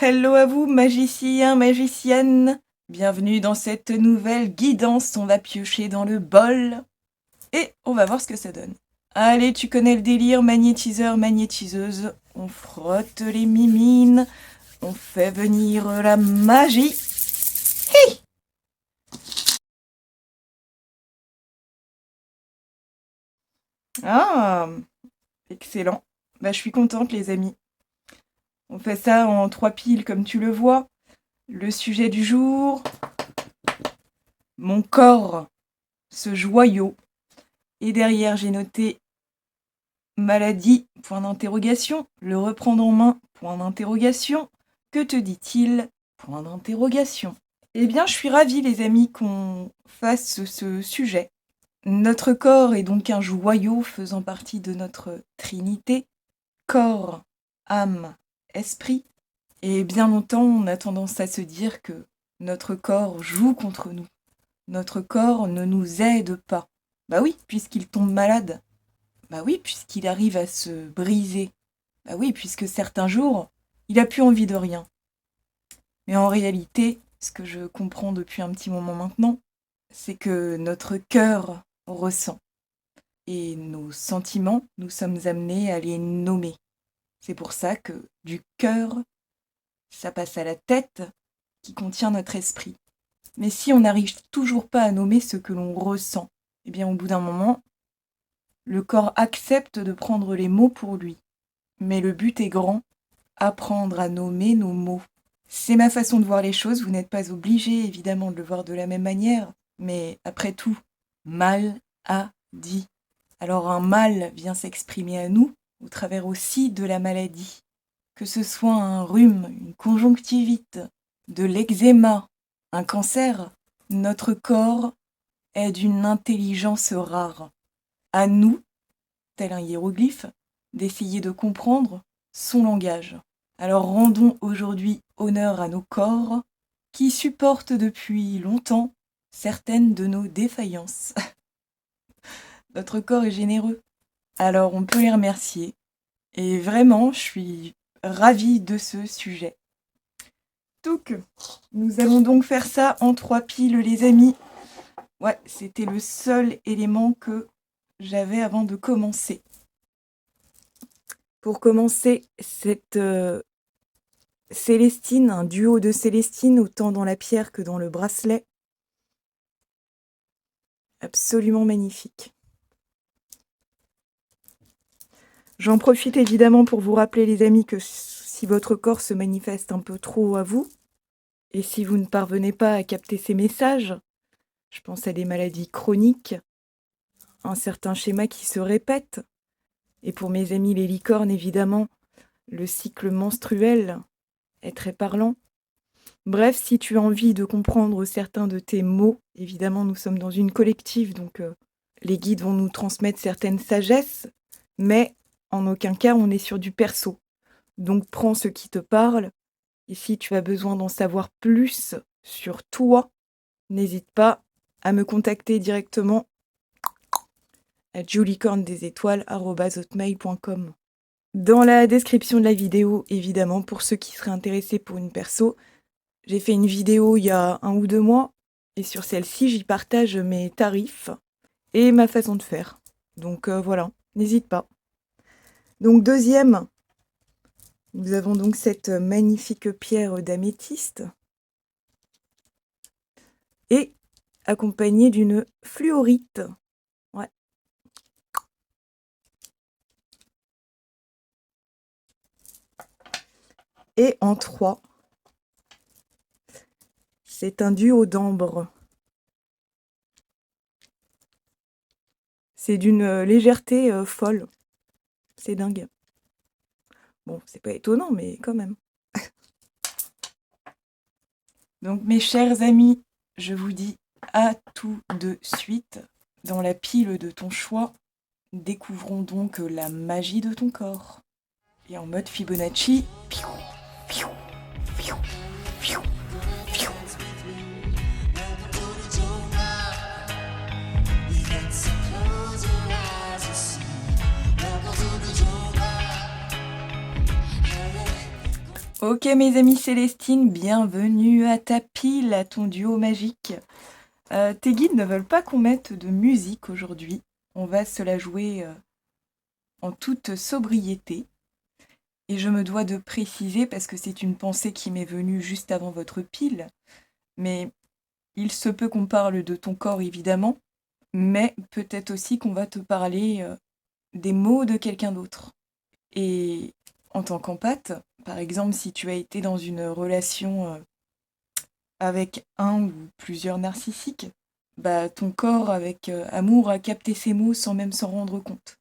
Hello à vous, magiciens, magiciennes. Bienvenue dans cette nouvelle guidance. On va piocher dans le bol et on va voir ce que ça donne. Allez, tu connais le délire, magnétiseur, magnétiseuse. On frotte les mimines. On fait venir la magie. Hi. Ah, excellent. Bah, je suis contente, les amis. On fait ça en 3 piles, comme tu le vois. Le sujet du jour, mon corps, ce joyau. Et derrière, j'ai noté maladie, point d'interrogation, le reprendre en main, point d'interrogation. Que te dit-il, point d'interrogation. Eh bien, je suis ravie, les amis, qu'on fasse ce sujet. Notre corps est donc un joyau faisant partie de notre trinité. Corps, âme, esprit. Et bien longtemps, on a tendance à se dire que notre corps joue contre nous. Notre corps ne nous aide pas. Bah oui, puisqu'il tombe malade. Bah oui, puisqu'il arrive à se briser. Bah oui, puisque certains jours, il a plus envie de rien. Mais en réalité, ce que je comprends depuis un petit moment maintenant, c'est que notre cœur ressent. Et nos sentiments, nous sommes amenés à les nommer. C'est pour ça que du cœur, ça passe à la tête qui contient notre esprit. Mais si on n'arrive toujours pas à nommer ce que l'on ressent, eh bien au bout d'un moment, le corps accepte de prendre les mots pour lui. Mais le but est grand, apprendre à nommer nos mots. C'est ma façon de voir les choses, vous n'êtes pas obligé évidemment de le voir de la même manière, mais après tout, mal a dit. Alors un mal vient s'exprimer à nous au travers aussi de la maladie. Que ce soit un rhume, une conjonctivite, de l'eczéma, un cancer, notre corps est d'une intelligence rare. À nous, tel un hiéroglyphe, d'essayer de comprendre son langage. Alors rendons aujourd'hui honneur à nos corps qui supportent depuis longtemps certaines de nos défaillances. Notre corps est généreux, alors on peut les remercier. Et vraiment, je suis ravie de ce sujet. Donc, nous allons donc faire ça en 3 piles, les amis. Ouais, c'était le seul élément que j'avais avant de commencer. Pour commencer, cette Célestine, un duo de Célestine, autant dans la pierre que dans le bracelet. Absolument magnifique. J'en profite évidemment pour vous rappeler, les amis, que si votre corps se manifeste un peu trop à vous, et si vous ne parvenez pas à capter ces messages, je pense à des maladies chroniques, un certain schéma qui se répète, et pour mes amis les licornes, évidemment, le cycle menstruel est très parlant. Bref, si tu as envie de comprendre certains de tes mots, évidemment, nous sommes dans une collective, donc les guides vont nous transmettre certaines sagesses, mais en aucun cas, on est sur du perso. Donc, prends ce qui te parle, et si tu as besoin d'en savoir plus sur toi, n'hésite pas à me contacter directement à julicornedesétoiles@hotmail.com. Dans la description de la vidéo, évidemment, pour ceux qui seraient intéressés pour une perso, j'ai fait une vidéo il y a 1 ou 2 mois, et sur celle-ci, j'y partage mes tarifs et ma façon de faire. Donc voilà, n'hésite pas. Donc deuxième, nous avons donc cette magnifique pierre d'améthyste, et accompagnée d'une fluorite. Ouais. Et en 3, c'est un duo d'ambre. C'est d'une légèreté folle. C'est dingue. Bon, c'est pas étonnant, mais quand même. Donc mes chers amis, je vous dis à tout de suite. Dans la pile de ton choix, découvrons donc la magie de ton corps. Et en mode Fibonacci, piou, piou, piou, piou, piou. Ok mes amis Célestine, bienvenue à ta pile, à ton duo magique. Tes guides ne veulent pas qu'on mette de musique aujourd'hui. On va se la jouer en toute sobriété. Et je me dois de préciser, parce que c'est une pensée qui m'est venue juste avant votre pile, mais il se peut qu'on parle de ton corps évidemment, mais peut-être aussi qu'on va te parler des mots de quelqu'un d'autre. Et en tant qu'empathe, par exemple, si tu as été dans une relation avec un ou plusieurs narcissiques, bah ton corps avec amour a capté ces mots sans même s'en rendre compte.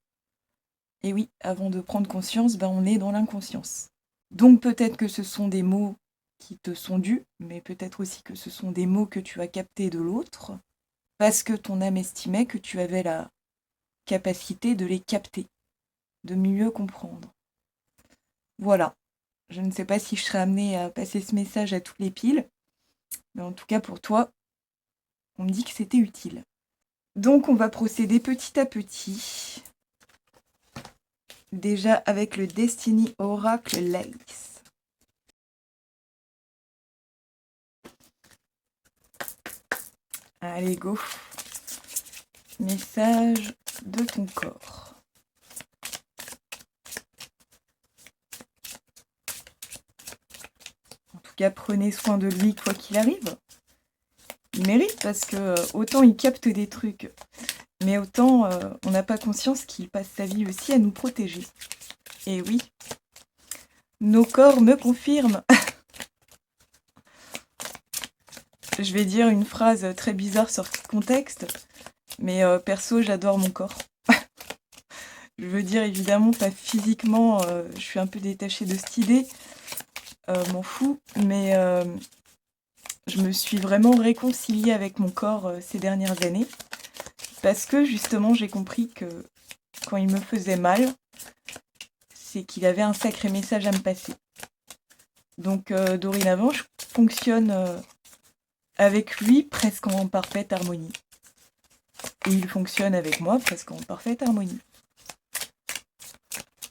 Et oui, avant de prendre conscience, bah on est dans l'inconscience. Donc peut-être que ce sont des mots qui te sont dus, mais peut-être aussi que ce sont des mots que tu as captés de l'autre, parce que ton âme estimait que tu avais la capacité de les capter, de mieux comprendre. Voilà. Je ne sais pas si je serai amenée à passer ce message à toutes les piles, mais en tout cas pour toi, on me dit que c'était utile. Donc on va procéder petit à petit. Déjà avec le Destiny Oracle Lace. Allez, go. Message de ton corps. En tout cas, prenez soin de lui quoi qu'il arrive. Il mérite parce que autant il capte des trucs, mais autant on n'a pas conscience qu'il passe sa vie aussi à nous protéger. Et oui, nos corps me confirment. Je vais dire une phrase très bizarre sortie de contexte, mais perso, j'adore mon corps. Je veux dire, évidemment, pas physiquement, je suis un peu détachée de cette idée, m'en fous, mais je me suis vraiment réconciliée avec mon corps ces dernières années, parce que justement, j'ai compris que quand il me faisait mal, c'est qu'il avait un sacré message à me passer. Donc dorénavant, je fonctionne avec lui presque en parfaite harmonie. Et il fonctionne avec moi presque en parfaite harmonie.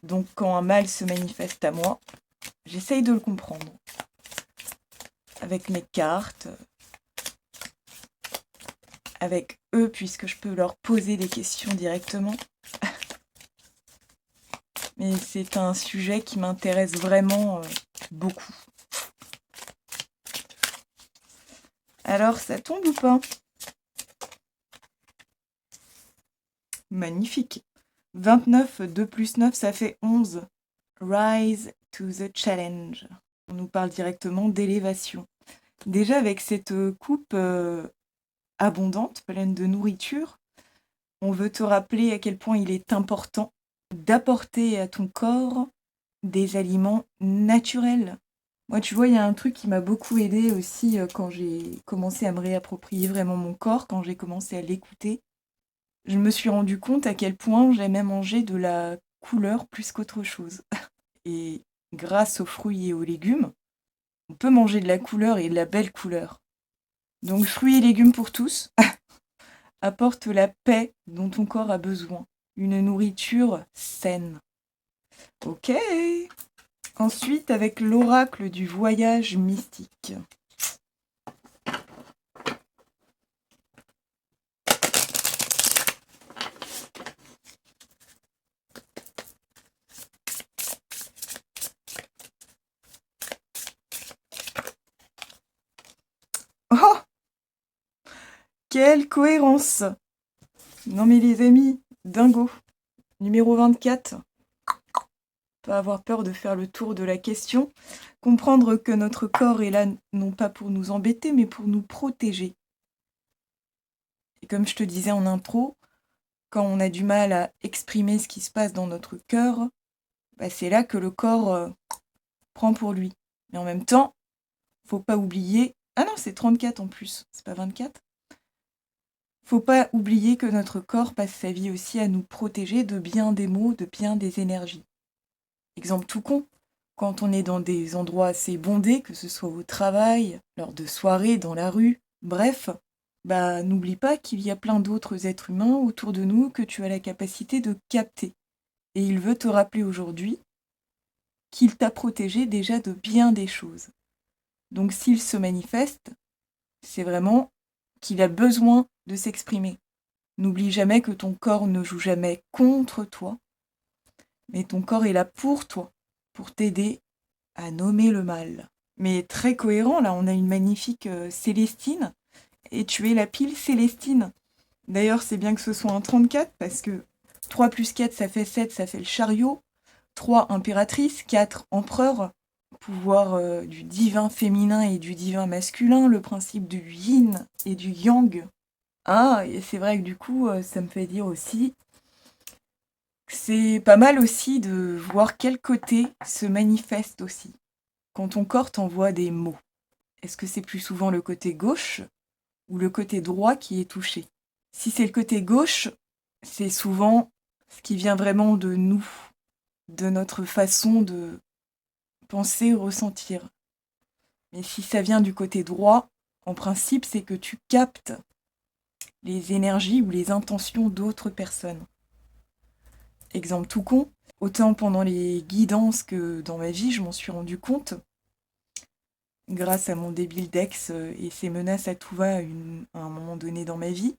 Donc quand un mal se manifeste à moi, j'essaye de le comprendre. Avec mes cartes, avec eux, puisque je peux leur poser des questions directement. Mais c'est un sujet qui m'intéresse vraiment beaucoup. Alors, ça tombe ou pas? Magnifique. 29, 2 plus 9, ça fait 11. Rise to the challenge. On nous parle directement d'élévation. Déjà, avec cette coupe abondante, pleine de nourriture, on veut te rappeler à quel point il est important d'apporter à ton corps des aliments naturels. Moi, tu vois, il y a un truc qui m'a beaucoup aidé aussi quand j'ai commencé à me réapproprier vraiment mon corps, quand j'ai commencé à l'écouter. Je me suis rendu compte à quel point j'aimais manger de la couleur plus qu'autre chose. Et grâce aux fruits et aux légumes, on peut manger de la couleur et de la belle couleur. Donc fruits et légumes pour tous, apporte la paix dont ton corps a besoin. Une nourriture saine. Ok. Ensuite, avec l'oracle du voyage mystique. Oh! Quelle cohérence! Non mais les amis, dingo. Numéro 24. Pas avoir peur de faire le tour de la question. Comprendre que notre corps est là non pas pour nous embêter, mais pour nous protéger. Et comme je te disais en intro, quand on a du mal à exprimer ce qui se passe dans notre cœur, bah c'est là que le corps prend pour lui. Mais en même temps, faut pas oublier... Ah non, c'est 34 en plus, c'est pas 24. Faut pas oublier que notre corps passe sa vie aussi à nous protéger de bien des maux, de bien des énergies. Exemple tout con, quand on est dans des endroits assez bondés, que ce soit au travail, lors de soirées, dans la rue, bref, bah n'oublie pas qu'il y a plein d'autres êtres humains autour de nous que tu as la capacité de capter. Et il veut te rappeler aujourd'hui qu'il t'a protégé déjà de bien des choses. Donc s'il se manifeste, c'est vraiment qu'il a besoin de s'exprimer. N'oublie jamais que ton corps ne joue jamais contre toi, mais ton corps est là pour toi, pour t'aider à nommer le mal. Mais très cohérent, là, on a une magnifique Célestine, et tu es la pile Célestine. D'ailleurs, c'est bien que ce soit un 34, parce que 3 plus 4, ça fait 7, ça fait le chariot. 3, impératrice. 4, empereur. Pouvoir du divin féminin et du divin masculin. Le principe du yin et du yang. Ah, et c'est vrai que du coup, ça me fait dire aussi que c'est pas mal aussi de voir quel côté se manifeste aussi. Quand ton corps t'envoie des mots, est-ce que c'est plus souvent le côté gauche ou le côté droit qui est touché? Si c'est le côté gauche, c'est souvent ce qui vient vraiment de nous, de notre façon de penser, ressentir. Mais si ça vient du côté droit, en principe, c'est que tu captes les énergies ou les intentions d'autres personnes. Exemple tout con, autant pendant les guidances que dans ma vie, je m'en suis rendu compte, grâce à mon débile d'ex et ses menaces à tout va à un moment donné dans ma vie,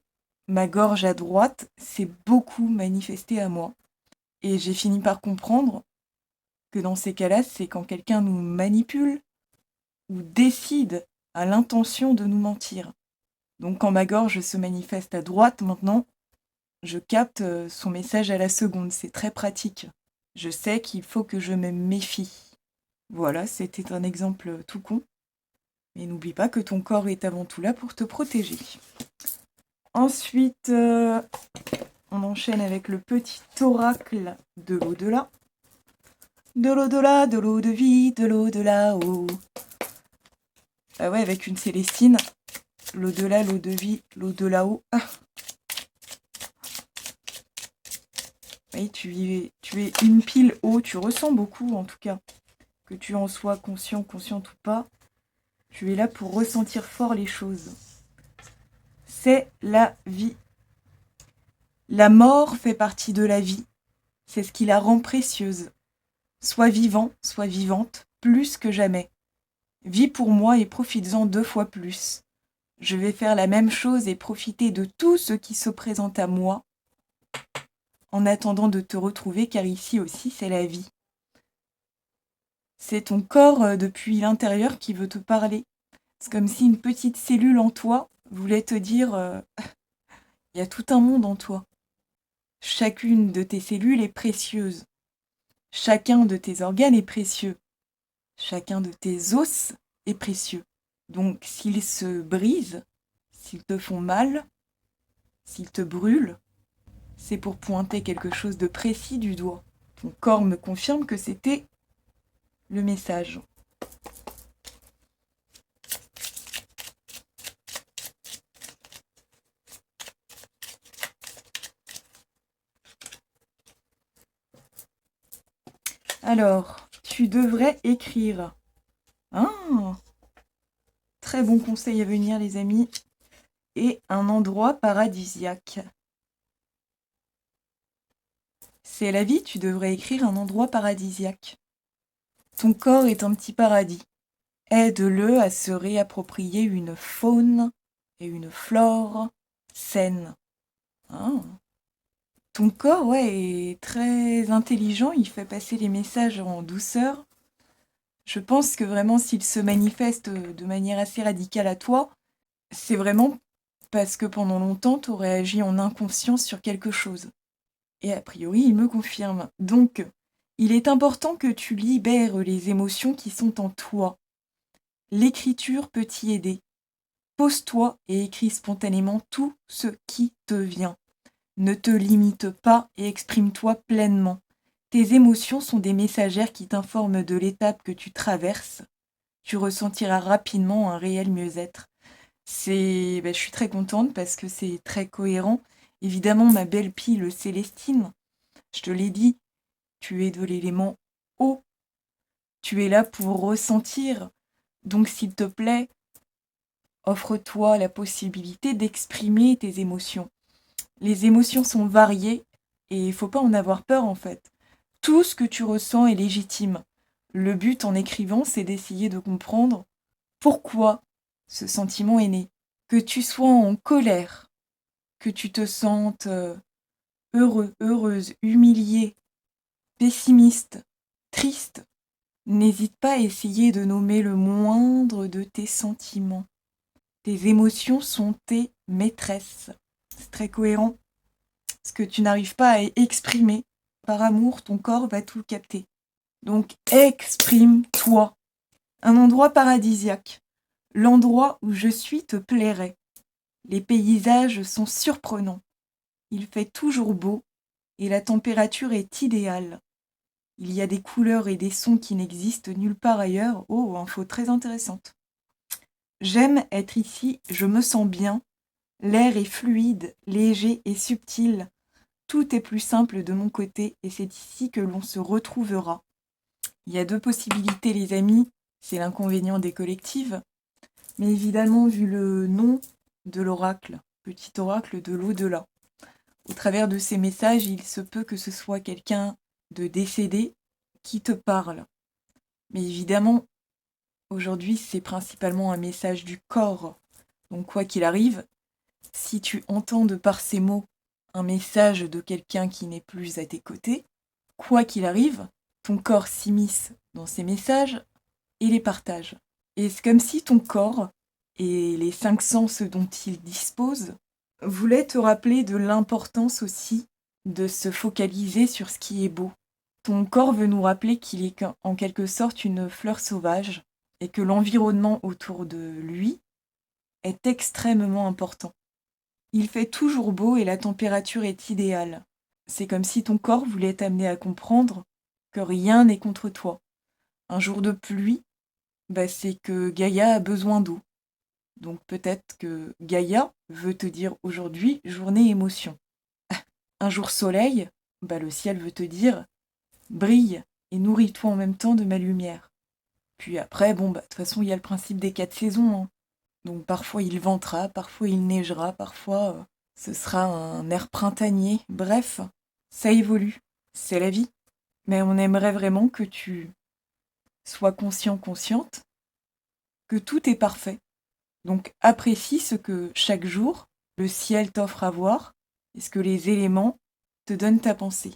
ma gorge à droite s'est beaucoup manifestée à moi. Et j'ai fini par comprendre que dans ces cas-là, c'est quand quelqu'un nous manipule ou décide à l'intention de nous mentir. Donc quand ma gorge se manifeste à droite maintenant, je capte son message à la seconde. C'est très pratique. Je sais qu'il faut que je me méfie. Voilà, c'était un exemple tout con. Mais n'oublie pas que ton corps est avant tout là pour te protéger. Ensuite, on enchaîne avec le petit oracle de l'au-delà. De l'au-delà, de l'eau de vie, de l'au-delà, oh. Ah ouais, avec une Célestine. L'au-delà, l'eau de vie, l'au-delà, oh. Ah. Oui, tu es une pile haut, tu ressens beaucoup en tout cas. Que tu en sois conscient, consciente ou pas, tu es là pour ressentir fort les choses. C'est la vie. La mort fait partie de la vie. C'est ce qui la rend précieuse. Sois vivant, sois vivante, plus que jamais. Vis pour moi et profites-en 2 fois plus. Je vais faire la même chose et profiter de tout ce qui se présente à moi, en attendant de te retrouver, car ici aussi c'est la vie. C'est ton corps depuis l'intérieur qui veut te parler. C'est comme si une petite cellule en toi voulait te dire il y a tout un monde en toi. Chacune de tes cellules est précieuse. Chacun de tes organes est précieux. Chacun de tes os est précieux. Donc s'ils se brisent, s'ils te font mal, s'ils te brûlent, c'est pour pointer quelque chose de précis du doigt. Ton corps me confirme que c'était le message. Alors, tu devrais écrire. Ah, très bon conseil à venir, les amis. Et un endroit paradisiaque. C'est la vie, tu devrais écrire un endroit paradisiaque. Ton corps est un petit paradis. Aide-le à se réapproprier une faune et une flore saines. Ah. Ton corps, ouais, est très intelligent, il fait passer les messages en douceur. Je pense que vraiment, s'il se manifeste de manière assez radicale à toi, c'est vraiment parce que pendant longtemps, tu aurais agi en inconscience sur quelque chose. Et a priori, il me confirme. Donc, il est important que tu libères les émotions qui sont en toi. L'écriture peut t'y aider. Pose-toi et écris spontanément tout ce qui te vient. Ne te limite pas et exprime-toi pleinement. Tes émotions sont des messagères qui t'informent de l'étape que tu traverses. Tu ressentiras rapidement un réel mieux-être. Je suis très contente parce que c'est très cohérent. Évidemment, ma belle pile Célestine, je te l'ai dit, tu es de l'élément eau. Tu es là pour ressentir. Donc, s'il te plaît, offre-toi la possibilité d'exprimer tes émotions. Les émotions sont variées et il ne faut pas en avoir peur en fait. Tout ce que tu ressens est légitime. Le but en écrivant, c'est d'essayer de comprendre pourquoi ce sentiment est né. Que tu sois en colère, que tu te sentes heureux, heureuse, humilié, pessimiste, triste, n'hésite pas à essayer de nommer le moindre de tes sentiments. Tes émotions sont tes maîtresses. C'est très cohérent. Ce que tu n'arrives pas à exprimer, par amour, ton corps va tout capter. Donc exprime-toi. Un endroit paradisiaque. L'endroit où je suis te plairait. Les paysages sont surprenants. Il fait toujours beau et la température est idéale. Il y a des couleurs et des sons qui n'existent nulle part ailleurs. Oh, info très intéressante. J'aime être ici, je me sens bien. L'air est fluide, léger et subtil. Tout est plus simple de mon côté et c'est ici que l'on se retrouvera. Il y a deux possibilités, les amis. C'est l'inconvénient des collectives. Mais évidemment, vu le nom de l'oracle, petit oracle de l'au-delà, au travers de ces messages, il se peut que ce soit quelqu'un de décédé qui te parle. Mais évidemment, aujourd'hui, c'est principalement un message du corps. Donc quoi qu'il arrive, si tu entends de par ces mots un message de quelqu'un qui n'est plus à tes côtés, quoi qu'il arrive, ton corps s'immisce dans ces messages et les partage. Et c'est comme si ton corps et les 5 sens dont il dispose voulaient te rappeler de l'importance aussi de se focaliser sur ce qui est beau. Ton corps veut nous rappeler qu'il est en quelque sorte une fleur sauvage et que l'environnement autour de lui est extrêmement important. Il fait toujours beau et la température est idéale. C'est comme si ton corps voulait t'amener à comprendre que rien n'est contre toi. Un jour de pluie, c'est que Gaïa a besoin d'eau. Donc peut-être que Gaïa veut te dire aujourd'hui journée émotion. Un jour soleil, le ciel veut te dire brille et nourris-toi en même temps de ma lumière. Puis après, de toute façon, il y a le principe des 4 saisons. Donc parfois il ventera, parfois il neigera, parfois ce sera un air printanier. Bref, ça évolue. C'est la vie. Mais on aimerait vraiment que tu sois conscient, consciente, que tout est parfait. Donc apprécie ce que chaque jour le ciel t'offre à voir et ce que les éléments te donnent à penser.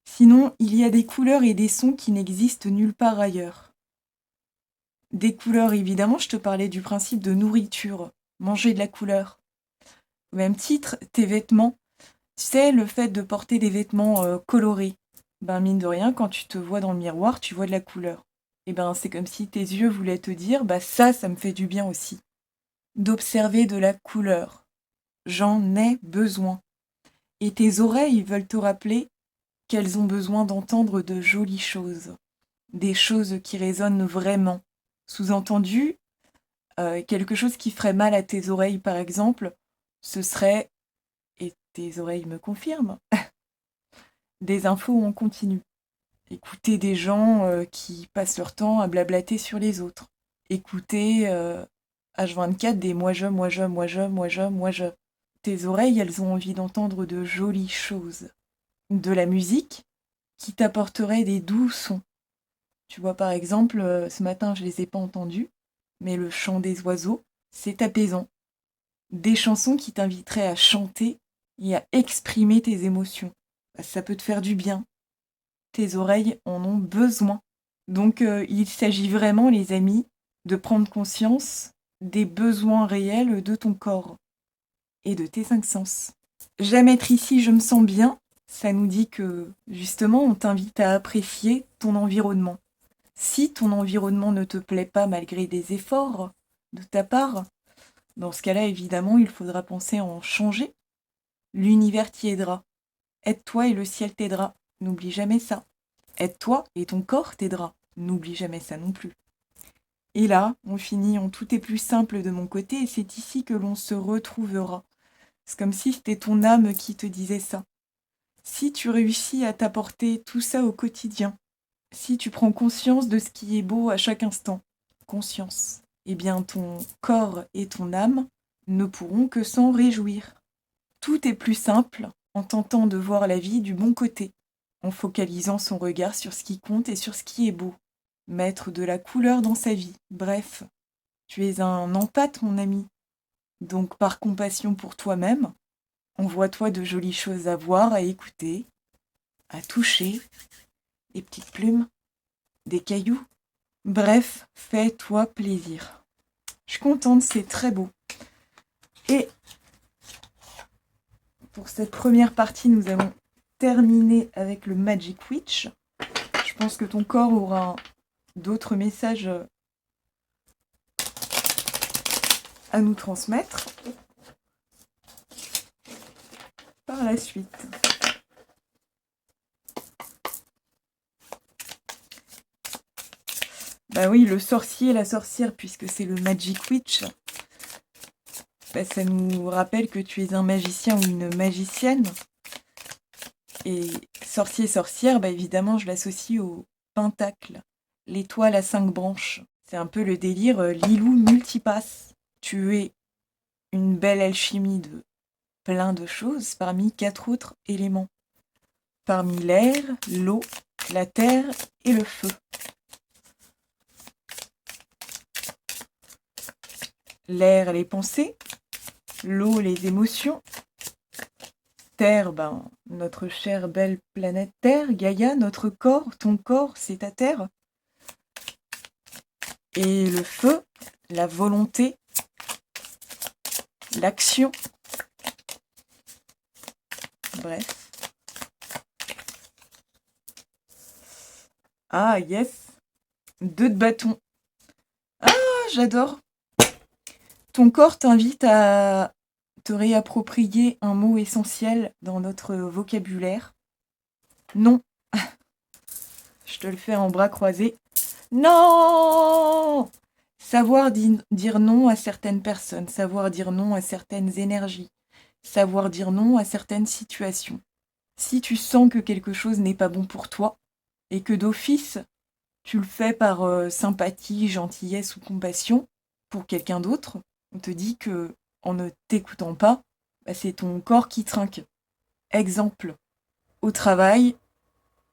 Sinon, il y a des couleurs et des sons qui n'existent nulle part ailleurs. Des couleurs, évidemment, je te parlais du principe de nourriture, manger de la couleur. Au même titre, tes vêtements, tu sais, le fait de porter des vêtements colorés, mine de rien, quand tu te vois dans le miroir, tu vois de la couleur. C'est comme si tes yeux voulaient te dire, ça me fait du bien aussi. D'observer de la couleur. J'en ai besoin. Et tes oreilles veulent te rappeler qu'elles ont besoin d'entendre de jolies choses. Des choses qui résonnent vraiment. Sous-entendu, quelque chose qui ferait mal à tes oreilles, par exemple, ce serait, et tes oreilles me confirment, des infos en continu. Écouter des gens qui passent leur temps à blablater sur les autres. Écouter H24 des moi je, moi je, moi je, moi je, moi je. Tes oreilles, elles ont envie d'entendre de jolies choses. De la musique qui t'apporterait des doux sons. Tu vois, par exemple, ce matin, je les ai pas entendus, mais le chant des oiseaux, c'est apaisant. Des chansons qui t'inviteraient à chanter et à exprimer tes émotions. Ça peut te faire du bien. Tes oreilles en ont besoin. Donc il s'agit vraiment, les amis, de prendre conscience des besoins réels de ton corps et de tes 5 sens. J'aime être ici, je me sens bien. Ça nous dit que, justement, on t'invite à apprécier ton environnement. Si ton environnement ne te plaît pas malgré des efforts de ta part, dans ce cas-là, évidemment, il faudra penser à en changer. L'univers t'y aidera. Aide-toi et le ciel t'aidera. N'oublie jamais ça. Aide-toi et ton corps t'aidera. N'oublie jamais ça non plus. Et là, on finit en tout est plus simple de mon côté et c'est ici que l'on se retrouvera. C'est comme si c'était ton âme qui te disait ça. Si tu réussis à t'apporter tout ça au quotidien, si tu prends conscience de ce qui est beau à chaque instant, conscience, ton corps et ton âme ne pourront que s'en réjouir. Tout est plus simple en tentant de voir la vie du bon côté, en focalisant son regard sur ce qui compte et sur ce qui est beau. mettre de la couleur dans sa vie. Bref, tu es un empathe, mon ami. Donc, par compassion pour toi-même, envoie-toi de jolies choses à voir, à écouter, à toucher, des petites plumes, des cailloux. Bref, fais-toi plaisir. Je suis contente, c'est très beau. Et pour cette première partie, nous allons terminer avec le Magic Witch. Je pense que ton corps aura d'autres messages à nous transmettre par la suite. Bah oui, le sorcier et la sorcière, puisque c'est le Magic Witch, bah ça nous rappelle que tu es un magicien ou une magicienne. Et sorcier-sorcière, bah évidemment, je l'associe au pentacle, l'étoile à 5 branches. C'est un peu le délire Lilou multipasse. Tu es une belle alchimie de plein de choses parmi 4 autres éléments. Parmi l'air, l'eau, la terre et le feu. L'air, les pensées. L'eau, les émotions. Terre, notre chère belle planète Terre, Gaïa, notre corps, ton corps, c'est ta terre. Et le feu, la volonté, l'action. Bref. Ah, yes. 2 de bâton. Ah, j'adore. Ton corps t'invite à te réapproprier un mot essentiel dans notre vocabulaire. Non. Je te le fais en bras croisés. Non! Savoir dire non à certaines personnes, savoir dire non à certaines énergies, savoir dire non à certaines situations. Si tu sens que quelque chose n'est pas bon pour toi, et que d'office, tu le fais par sympathie, gentillesse ou compassion pour quelqu'un d'autre, on te dit que en ne t'écoutant pas, c'est ton corps qui trinque. Exemple, au travail,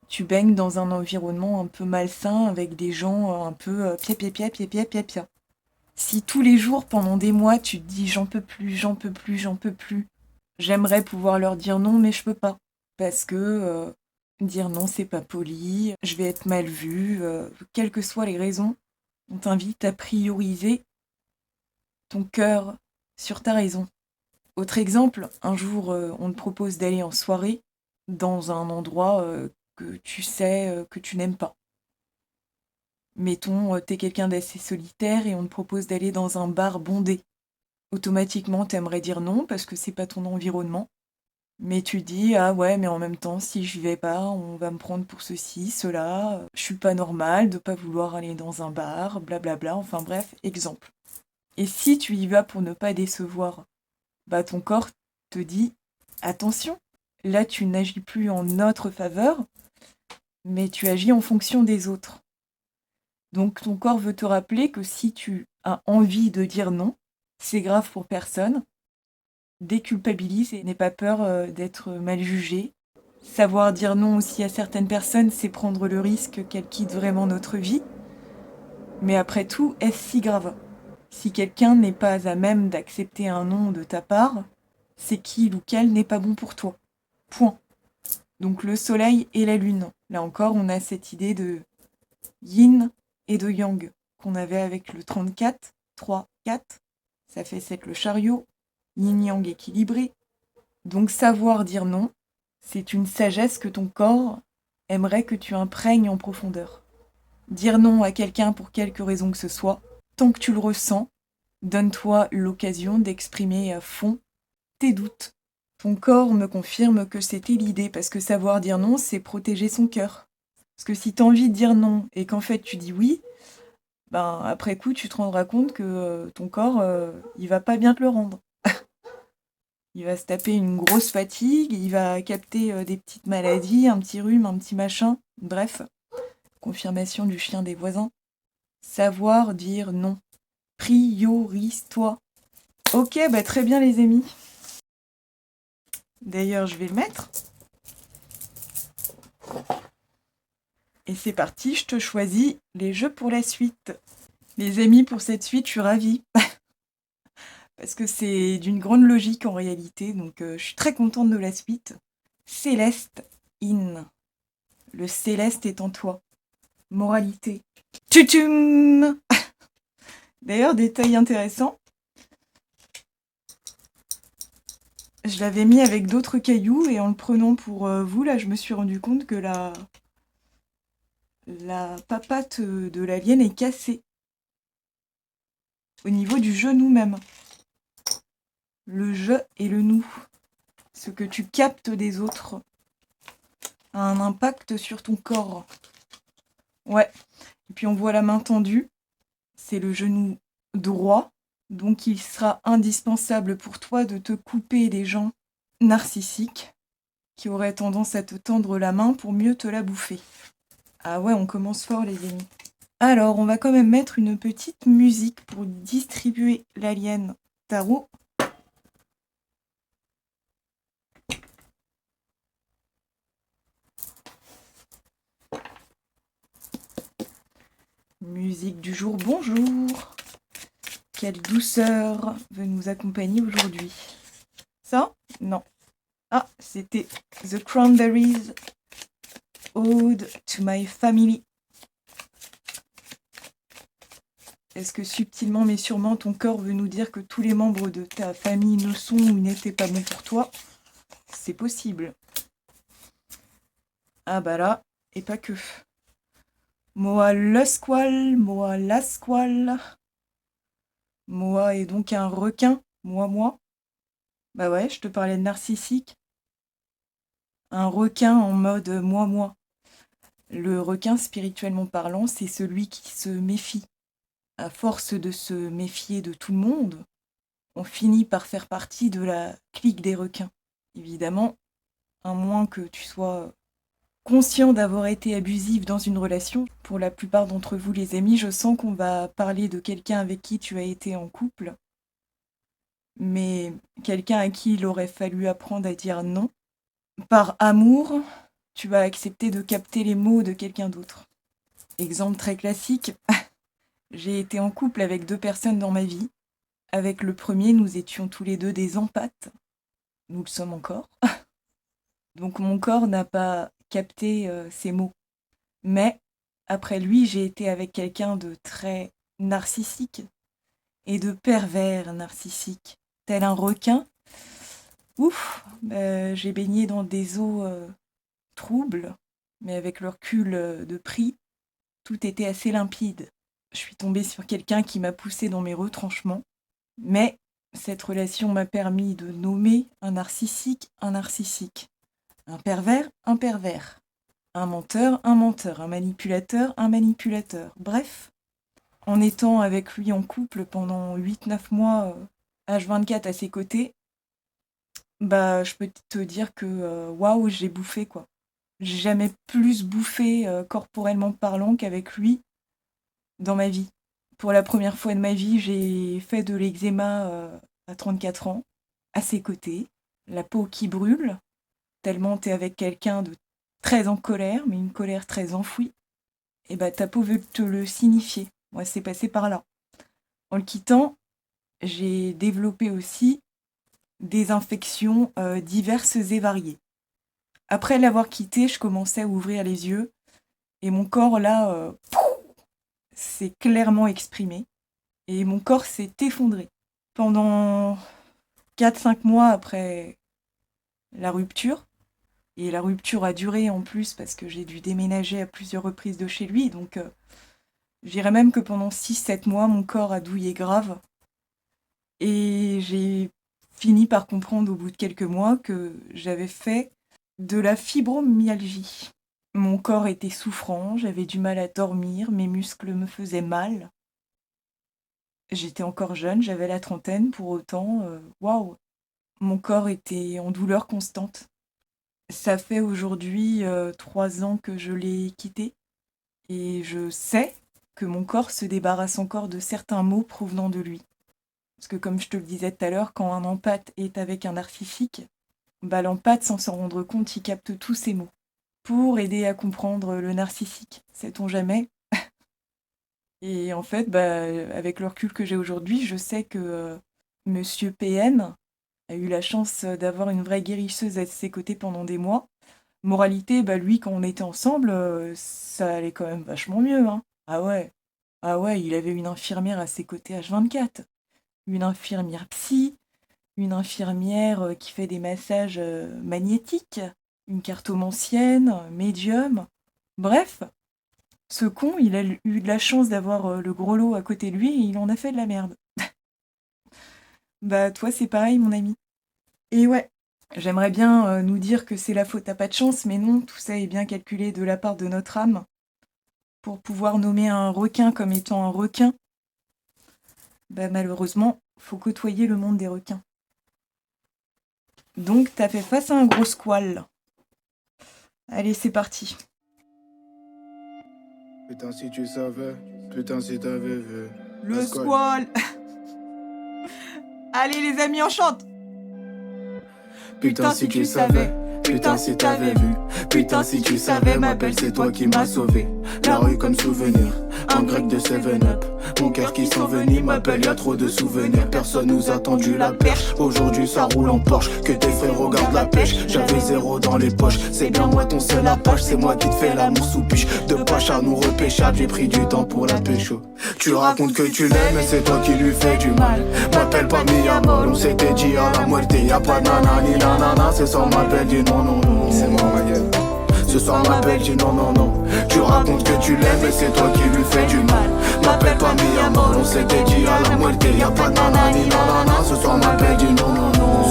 tu baignes dans un environnement un peu malsain avec des gens un peu pia. Si tous les jours, pendant des mois, tu te dis j'en peux plus, j'en peux plus, j'en peux plus, j'aimerais pouvoir leur dire non, mais je peux pas. Parce que dire non, c'est pas poli, je vais être mal vue, quelles que soient les raisons, on t'invite à prioriser ton cœur sur ta raison. Autre exemple, un jour, on te propose d'aller en soirée dans un endroit que tu sais que tu n'aimes pas. Mettons, t'es quelqu'un d'assez solitaire et on te propose d'aller dans un bar bondé. Automatiquement, t'aimerais dire non parce que c'est pas ton environnement. Mais tu dis, ah ouais, mais en même temps, si j'y vais pas, on va me prendre pour ceci, cela, je suis pas normale de pas vouloir aller dans un bar, blablabla, enfin bref, exemple. Et si tu y vas pour ne pas décevoir, ton corps te dit, attention, là tu n'agis plus en notre faveur, mais tu agis en fonction des autres. Donc ton corps veut te rappeler que si tu as envie de dire non, c'est grave pour personne. Déculpabilise et n'aie pas peur d'être mal jugé. Savoir dire non aussi à certaines personnes, c'est prendre le risque qu'elles quittent vraiment notre vie. Mais après tout, est-ce si grave? Si quelqu'un n'est pas à même d'accepter un non de ta part, c'est qu'il ou qu'elle n'est pas bon pour toi. Point. Donc le soleil et la lune. Là encore, on a cette idée de yin et de yang qu'on avait avec le 34, 3, 4. Ça fait 7 le chariot, yin-yang équilibré. Donc savoir dire non, c'est une sagesse que ton corps aimerait que tu imprègnes en profondeur. Dire non à quelqu'un pour quelque raison que ce soit, tant que tu le ressens, donne-toi l'occasion d'exprimer à fond tes doutes. Ton corps me confirme que c'était l'idée, parce que savoir dire non, c'est protéger son cœur. Parce que si t'as envie de dire non et qu'en fait tu dis oui, après coup tu te rendras compte que ton corps, il va pas bien te le rendre. Il va se taper une grosse fatigue, il va capter des petites maladies, un petit rhume, un petit machin. Bref, confirmation du chien des voisins. Savoir dire non. Priorise-toi. Ok, très bien les amis. D'ailleurs, je vais le mettre. Et c'est parti, je te choisis les jeux pour la suite. Les amis, pour cette suite, je suis ravie. Parce que c'est d'une grande logique en réalité, donc je suis très contente de la suite. Céleste in. Le céleste est en toi. Moralité. Tutum. D'ailleurs, détail intéressant, je l'avais mis avec d'autres cailloux et en le prenant pour vous, là, je me suis rendu compte que la papate de l'alien est cassée. Au niveau du genou même. Le je et le nous. Ce que tu captes des autres a un impact sur ton corps. Ouais. Et puis on voit la main tendue. C'est le genou droit. Donc il sera indispensable pour toi de te couper des gens narcissiques qui auraient tendance à te tendre la main pour mieux te la bouffer. Ah ouais, on commence fort les amis. Alors, on va quand même mettre une petite musique pour distribuer l'alien tarot. Musique du jour, bonjour. Quelle douceur veut nous accompagner aujourd'hui. Ça? Non. Ah, c'était The Cranberries, Ode to My Family. Est-ce que subtilement mais sûrement ton corps veut nous dire que tous les membres de ta famille ne sont ou n'étaient pas bons pour toi? C'est possible. Ah bah là, et pas que. Moa Lasqual, Moa Lasqual. Moa est donc un requin. Moi. Bah ouais, je te parlais de narcissique. Un requin en mode moi. Le requin, spirituellement parlant, c'est celui qui se méfie. À force de se méfier de tout le monde, on finit par faire partie de la clique des requins. Évidemment, à moins que tu sois conscient d'avoir été abusif dans une relation. Pour la plupart d'entre vous, les amis, je sens qu'on va parler de quelqu'un avec qui tu as été en couple, mais quelqu'un à qui il aurait fallu apprendre à dire non. Par amour, tu vas accepter de capter les mots de quelqu'un d'autre. Exemple très classique, j'ai été en couple avec 2 personnes dans ma vie. Avec le premier, nous étions tous les 2 des empathes. Nous le sommes encore. Donc mon corps n'a pas capté ces mots. Mais après lui, j'ai été avec quelqu'un de très narcissique et de pervers narcissique. Tel un requin. Ouf, j'ai baigné dans des eaux troubles, mais avec le recul de prix, tout était assez limpide. Je suis tombée sur quelqu'un qui m'a poussée dans mes retranchements, mais cette relation m'a permis de nommer un narcissique, un pervers, un menteur, un manipulateur, un manipulateur. Bref, en étant avec lui en couple pendant 8-9 mois, H24 à ses côtés, bah je peux te dire que waouh, j'ai bouffé quoi. J'ai jamais plus bouffé corporellement parlant qu'avec lui dans ma vie. Pour la première fois de ma vie, j'ai fait de l'eczéma à 34 ans, à ses côtés, la peau qui brûle, tellement t'es avec quelqu'un de très en colère, mais une colère très enfouie. Et bah ta peau veut te le signifier. Moi, c'est passé par là. En le quittant, j'ai développé aussi des infections diverses et variées. Après l'avoir quitté, je commençais à ouvrir les yeux et mon corps là s'est clairement exprimé et mon corps s'est effondré. Pendant 4-5 mois après la rupture, et la rupture a duré en plus parce que j'ai dû déménager à plusieurs reprises de chez lui, donc je dirais même que pendant 6-7 mois, mon corps a douillé grave. Et j'ai fini par comprendre au bout de quelques mois que j'avais fait de la fibromyalgie. Mon corps était souffrant, j'avais du mal à dormir, mes muscles me faisaient mal. J'étais encore jeune, j'avais la trentaine, pour autant, waouh, mon corps était en douleur constante. Ça fait aujourd'hui 3 ans que je l'ai quitté et je sais que mon corps se débarrasse encore de certains maux provenant de lui. Parce que comme je te le disais tout à l'heure, quand un empathe est avec un narcissique, bah l'empathe, sans s'en rendre compte, il capte tous ces mots. pour aider à comprendre le narcissique, sait-on jamais. Et en fait, avec le recul que j'ai aujourd'hui, je sais que Monsieur PN a eu la chance d'avoir une vraie guérisseuse à ses côtés pendant des mois. Moralité, lui, quand on était ensemble, ça allait quand même vachement mieux, hein. Ah ouais, il avait une infirmière à ses côtés H24. Une infirmière psy, une infirmière qui fait des massages magnétiques, une cartomancienne, médium. Bref, ce con, il a eu de la chance d'avoir le gros lot à côté de lui et il en a fait de la merde. Toi, c'est pareil, mon ami. Et ouais, j'aimerais bien nous dire que c'est la faute à pas de chance, mais non, tout ça est bien calculé de la part de notre âme. Pour pouvoir nommer un requin comme étant un requin, malheureusement, faut côtoyer le monde des requins. Donc, t'as fait face à un gros squal. Allez, c'est parti. Putain, si tu savais, putain, si t'avais vu. Le squal. Allez, les amis, on chante. Putain, si tu savais, putain, si t'avais vu. Putain, si tu savais, ma belle, c'est toi qui m'as sauvé. La rue comme souvenir, un grec de 7-up. Mon cœur qui s'envenime, ma belle, y'a trop de souvenirs. Personne nous a tendu la perche. Aujourd'hui, ça roule en Porsche. Que tes frères regardent la pêche. J'avais 0 dans les poches. C'est bien moi ton seul apache. C'est moi qui te fais l'amour sous piche. De pacha nous repêchable, j'ai pris du temps pour la pécho. Tu racontes que tu l'aimes, mais c'est toi qui lui fais du mal. M'appelle pas mi amor, on s'était dit à la muerte. Y'a pas de nanani nanana, ce soir ma belle dit non non non. C'est moi ma gueule. Ce soir ma belle dit non non non. Tu racontes que tu l'aimes, mais c'est toi qui lui fais du mal. M'appelle pas mi amor, on s'était dit à la muerte. Y'a pas de nanani nanana, ce soir ma belle dit non non non.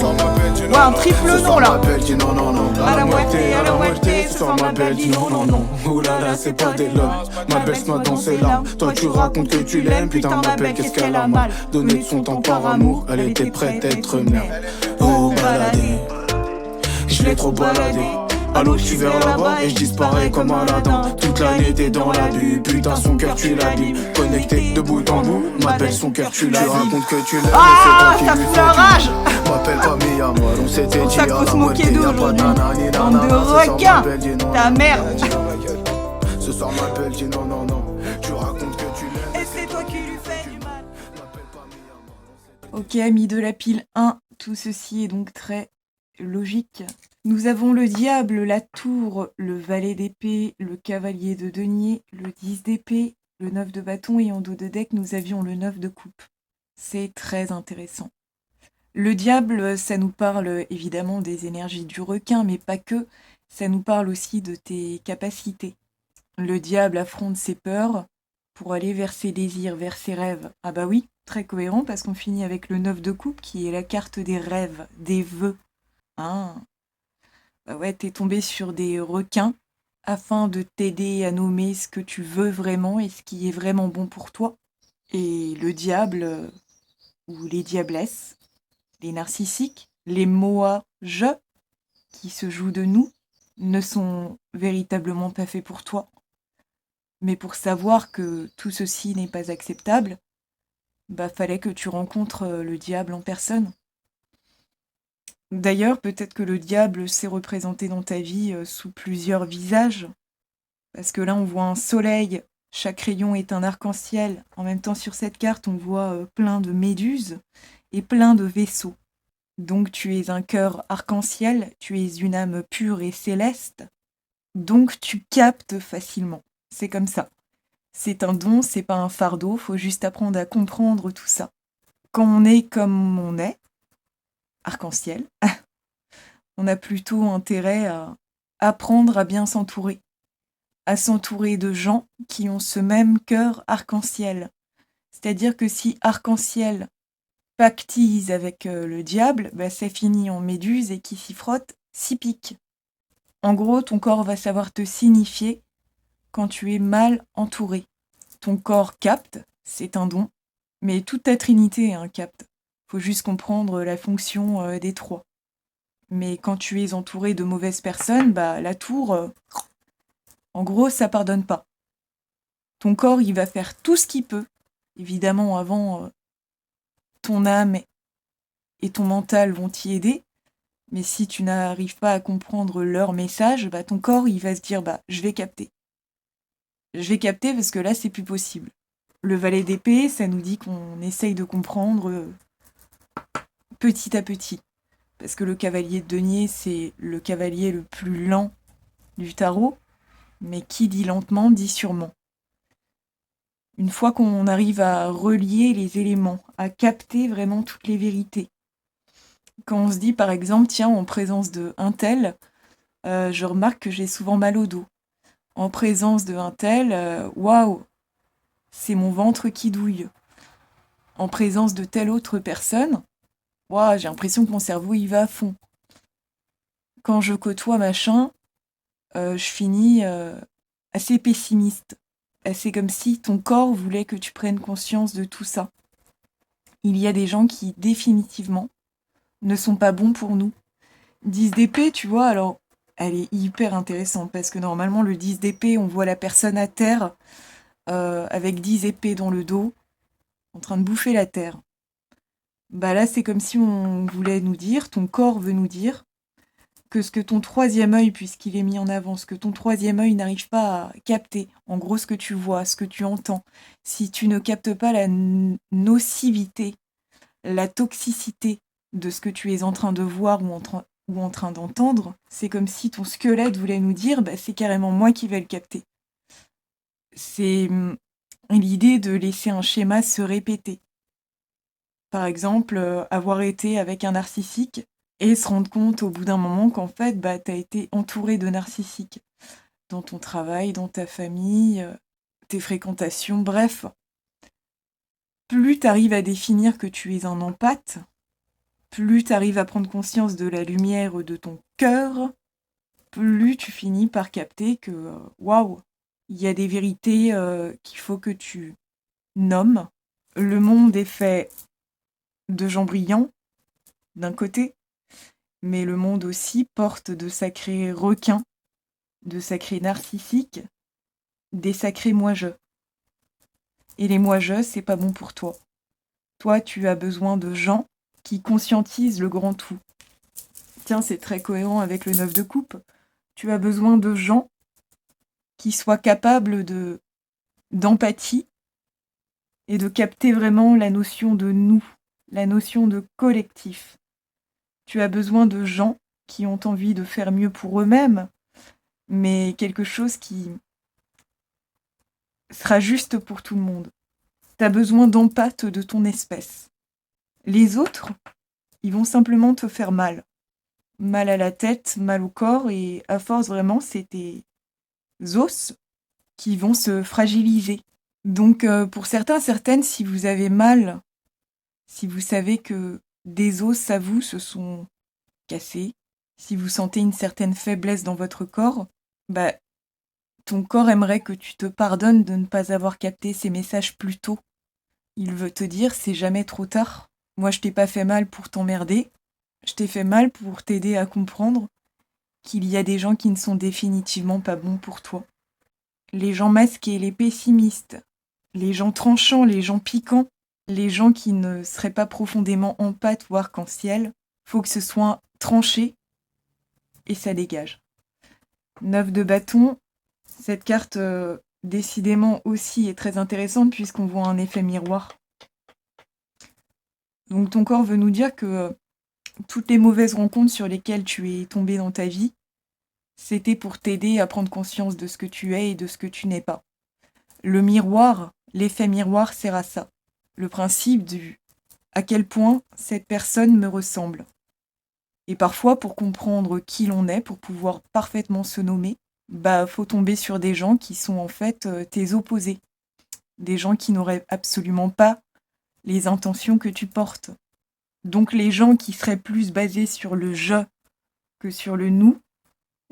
Ouais, un triple non là. Ma belle dit non non non. À la moitié, ce soir ma belle dit non non non. Oulala, c'est pas des love. Ma belle se noie dans ses larmes. Toi tu racontes que tu l'aimes, putain ma belle qu'est-ce qu'elle a mal. Donner de son temps par amour, elle était prête à être mère. Oh baladé, je l'ai trop baladé. Allô, je suis vers là-bas et je disparais comme Aladdin. Toute l'année t'es dans la bulle, putain son cœur tu l'abîmes. Connecté de bout en bout, ma belle son cœur tu l'abîmes. Tu racontes que tu l'aimes, Ah, c'est ça toi qui fout lui la fais rage. du mal. M'appelle pas Mia, moi on s'était dit Ça à faut la se moquer moitié. d'eux Y'a pas de aujourd'hui. nanani Bande de nanana, requins. Ta non. mère. Ce soir ma belle dit non non non. Tu racontes que tu l'aimes. Et c'est toi qui lui fais du mal. Ok, amis de la pile 1, tout ceci est donc très logique. Nous avons le diable, la tour, le valet d'épée, le cavalier de denier, le 10 d'épée, le 9 de bâton et en dos de deck, nous avions le 9 de coupe. C'est très intéressant. Le diable, ça nous parle évidemment des énergies du requin, mais pas que. Ça nous parle aussi de tes capacités. Le diable affronte ses peurs pour aller vers ses désirs, vers ses rêves. Ah bah oui, très cohérent parce qu'on finit avec le 9 de coupe qui est la carte des rêves, des vœux. Hein. Bah ouais, t'es tombé sur des requins afin de t'aider à nommer ce que tu veux vraiment et ce qui est vraiment bon pour toi. Et le diable, ou les diablesses, les narcissiques, les moa-je qui se jouent de nous, ne sont véritablement pas faits pour toi. Mais pour savoir que tout ceci n'est pas acceptable, fallait que tu rencontres le diable en personne. D'ailleurs, peut-être que le diable s'est représenté dans ta vie sous plusieurs visages. Parce que là, on voit un soleil, chaque rayon est un arc-en-ciel. En même temps, sur cette carte, on voit plein de méduses et plein de vaisseaux. Donc tu es un cœur arc-en-ciel, tu es une âme pure et céleste. Donc tu captes facilement. C'est comme ça. C'est un don, c'est pas un fardeau, faut juste apprendre à comprendre tout ça. Quand on est comme on est, arc-en-ciel, on a plutôt intérêt à apprendre à bien s'entourer. À s'entourer de gens qui ont ce même cœur arc-en-ciel. C'est-à-dire que si arc-en-ciel pactise avec le diable, ça finit en méduse et qui s'y frotte, s'y pique. En gros, ton corps va savoir te signifier quand tu es mal entouré. Ton corps capte, c'est un don, mais toute ta trinité capte. Faut juste comprendre la fonction des trois. Mais quand tu es entouré de mauvaises personnes, la tour, en gros, ça pardonne pas. Ton corps, il va faire tout ce qu'il peut. Évidemment, avant, ton âme et ton mental vont t'y aider, Mais si tu n'arrives pas à comprendre leur message, ton corps, il va se dire, je vais capter. Je vais capter parce que là, c'est plus possible. Le valet d'épée, ça nous dit qu'on essaye de comprendre petit à petit. Parce que le cavalier de denier, c'est le cavalier le plus lent du tarot. Mais qui dit lentement, dit sûrement. Une fois qu'on arrive à relier les éléments, à capter vraiment toutes les vérités. Quand on se dit, par exemple, tiens, en présence de un tel, je remarque que j'ai souvent mal au dos. En présence de un tel, waouh, c'est mon ventre qui douille. En présence de telle autre personne, waouh, j'ai l'impression que mon cerveau y va à fond. Quand je côtoie machin, je finis assez pessimiste. C'est comme si ton corps voulait que tu prennes conscience de tout ça. Il y a des gens qui, définitivement, ne sont pas bons pour nous. 10 d'épée, tu vois, alors, elle est hyper intéressante, parce que normalement, le 10 d'épée, on voit la personne à terre, avec 10 épées dans le dos, en train de bouffer la terre. Là, c'est comme si on voulait nous dire, ton corps veut nous dire, que ce que ton troisième œil, puisqu'il est mis en avant, ce que ton troisième œil n'arrive pas à capter, en gros ce que tu vois, ce que tu entends, si tu ne captes pas la nocivité, la toxicité de ce que tu es en train de voir ou en train d'entendre, c'est comme si ton squelette voulait nous dire c'est carrément moi qui vais le capter. C'est l'idée de laisser un schéma se répéter. Par exemple, avoir été avec un narcissique et se rendre compte au bout d'un moment qu'en fait, t'as été entouré de narcissiques dans ton travail, dans ta famille, tes fréquentations, bref. Plus tu arrives à définir que tu es un empathe, plus tu arrives à prendre conscience de la lumière de ton cœur, plus tu finis par capter que, waouh, il y a des vérités qu'il faut que tu nommes. Le monde est fait de gens brillants, d'un côté, mais le monde aussi porte de sacrés requins, de sacrés narcissiques, des sacrés moi-je. Et les moi-je, c'est pas bon pour toi. Toi, tu as besoin de gens qui conscientisent le grand tout. Tiens, c'est très cohérent avec le 9 de coupe. Tu as besoin de gens qui soient capables d'empathie et de capter vraiment la notion de nous, la notion de collectif. Tu as besoin de gens qui ont envie de faire mieux pour eux-mêmes, mais quelque chose qui sera juste pour tout le monde. Tu as besoin d'empathes de ton espèce. Les autres, ils vont simplement te faire mal. Mal à la tête, mal au corps, et à force vraiment, c'est tes os qui vont se fragiliser. Donc pour certains, certaines, si vous avez mal, si vous savez que des os à vous se sont cassés, si vous sentez une certaine faiblesse dans votre corps, ton corps aimerait que tu te pardonnes de ne pas avoir capté ces messages plus tôt. Il veut te dire, c'est jamais trop tard. Moi, je t'ai pas fait mal pour t'emmerder. Je t'ai fait mal pour t'aider à comprendre qu'il y a des gens qui ne sont définitivement pas bons pour toi. Les gens masqués, les pessimistes, les gens tranchants, les gens piquants, les gens qui ne seraient pas profondément empathes ou arc-en-ciel, faut que ce soit tranché et ça dégage. 9 de bâton, cette carte décidément aussi est très intéressante puisqu'on voit un effet miroir. Donc ton corps veut nous dire que toutes les mauvaises rencontres sur lesquelles tu es tombé dans ta vie, c'était pour t'aider à prendre conscience de ce que tu es et de ce que tu n'es pas. Le miroir, l'effet miroir sert à ça. Le principe du à quel point cette personne me ressemble. Et parfois, pour comprendre qui l'on est, pour pouvoir parfaitement se nommer, faut tomber sur des gens qui sont en fait tes opposés. Des gens qui n'auraient absolument pas les intentions que tu portes. Donc les gens qui seraient plus basés sur le je que sur le nous,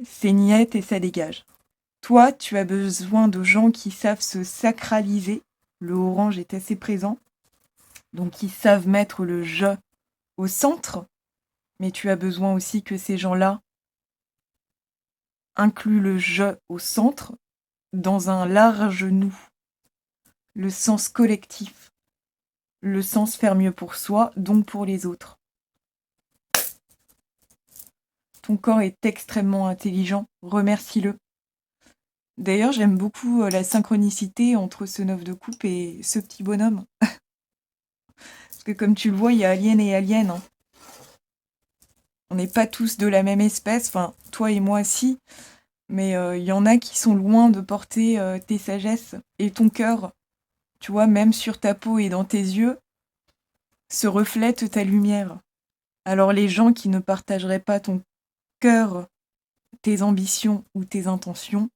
c'est niette et ça dégage. Toi, tu as besoin de gens qui savent se sacraliser. Le orange est assez présent. Donc qui savent mettre le je au centre. Mais tu as besoin aussi que ces gens-là incluent le je au centre dans un large nous. Le sens collectif. Le sens faire mieux pour soi, donc pour les autres. Ton corps est extrêmement intelligent, remercie-le. D'ailleurs, j'aime beaucoup la synchronicité entre ce 9 de coupe et ce petit bonhomme. Parce que comme tu le vois, il y a alien et alien. Hein. On n'est pas tous de la même espèce, enfin, toi et moi si, mais il y en a qui sont loin de porter tes sagesses et ton cœur. Tu vois, même sur ta peau et dans tes yeux, se reflète ta lumière. Alors les gens qui ne partageraient pas ton cœur, tes ambitions ou tes intentions,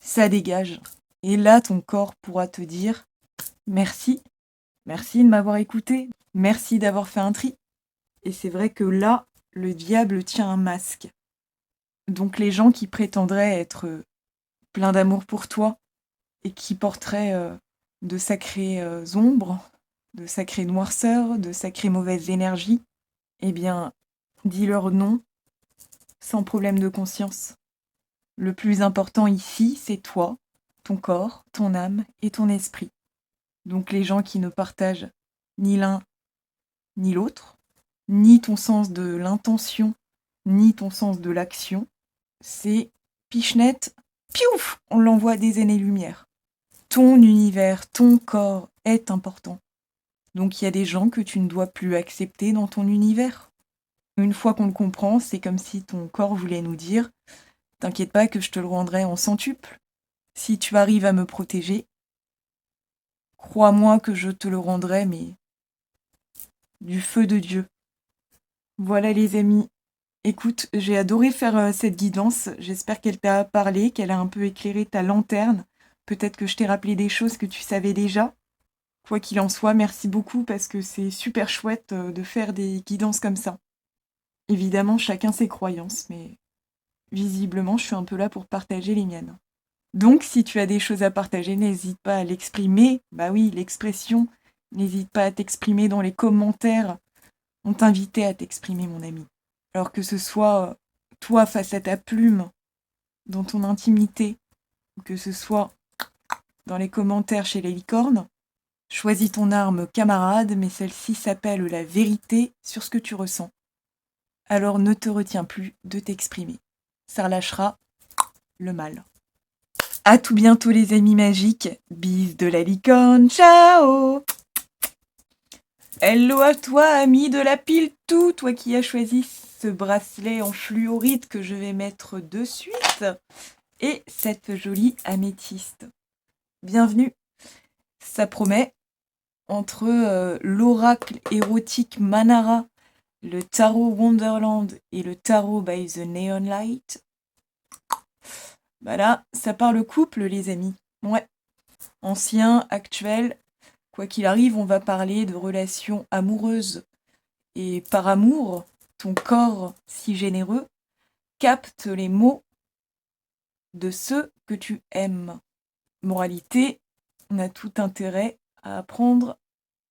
ça dégage. Et là, ton corps pourra te dire merci, merci de m'avoir écouté, merci d'avoir fait un tri. Et c'est vrai que là, le diable tient un masque. Donc les gens qui prétendraient être pleins d'amour pour toi et qui porteraient de sacrées ombres, de sacrées noirceurs, de sacrées mauvaises énergies, eh bien, dis-leur non, sans problème de conscience. Le plus important ici, c'est toi, ton corps, ton âme et ton esprit. Donc les gens qui ne partagent ni l'un ni l'autre, ni ton sens de l'intention, ni ton sens de l'action, c'est pichenette, piouf, on l'envoie des années-lumière. Ton univers, ton corps est important. Donc il y a des gens que tu ne dois plus accepter dans ton univers. Une fois qu'on le comprend, c'est comme si ton corps voulait nous dire « T'inquiète pas que je te le rendrai en centuple. Si tu arrives à me protéger, crois-moi que je te le rendrai, mais du feu de Dieu. » Voilà les amis. Écoute, j'ai adoré faire cette guidance. J'espère qu'elle t'a parlé, qu'elle a un peu éclairé ta lanterne. Peut-être que je t'ai rappelé des choses que tu savais déjà. Quoi qu'il en soit, merci beaucoup parce que c'est super chouette de faire des guidances comme ça. Évidemment, chacun ses croyances, mais visiblement, je suis un peu là pour partager les miennes. Donc, si tu as des choses à partager, n'hésite pas à l'exprimer. Bah oui, l'expression. N'hésite pas à t'exprimer dans les commentaires. On t'invitait à t'exprimer, mon ami. Alors que ce soit toi face à ta plume, dans ton intimité, ou que ce soit dans les commentaires chez les licornes, choisis ton arme, camarade, mais celle-ci s'appelle la vérité sur ce que tu ressens. Alors ne te retiens plus de t'exprimer. Ça relâchera le mal. À tout bientôt les amis magiques. Bise de la licorne. Ciao. Hello à toi ami de la pile tout, toi qui as choisi ce bracelet en fluorite que je vais mettre de suite. Et cette jolie améthyste. Bienvenue. Ça promet. Entre l'oracle érotique Manara, le tarot Wonderland et le tarot by the Neon Light, bah là, ça parle couple, les amis. Ouais. Ancien, actuel, quoi qu'il arrive, on va parler de relations amoureuses. Et par amour, ton corps si généreux capte les mots de ceux que tu aimes. Moralité, on a tout intérêt à apprendre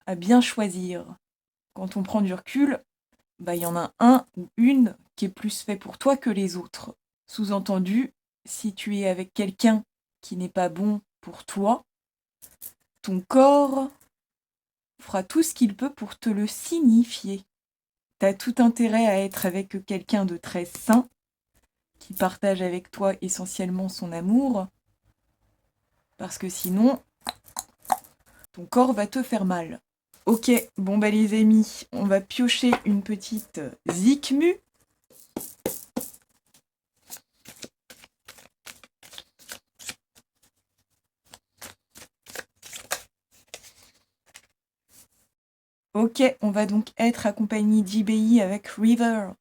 à bien choisir. Quand on prend du recul, bah y en a un ou une qui est plus fait pour toi que les autres. Sous-entendu, si tu es avec quelqu'un qui n'est pas bon pour toi, ton corps fera tout ce qu'il peut pour te le signifier. T'as tout intérêt à être avec quelqu'un de très sain, qui partage avec toi essentiellement son amour, parce que sinon, ton corps va te faire mal. Ok, bon bah les amis, on va piocher une petite zikmu. Ok, on va donc être accompagné d'IBI avec River.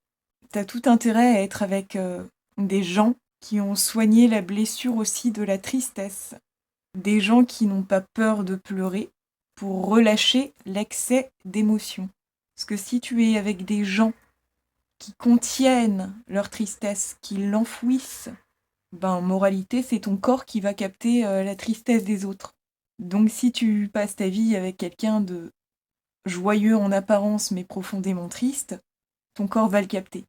T'as tout intérêt à être avec des gens qui ont soigné la blessure aussi de la tristesse. Des gens qui n'ont pas peur de pleurer pour relâcher l'excès d'émotions. Parce que si tu es avec des gens qui contiennent leur tristesse, qui l'enfouissent, ben moralité, c'est ton corps qui va capter la tristesse des autres. Donc si tu passes ta vie avec quelqu'un de joyeux en apparence mais profondément triste, ton corps va le capter.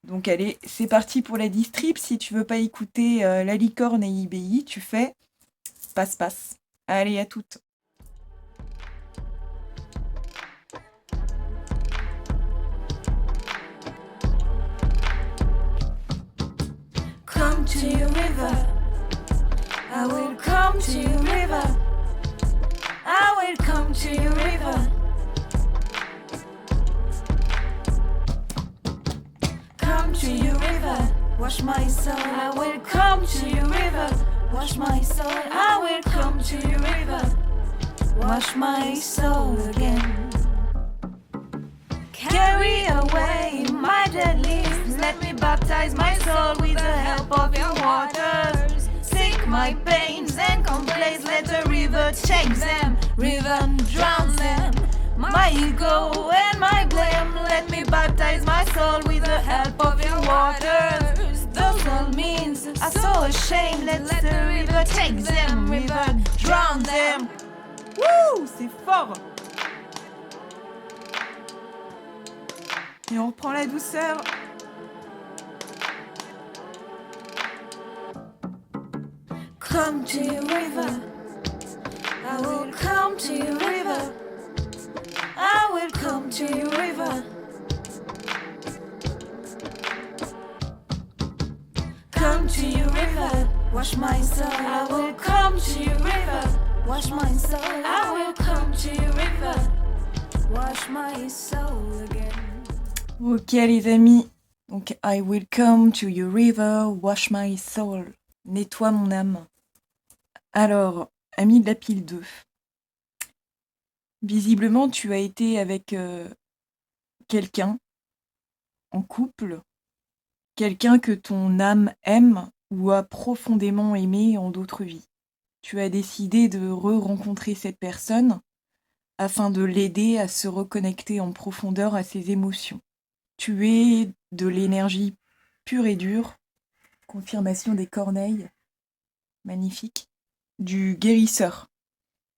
Donc allez, c'est parti pour la distrib. Si tu veux pas écouter la licorne et IBI, tu fais passe-passe. Allez, à toutes. to your river. I will come to your river. I will come to your river. Come to your river, wash my soul. I will come to your river, wash my soul. I will come to your river, wash my soul again. Carry away my dead leaves. Let me baptize my soul with the help of your waters. Sink my pains and complaints. Let the river change them. River drown them. My ego and my blame. Let me baptize my soul with the help of your waters. Those old means are so ashamed. Let the river take them. River drown them. Wouh, c'est fort. Et on reprend la douceur. Come to your river. I will come to your river. I will come to your river. Come to your river, wash my soul. I will come to your river, wash my soul. I will come to your river, wash my soul again. Ok les amis, donc I will come to your river, wash my soul. Nettoie mon âme. Alors, ami de la pile 2. Visiblement, tu as été avec quelqu'un en couple, quelqu'un que ton âme aime ou a profondément aimé en d'autres vies. Tu as décidé de re-rencontrer cette personne afin de l'aider à se reconnecter en profondeur à ses émotions. Tu es de l'énergie pure et dure, confirmation des corneilles, magnifique, du guérisseur.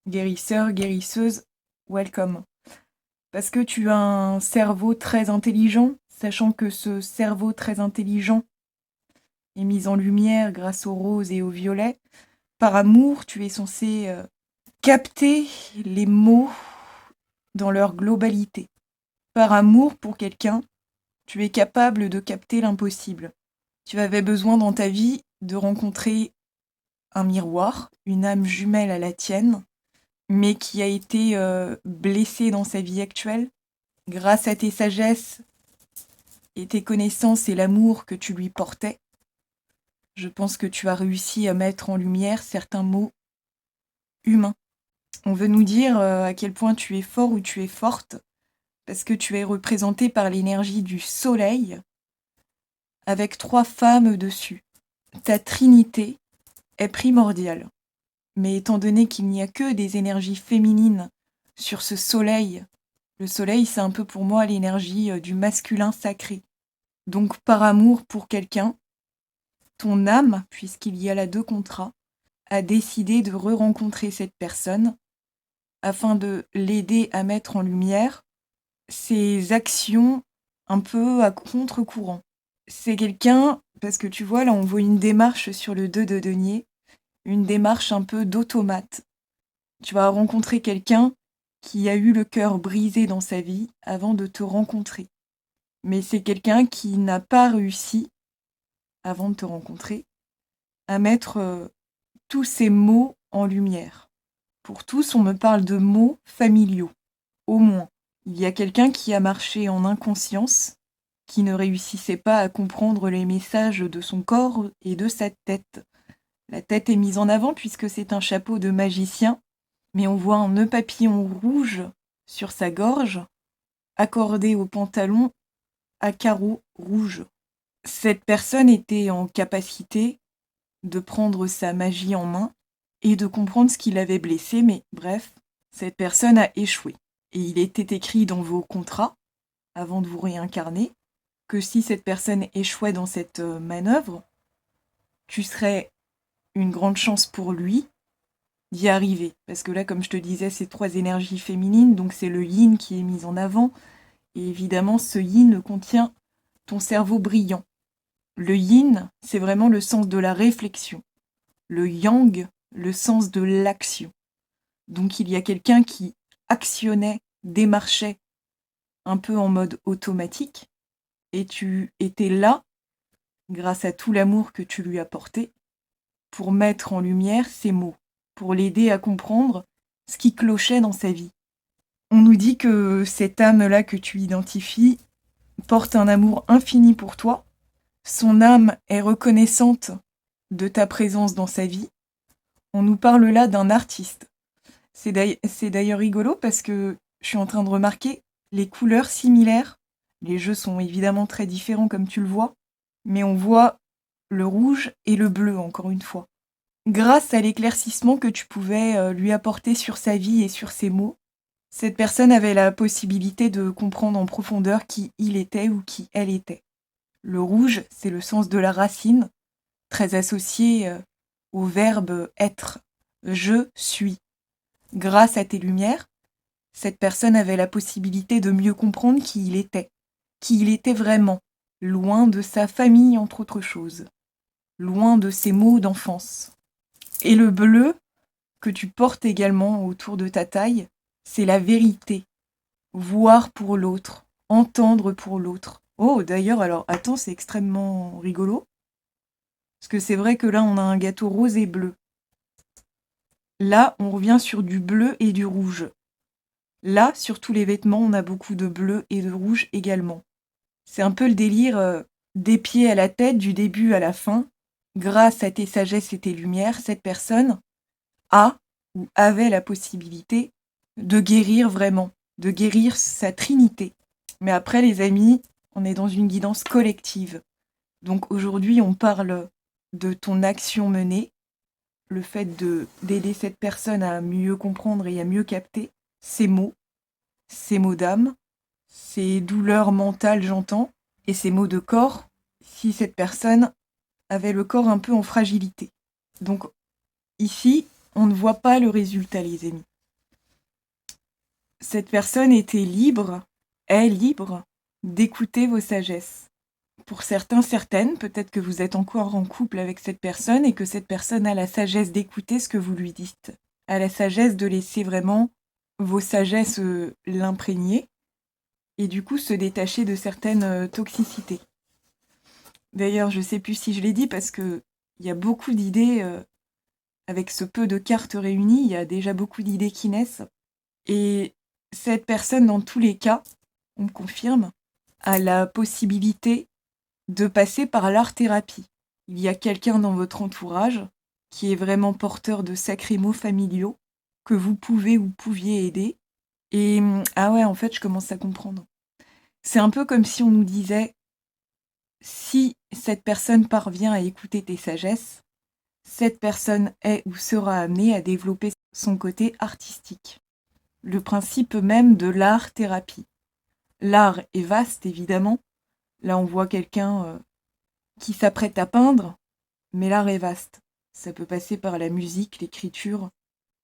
Guérisseur, guérisseuse, welcome. Parce que tu as un cerveau très intelligent, sachant que ce cerveau très intelligent est mis en lumière grâce au rose et au violet. Par amour, tu es censé capter les mots dans leur globalité. Par amour pour quelqu'un, tu es capable de capter l'impossible. Tu avais besoin dans ta vie de rencontrer un miroir, une âme jumelle à la tienne, mais qui a été blessée dans sa vie actuelle. Grâce à tes sagesses et tes connaissances et l'amour que tu lui portais, je pense que tu as réussi à mettre en lumière certains mots humains. On veut nous dire à quel point tu es fort ou tu es forte, parce que tu es représenté par l'énergie du soleil, avec 3 femmes dessus. Ta trinité est primordiale. Mais étant donné qu'il n'y a que des énergies féminines sur ce soleil, le soleil c'est un peu pour moi l'énergie du masculin sacré. Donc par amour pour quelqu'un, ton âme, puisqu'il y a là 2 contrats, a décidé de re-rencontrer cette personne afin de l'aider à mettre en lumière ses actions un peu à contre-courant. C'est quelqu'un, parce que tu vois, là on voit une démarche sur le 2 de denier, une démarche un peu d'automate. Tu vas rencontrer quelqu'un qui a eu le cœur brisé dans sa vie avant de te rencontrer. Mais c'est quelqu'un qui n'a pas réussi, avant de te rencontrer, à mettre tous ces mots en lumière. Pour tous, on me parle de mots familiaux, au moins. Il y a quelqu'un qui a marché en inconscience, qui ne réussissait pas à comprendre les messages de son corps et de sa tête. La tête est mise en avant puisque c'est un chapeau de magicien, mais on voit un nœud papillon rouge sur sa gorge, accordé au pantalon à carreaux rouges. Cette personne était en capacité de prendre sa magie en main et de comprendre ce qui l'avait blessé, mais bref, cette personne a échoué. Et il était écrit dans vos contrats, avant de vous réincarner, que si cette personne échouait dans cette manœuvre, tu serais une grande chance pour lui d'y arriver. Parce que là, comme je te disais, c'est 3 énergies féminines, donc c'est le yin qui est mis en avant. Et évidemment, ce yin contient ton cerveau brillant. Le yin, c'est vraiment le sens de la réflexion. Le yang, le sens de l'action. Donc il y a quelqu'un qui actionnait, démarchait un peu en mode automatique, et tu étais là grâce à tout l'amour que tu lui as porté, pour mettre en lumière ses mots, pour l'aider à comprendre ce qui clochait dans sa vie. On nous dit que cette âme-là que tu identifies porte un amour infini pour toi. Son âme est reconnaissante de ta présence dans sa vie. On nous parle là d'un artiste. C'est d'ailleurs rigolo parce que je suis en train de remarquer les couleurs similaires. Les jeux sont évidemment très différents comme tu le vois, mais on voit le rouge et le bleu encore une fois. Grâce à l'éclaircissement que tu pouvais lui apporter sur sa vie et sur ses mots, cette personne avait la possibilité de comprendre en profondeur qui il était ou qui elle était. Le rouge, c'est le sens de la racine, très associé au verbe être. Je suis. Grâce à tes lumières, cette personne avait la possibilité de mieux comprendre qui il était vraiment, loin de sa famille entre autres choses, loin de ses mots d'enfance. Et le bleu, que tu portes également autour de ta taille, c'est la vérité. Voir pour l'autre, entendre pour l'autre. Oh, d'ailleurs, alors, attends, c'est extrêmement rigolo. Parce que c'est vrai que là, on a un gâteau rose et bleu. Là, on revient sur du bleu et du rouge. Là, sur tous les vêtements, on a beaucoup de bleu et de rouge également. C'est un peu le délire des pieds à la tête, du début à la fin. Grâce à tes sagesses et tes lumières, cette personne a ou avait la possibilité de guérir vraiment, de guérir sa trinité. Mais après, les amis, on est dans une guidance collective. Donc aujourd'hui, on parle de ton action menée, le fait d'aider cette personne à mieux comprendre et à mieux capter ses mots d'âme, ses douleurs mentales, j'entends, et ses maux de corps, si cette personne avait le corps un peu en fragilité. Donc ici, on ne voit pas le résultat, les amis. Cette personne était libre, est libre, d'écouter vos sagesses. Pour certains, certaines, peut-être que vous êtes encore en couple avec cette personne et que cette personne a la sagesse d'écouter ce que vous lui dites, a la sagesse de laisser vraiment vos sagesses l'imprégner et du coup se détacher de certaines toxicités. D'ailleurs, je ne sais plus si je l'ai dit parce que il y a beaucoup d'idées, avec ce peu de cartes réunies, il y a déjà beaucoup d'idées qui naissent. Et cette personne, dans tous les cas, on me confirme, a la possibilité de passer par l'art-thérapie. Il y a quelqu'un dans votre entourage qui est vraiment porteur de sacrés mots familiaux que vous pouvez ou pouviez aider. Et ah ouais, en fait, je commence à comprendre. C'est un peu comme si on nous disait, si cette personne parvient à écouter tes sagesses, cette personne est ou sera amenée à développer son côté artistique. Le principe même de l'art-thérapie. L'art est vaste, évidemment. Là, on voit quelqu'un qui s'apprête à peindre, mais l'art est vaste. Ça peut passer par la musique, l'écriture,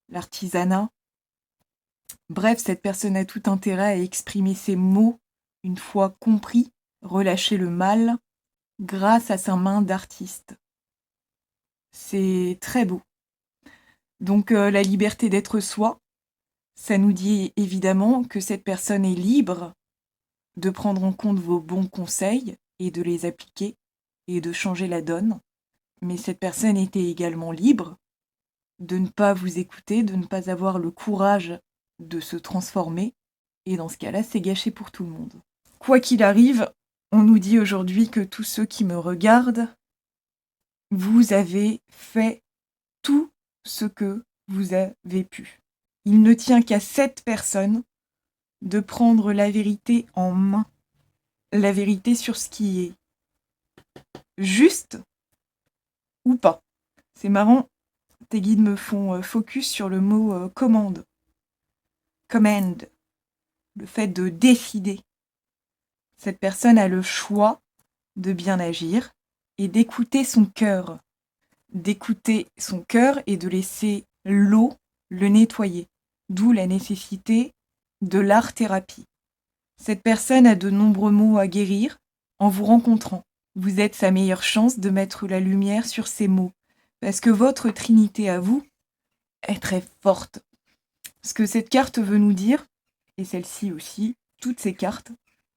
l'artisanat. Bref, cette personne a tout intérêt à exprimer ses mots, une fois compris, relâcher le mal, grâce à sa main d'artiste. C'est très beau. Donc la liberté d'être soi, ça nous dit évidemment que cette personne est libre de prendre en compte vos bons conseils et de les appliquer et de changer la donne. Mais cette personne était également libre de ne pas vous écouter, de ne pas avoir le courage de se transformer. Et dans ce cas-là, c'est gâché pour tout le monde. Quoi qu'il arrive, on nous dit aujourd'hui que tous ceux qui me regardent, vous avez fait tout ce que vous avez pu. Il ne tient qu'à cette personne de prendre la vérité en main. La vérité sur ce qui est juste ou pas. C'est marrant, tes guides me font focus sur le mot commande. Command. Le fait de décider. Cette personne a le choix de bien agir et d'écouter son cœur. D'écouter son cœur et de laisser l'eau le nettoyer. D'où la nécessité de l'art-thérapie. Cette personne a de nombreux maux à guérir en vous rencontrant. Vous êtes sa meilleure chance de mettre la lumière sur ces mots. Parce que votre trinité à vous est très forte. Ce que cette carte veut nous dire, et celle-ci aussi, toutes ces cartes,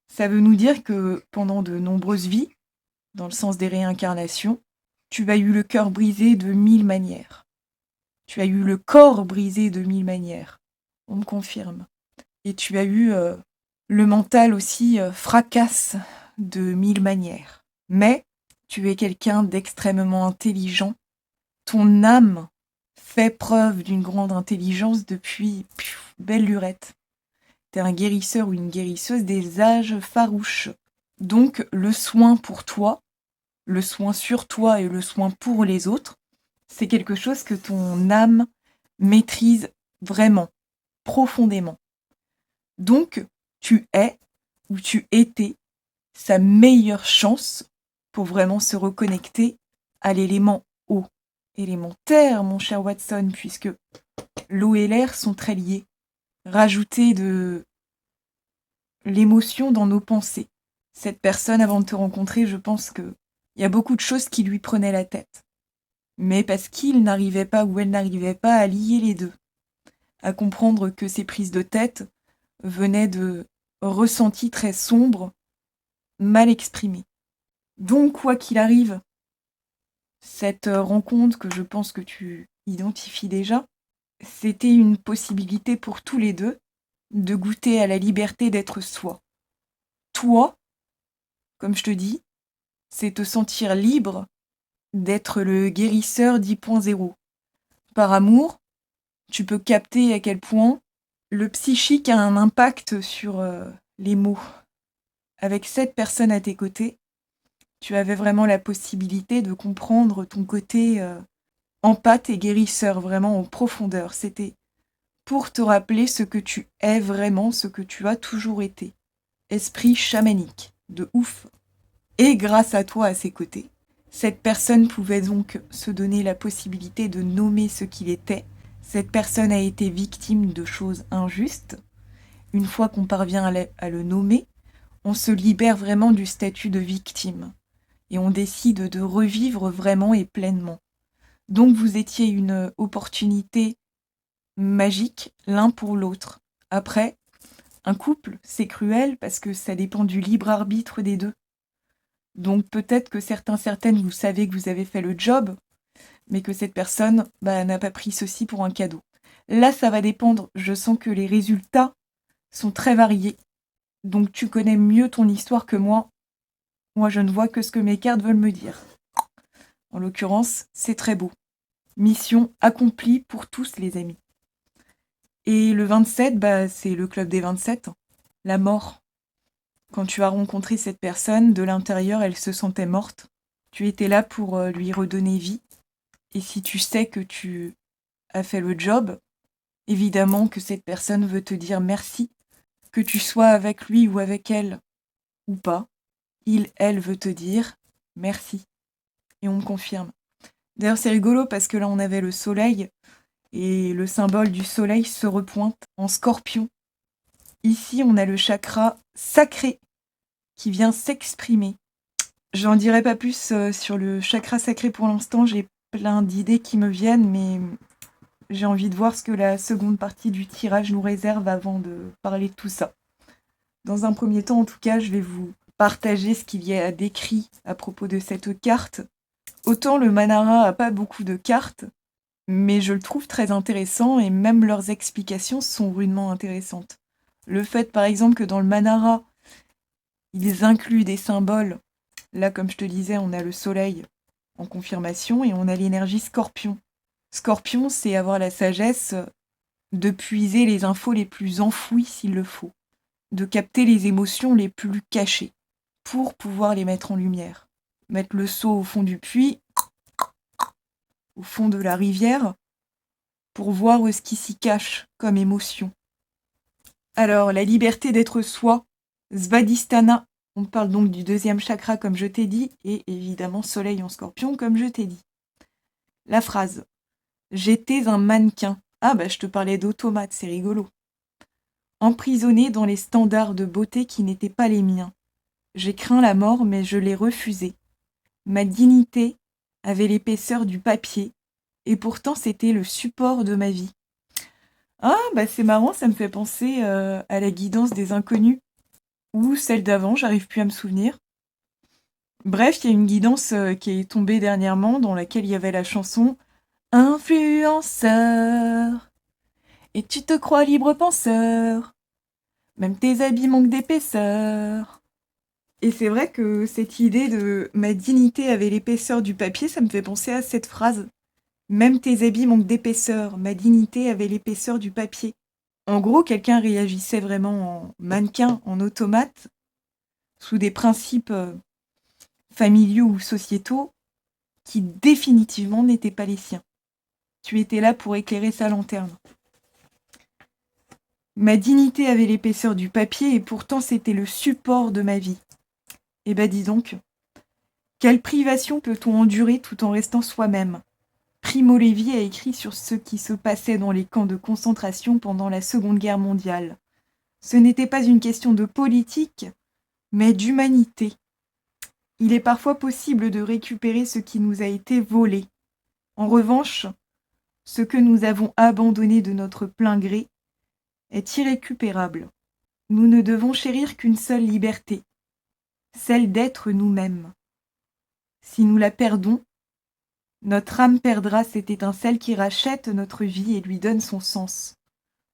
ça veut nous dire que pendant de nombreuses vies, dans le sens des réincarnations, tu as eu le cœur brisé de 1000 manières. Tu as eu le corps brisé de 1000 manières. On me confirme. Et tu as eu le mental aussi fracasse de 1000 manières. Mais tu es quelqu'un d'extrêmement intelligent. Ton âme fait preuve d'une grande intelligence depuis belle lurette. T'es un guérisseur ou une guérisseuse des âges farouches. Donc le soin pour toi, le soin sur toi et le soin pour les autres, c'est quelque chose que ton âme maîtrise vraiment, profondément. Donc, tu es, ou tu étais, sa meilleure chance pour vraiment se reconnecter à l'élément eau. Élément terre, mon cher Watson, puisque l'eau et l'air sont très liés. Rajouter de l'émotion dans nos pensées. Cette personne, avant de te rencontrer, je pense qu'il y a beaucoup de choses qui lui prenaient la tête. Mais parce qu'il n'arrivait pas ou elle n'arrivait pas à lier les deux. À comprendre que ces prises de tête venaient de ressentis très sombres, mal exprimés. Donc, quoi qu'il arrive, cette rencontre que je pense que tu identifies déjà, c'était une possibilité pour tous les deux de goûter à la liberté d'être soi. Toi, comme je te dis, c'est te sentir libre d'être le guérisseur 10.0. Par amour, tu peux capter à quel point le psychique a un impact sur les mots. Avec cette personne à tes côtés, tu avais vraiment la possibilité de comprendre ton côté empathe et guérisseur, vraiment en profondeur. C'était pour te rappeler ce que tu es vraiment, ce que tu as toujours été. Esprit chamanique, de ouf. Et grâce à toi à ses côtés, cette personne pouvait donc se donner la possibilité de nommer ce qu'il était. Cette personne a été victime de choses injustes. Une fois qu'on parvient à le nommer, on se libère vraiment du statut de victime. Et on décide de revivre vraiment et pleinement. Donc vous étiez une opportunité magique l'un pour l'autre. Après, un couple, c'est cruel parce que ça dépend du libre arbitre des deux. Donc peut-être que certaines, vous savez que vous avez fait le job, mais que cette personne n'a pas pris ceci pour un cadeau. Là, ça va dépendre. Je sens que les résultats sont très variés. Donc tu connais mieux ton histoire que moi. Moi, je ne vois que ce que mes cartes veulent me dire. En l'occurrence, c'est très beau. Mission accomplie pour tous, les amis. Et le 27, c'est le club des 27, la mort. Quand tu as rencontré cette personne, de l'intérieur, elle se sentait morte. Tu étais là pour lui redonner vie. Et si tu sais que tu as fait le job, évidemment que cette personne veut te dire merci. Que tu sois avec lui ou avec elle, ou pas, elle veut te dire merci. Et on me confirme. D'ailleurs, c'est rigolo parce que là, on avait le soleil, et le symbole du soleil se repointe en scorpion. Ici, on a le chakra sacré qui vient s'exprimer. J'en dirai pas plus sur le chakra sacré pour l'instant, j'ai plein d'idées qui me viennent, mais j'ai envie de voir ce que la seconde partie du tirage nous réserve avant de parler de tout ça. Dans un premier temps, en tout cas, je vais vous partager ce qu'il y a décrit à propos de cette carte. Autant le Manara a pas beaucoup de cartes, mais je le trouve très intéressant et même leurs explications sont rudement intéressantes. Le fait, par exemple, que dans le Manara, ils incluent des symboles. Là, comme je te disais, on a le soleil en confirmation et on a l'énergie scorpion. Scorpion, c'est avoir la sagesse de puiser les infos les plus enfouies s'il le faut, de capter les émotions les plus cachées pour pouvoir les mettre en lumière. Mettre le seau au fond du puits, au fond de la rivière, pour voir ce qui s'y cache comme émotion. Alors, la liberté d'être soi, Svadhisthana, on parle donc du deuxième chakra comme je t'ai dit, et évidemment soleil en scorpion comme je t'ai dit. La phrase « J'étais un mannequin ». Ah je te parlais d'automate, c'est rigolo. Emprisonné dans les standards de beauté qui n'étaient pas les miens. J'ai craint la mort, mais je l'ai refusée. Ma dignité avait l'épaisseur du papier, et pourtant c'était le support de ma vie. Ah, c'est marrant, ça me fait penser à la guidance des inconnus, ou celle d'avant, j'arrive plus à me souvenir. Bref, il y a une guidance qui est tombée dernièrement dans laquelle il y avait la chanson Influenceur, et tu te crois libre penseur, même tes habits manquent d'épaisseur. Et c'est vrai que cette idée de ma dignité avait l'épaisseur du papier, ça me fait penser à cette phrase. Même tes habits manquent d'épaisseur, ma dignité avait l'épaisseur du papier. En gros, quelqu'un réagissait vraiment en mannequin, en automate, sous des principes familiaux ou sociétaux qui définitivement n'étaient pas les siens. Tu étais là pour éclairer sa lanterne. Ma dignité avait l'épaisseur du papier et pourtant c'était le support de ma vie. Eh ben dis donc, quelle privation peut-on endurer tout en restant soi-même ? Primo Levi a écrit sur ce qui se passait dans les camps de concentration pendant la Seconde Guerre mondiale. Ce n'était pas une question de politique, mais d'humanité. Il est parfois possible de récupérer ce qui nous a été volé. En revanche, ce que nous avons abandonné de notre plein gré est irrécupérable. Nous ne devons chérir qu'une seule liberté, celle d'être nous-mêmes. Si nous la perdons, notre âme perdra cette étincelle qui rachète notre vie et lui donne son sens.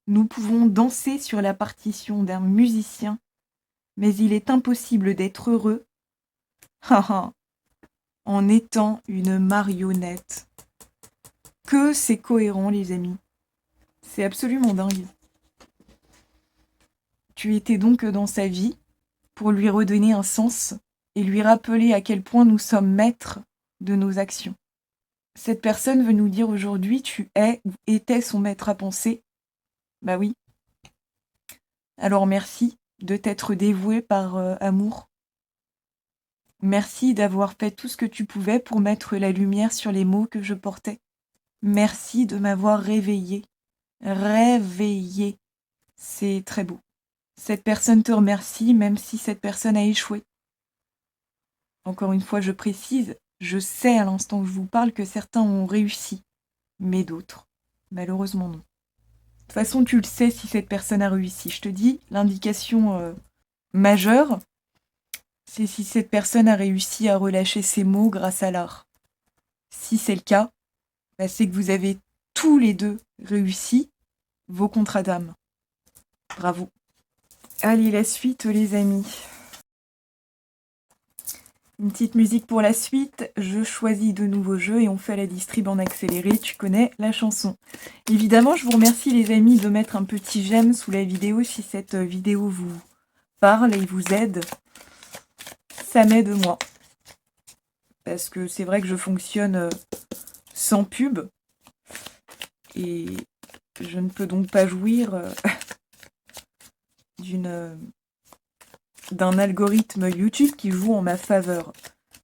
Nous pouvons danser sur la partition d'un musicien, mais il est impossible d'être heureux en étant une marionnette. Que c'est cohérent, les amis. C'est absolument dingue. Tu étais donc dans sa vie pour lui redonner un sens et lui rappeler à quel point nous sommes maîtres de nos actions. Cette personne veut nous dire aujourd'hui, tu es ou étais son maître à penser. Bah oui. Alors merci de t'être dévoué par amour. Merci d'avoir fait tout ce que tu pouvais pour mettre la lumière sur les mots que je portais. Merci de m'avoir réveillé. Réveillé. C'est très beau. Cette personne te remercie même si cette personne a échoué. Encore une fois, je précise, je sais à l'instant où je vous parle que certains ont réussi, mais d'autres, malheureusement non. De toute façon, tu le sais si cette personne a réussi. Je te dis, l'indication majeure, c'est si cette personne a réussi à relâcher ses mots grâce à l'art. Si c'est le cas, bah, c'est que vous avez tous les deux réussi vos contrats d'âme. Bravo. Allez, la suite, les amis. Une petite musique pour la suite, je choisis de nouveaux jeux et on fait la distrib en accéléré, tu connais la chanson. Évidemment, je vous remercie les amis de mettre un petit j'aime sous la vidéo si cette vidéo vous parle et vous aide. Ça m'aide moi. Parce que c'est vrai que je fonctionne sans pub et je ne peux donc pas jouir d'un algorithme YouTube qui joue en ma faveur.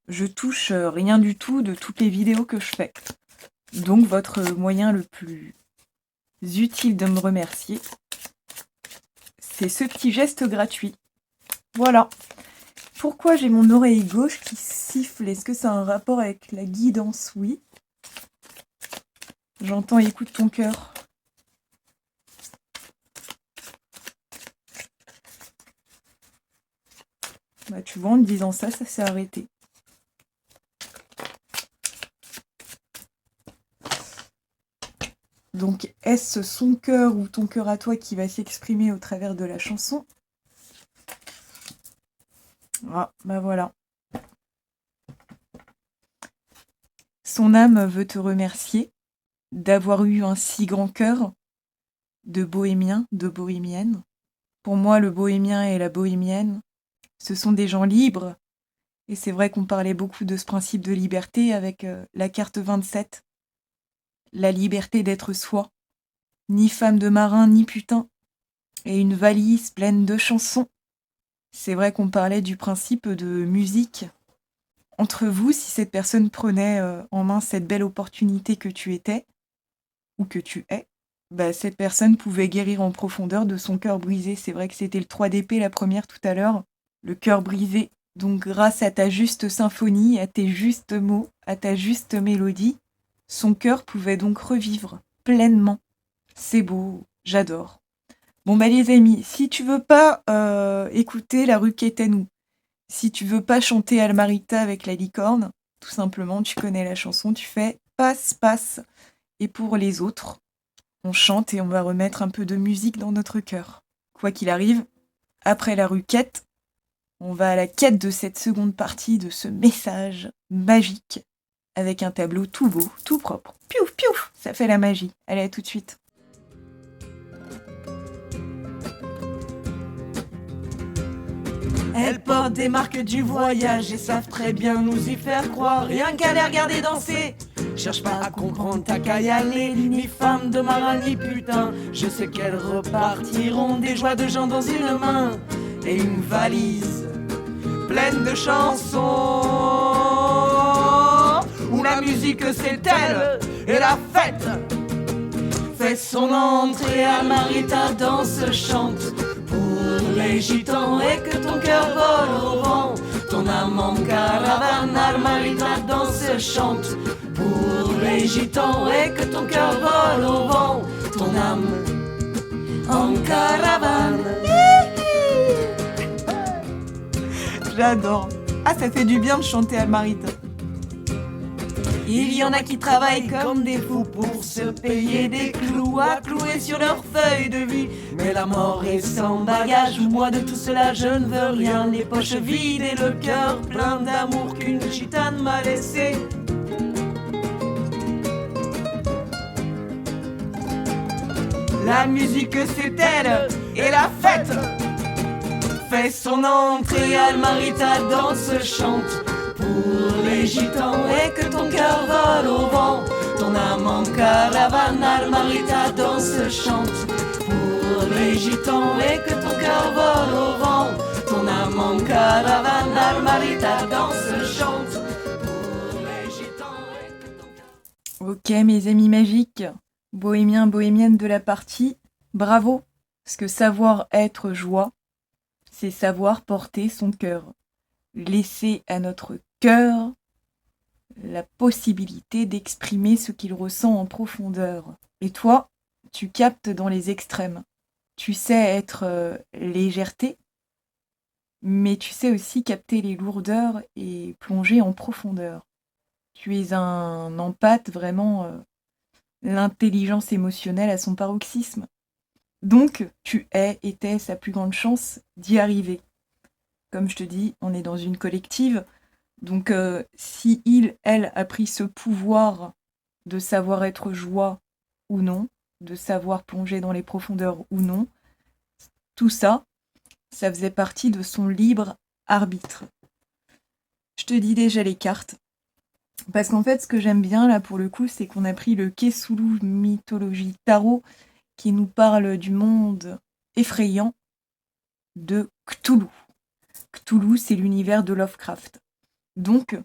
Je touche rien du tout de toutes les vidéos que je fais. Donc votre moyen le plus utile de me remercier, c'est ce petit geste gratuit. Voilà. Pourquoi j'ai mon oreille gauche qui siffle? Est-ce que ça a un rapport avec la guidance? Oui. J'entends écoute ton cœur. Bah tu vois, en me disant ça s'est arrêté. Donc, est-ce son cœur ou ton cœur à toi qui va s'exprimer au travers de la chanson? Ah, bah voilà. Son âme veut te remercier d'avoir eu un si grand cœur de bohémien, de bohémienne. Pour moi, le bohémien et la bohémienne, ce sont des gens libres. Et c'est vrai qu'on parlait beaucoup de ce principe de liberté avec la carte 27. La liberté d'être soi. Ni femme de marin, ni putain. Et une valise pleine de chansons. C'est vrai qu'on parlait du principe de musique. Entre vous, si cette personne prenait en main cette belle opportunité que tu étais, ou que tu es, bah, cette personne pouvait guérir en profondeur de son cœur brisé. C'est vrai que c'était le 3 d'épée, la première tout à l'heure. Le cœur brisé. Donc grâce à ta juste symphonie, à tes justes mots, à ta juste mélodie, son cœur pouvait donc revivre pleinement. C'est beau, j'adore. Bon bah les amis, si tu veux pas écouter La Rue Quétanou, Si tu veux pas chanter Almarita avec la licorne, tout simplement, tu connais la chanson, tu fais passe, passe. Et pour les autres, on chante et on va remettre un peu de musique dans notre cœur. Quoi qu'il arrive, après la requête, on va à la quête de cette seconde partie, de ce message magique, avec un tableau tout beau, tout propre. Piouf, piouf, ça fait la magie. Allez, à tout de suite. Elles portent des marques du voyage et savent très bien nous y faire croire. Rien qu'à les regarder danser, cherche pas à comprendre, t'as qu'à y aller. Ni femme de marin, ni putain. Je sais qu'elles repartiront des joies de gens dans une main et une valise pleine de chansons où la musique c'est elle et la fête fait son entrée. Almarita danse, chante pour les gitans et que ton cœur vole au vent. Ton âme en caravane, Almarita danse, chante pour les gitans et que ton cœur vole au vent. Ton âme en caravane. J'adore. Ah, ça fait du bien de chanter Almarita. Il y en a qui travaillent comme des fous pour se payer des clous à clouer sur leur feuille de vie. Mais la mort est sans bagage, moi de tout cela je ne veux rien. Les poches vides et le cœur plein d'amour qu'une gitane m'a laissé. La musique c'est elle et la fête fait son entrée. Almarita danse, chante pour les gitans et que ton cœur vole au vent. Ton âme en caravane, Almarita danse, chante pour les gitans et que ton cœur vole au vent. Ton âme en caravane, Almarita danse, chante pour les gitans et que ton cœur... Ok, mes amis magiques, bohémiens, bohémiennes de la partie, bravo, parce que savoir être joie, c'est savoir porter son cœur. Laisser à notre cœur la possibilité d'exprimer ce qu'il ressent en profondeur. Et toi, tu captes dans les extrêmes. Tu sais être légèreté, mais tu sais aussi capter les lourdeurs et plonger en profondeur. Tu es un empathe, vraiment l'intelligence émotionnelle à son paroxysme. Donc, tu es et t'es sa plus grande chance d'y arriver. Comme je te dis, on est dans une collective. Donc, si elle a pris ce pouvoir de savoir être joie ou non, de savoir plonger dans les profondeurs ou non, tout ça, ça faisait partie de son libre arbitre. Je te dis déjà les cartes. Parce qu'en fait, ce que j'aime bien, là, pour le coup, c'est qu'on a pris le Cthulhu Mythologie Tarot qui nous parle du monde effrayant de Cthulhu. Cthulhu, c'est l'univers de Lovecraft. Donc,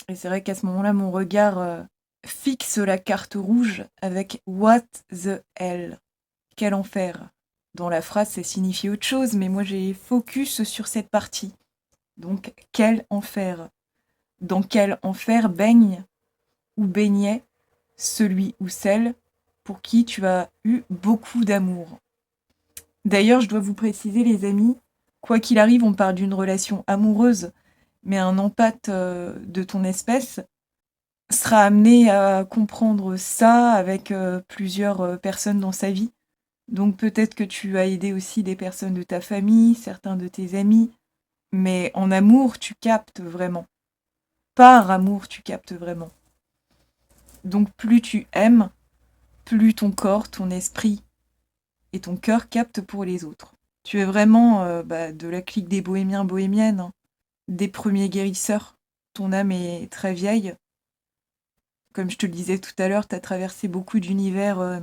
et c'est vrai qu'à ce moment-là, mon regard fixe la carte rouge avec What the hell? Quel enfer? Dans la phrase, ça signifie autre chose, mais moi j'ai focus sur cette partie. Donc, quel enfer? Dans quel enfer baigne ou baignait celui ou celle pour qui tu as eu beaucoup d'amour? D'ailleurs, je dois vous préciser, les amis, quoi qu'il arrive, on parle d'une relation amoureuse, mais un empathe de ton espèce sera amené à comprendre ça avec plusieurs personnes dans sa vie. Donc peut-être que tu as aidé aussi des personnes de ta famille, certains de tes amis, mais en amour, tu captes vraiment. Par amour, tu captes vraiment. Donc plus tu aimes, plus ton corps, ton esprit et ton cœur captent pour les autres. Tu es vraiment de la clique des bohémiens, bohémiennes, hein, des premiers guérisseurs. Ton âme est très vieille. Comme je te le disais tout à l'heure, tu as traversé beaucoup d'univers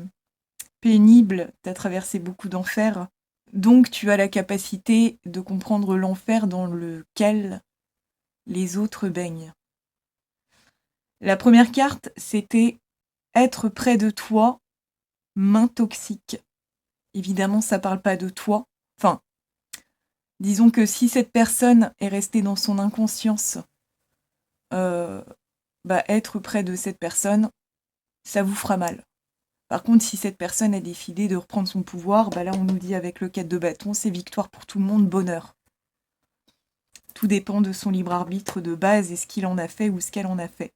pénibles, tu as traversé beaucoup d'enfers. Donc tu as la capacité de comprendre l'enfer dans lequel les autres baignent. La première carte, c'était être près de toi, main toxique. Évidemment, ça parle pas de toi. Enfin, disons que si cette personne est restée dans son inconscience, être près de cette personne, ça vous fera mal. Par contre, si cette personne a décidé de reprendre son pouvoir, là on nous dit avec le 4 de bâton, c'est victoire pour tout le monde, bonheur. tout dépend de son libre arbitre de base et ce qu'il en a fait ou ce qu'elle en a fait.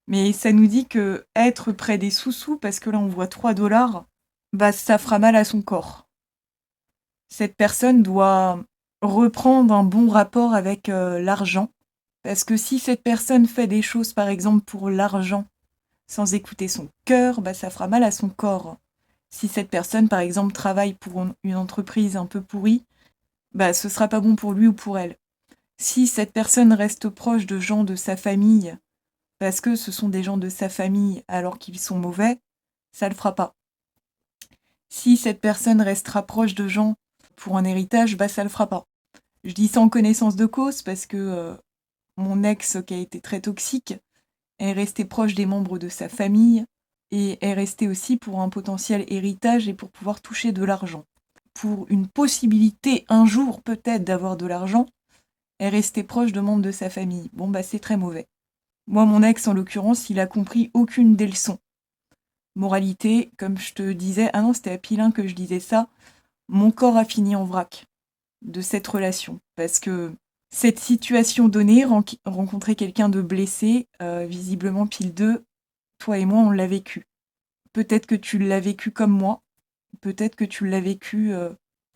Mais ça nous dit que être près des sous-sous, parce que là on voit 3 $, bah ça fera mal à son corps. Cette personne doit reprendre un bon rapport avec l'argent, parce que si cette personne fait des choses par exemple pour l'argent, sans écouter son cœur, bah ça fera mal à son corps. Si cette personne par exemple travaille pour une entreprise un peu pourrie, bah ce sera pas bon pour lui ou pour elle. Si cette personne reste proche de gens de sa famille, parce que ce sont des gens de sa famille alors qu'ils sont mauvais, ça le fera pas. Si cette personne restera proche de gens pour un héritage, bah ça le fera pas. Je dis ça en connaissance de cause parce que mon ex, qui a été très toxique, est resté proche des membres de sa famille et est resté aussi pour un potentiel héritage et pour pouvoir toucher de l'argent. Pour une possibilité un jour peut-être d'avoir de l'argent, est resté proche de membres de sa famille. Bon bah c'est très mauvais. Moi, mon ex, en l'occurrence, il a compris aucune des leçons. Moralité, comme je te disais, ah non, c'était à Pilin que je disais ça, mon corps a fini en vrac de cette relation. Parce que cette situation donnée, rencontrer quelqu'un de blessé, visiblement pile 2, toi et moi, on l'a vécu. Peut-être que tu l'as vécu comme moi, peut-être que tu l'as vécu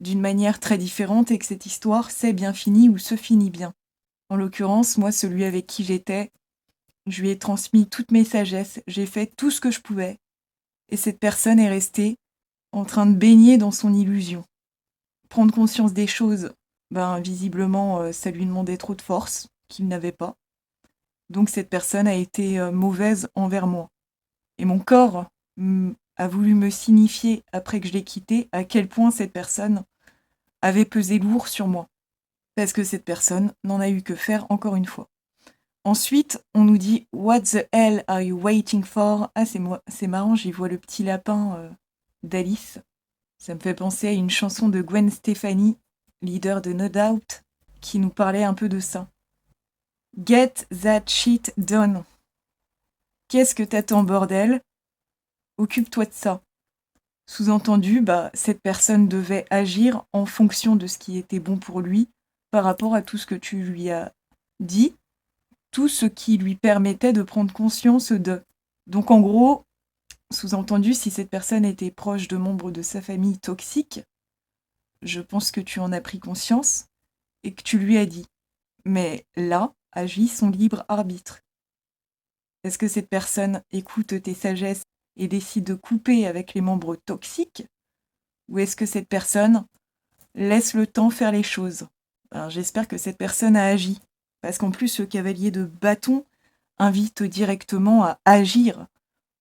d'une manière très différente et que cette histoire s'est bien finie ou se finit bien. En l'occurrence, moi, celui avec qui j'étais, je lui ai transmis toutes mes sagesses, j'ai fait tout ce que je pouvais. Et cette personne est restée en train de baigner dans son illusion. Prendre conscience des choses, visiblement, ça lui demandait trop de force, qu'il n'avait pas. Donc cette personne a été mauvaise envers moi. Et mon corps a voulu me signifier, après que je l'ai quitté, à quel point cette personne avait pesé lourd sur moi. Parce que cette personne n'en a eu que faire encore une fois. Ensuite, on nous dit « What the hell are you waiting for ?» Ah, c'est marrant, j'y vois le petit lapin d'Alice. Ça me fait penser à une chanson de Gwen Stefani, leader de No Doubt, qui nous parlait un peu de ça. « Get that shit done ». Qu'est-ce que t'attends, bordel ? Occupe-toi de ça. Sous-entendu, cette personne devait agir en fonction de ce qui était bon pour lui par rapport à tout ce que tu lui as dit, tout ce qui lui permettait de prendre conscience de. Donc en gros, sous-entendu, si cette personne était proche de membres de sa famille toxiques, je pense que tu en as pris conscience et que tu lui as dit. Mais là, agit son libre arbitre. Est-ce que cette personne écoute tes sagesses et décide de couper avec les membres toxiques ? Ou est-ce que cette personne laisse le temps faire les choses ? Alors, j'espère que cette personne a agi. Parce qu'en plus, le cavalier de bâton invite directement à agir.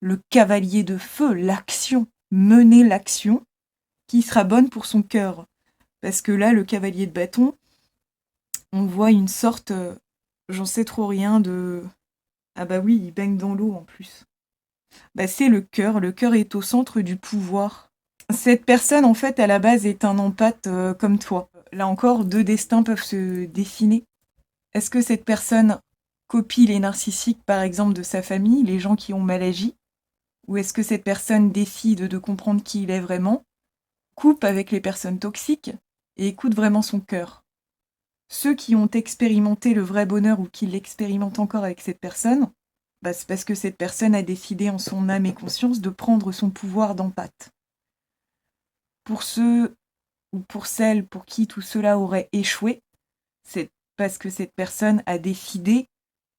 Le cavalier de feu, l'action, mener l'action qui sera bonne pour son cœur. Parce que là, le cavalier de bâton, on voit une sorte, j'en sais trop rien, de... Ah bah oui, il baigne dans l'eau en plus. C'est le cœur est au centre du pouvoir. Cette personne, en fait, à la base, est un empathe comme toi. Là encore, 2 destins peuvent se dessiner. Est-ce que cette personne copie les narcissiques, par exemple, de sa famille, les gens qui ont mal agi ? Ou est-ce que cette personne décide de comprendre qui il est vraiment, coupe avec les personnes toxiques et écoute vraiment son cœur ? Ceux qui ont expérimenté le vrai bonheur ou qui l'expérimentent encore avec cette personne, c'est parce que cette personne a décidé en son âme et conscience de prendre son pouvoir d'empathe. Pour ceux ou pour celles pour qui tout cela aurait échoué, c'est parce que cette personne a décidé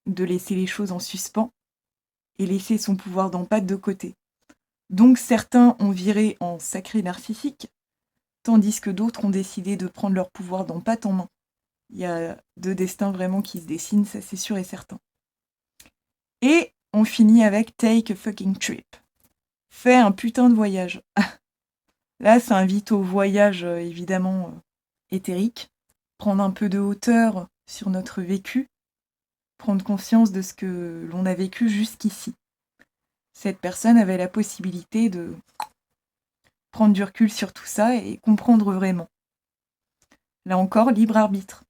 de laisser les choses en suspens et laisser son pouvoir d'empathe de côté. Donc certains ont viré en sacré narcissique, tandis que d'autres ont décidé de prendre leur pouvoir d'empathe en main. Il y a 2 destins vraiment qui se dessinent, ça c'est sûr et certain. Et on finit avec Take a fucking trip. Fais un putain de voyage. Là, ça invite au voyage, évidemment, éthérique. Prendre un peu de hauteur sur notre vécu. Prendre conscience de ce que l'on a vécu jusqu'ici. Cette personne avait la possibilité de prendre du recul sur tout ça et comprendre vraiment. Là encore, libre arbitre.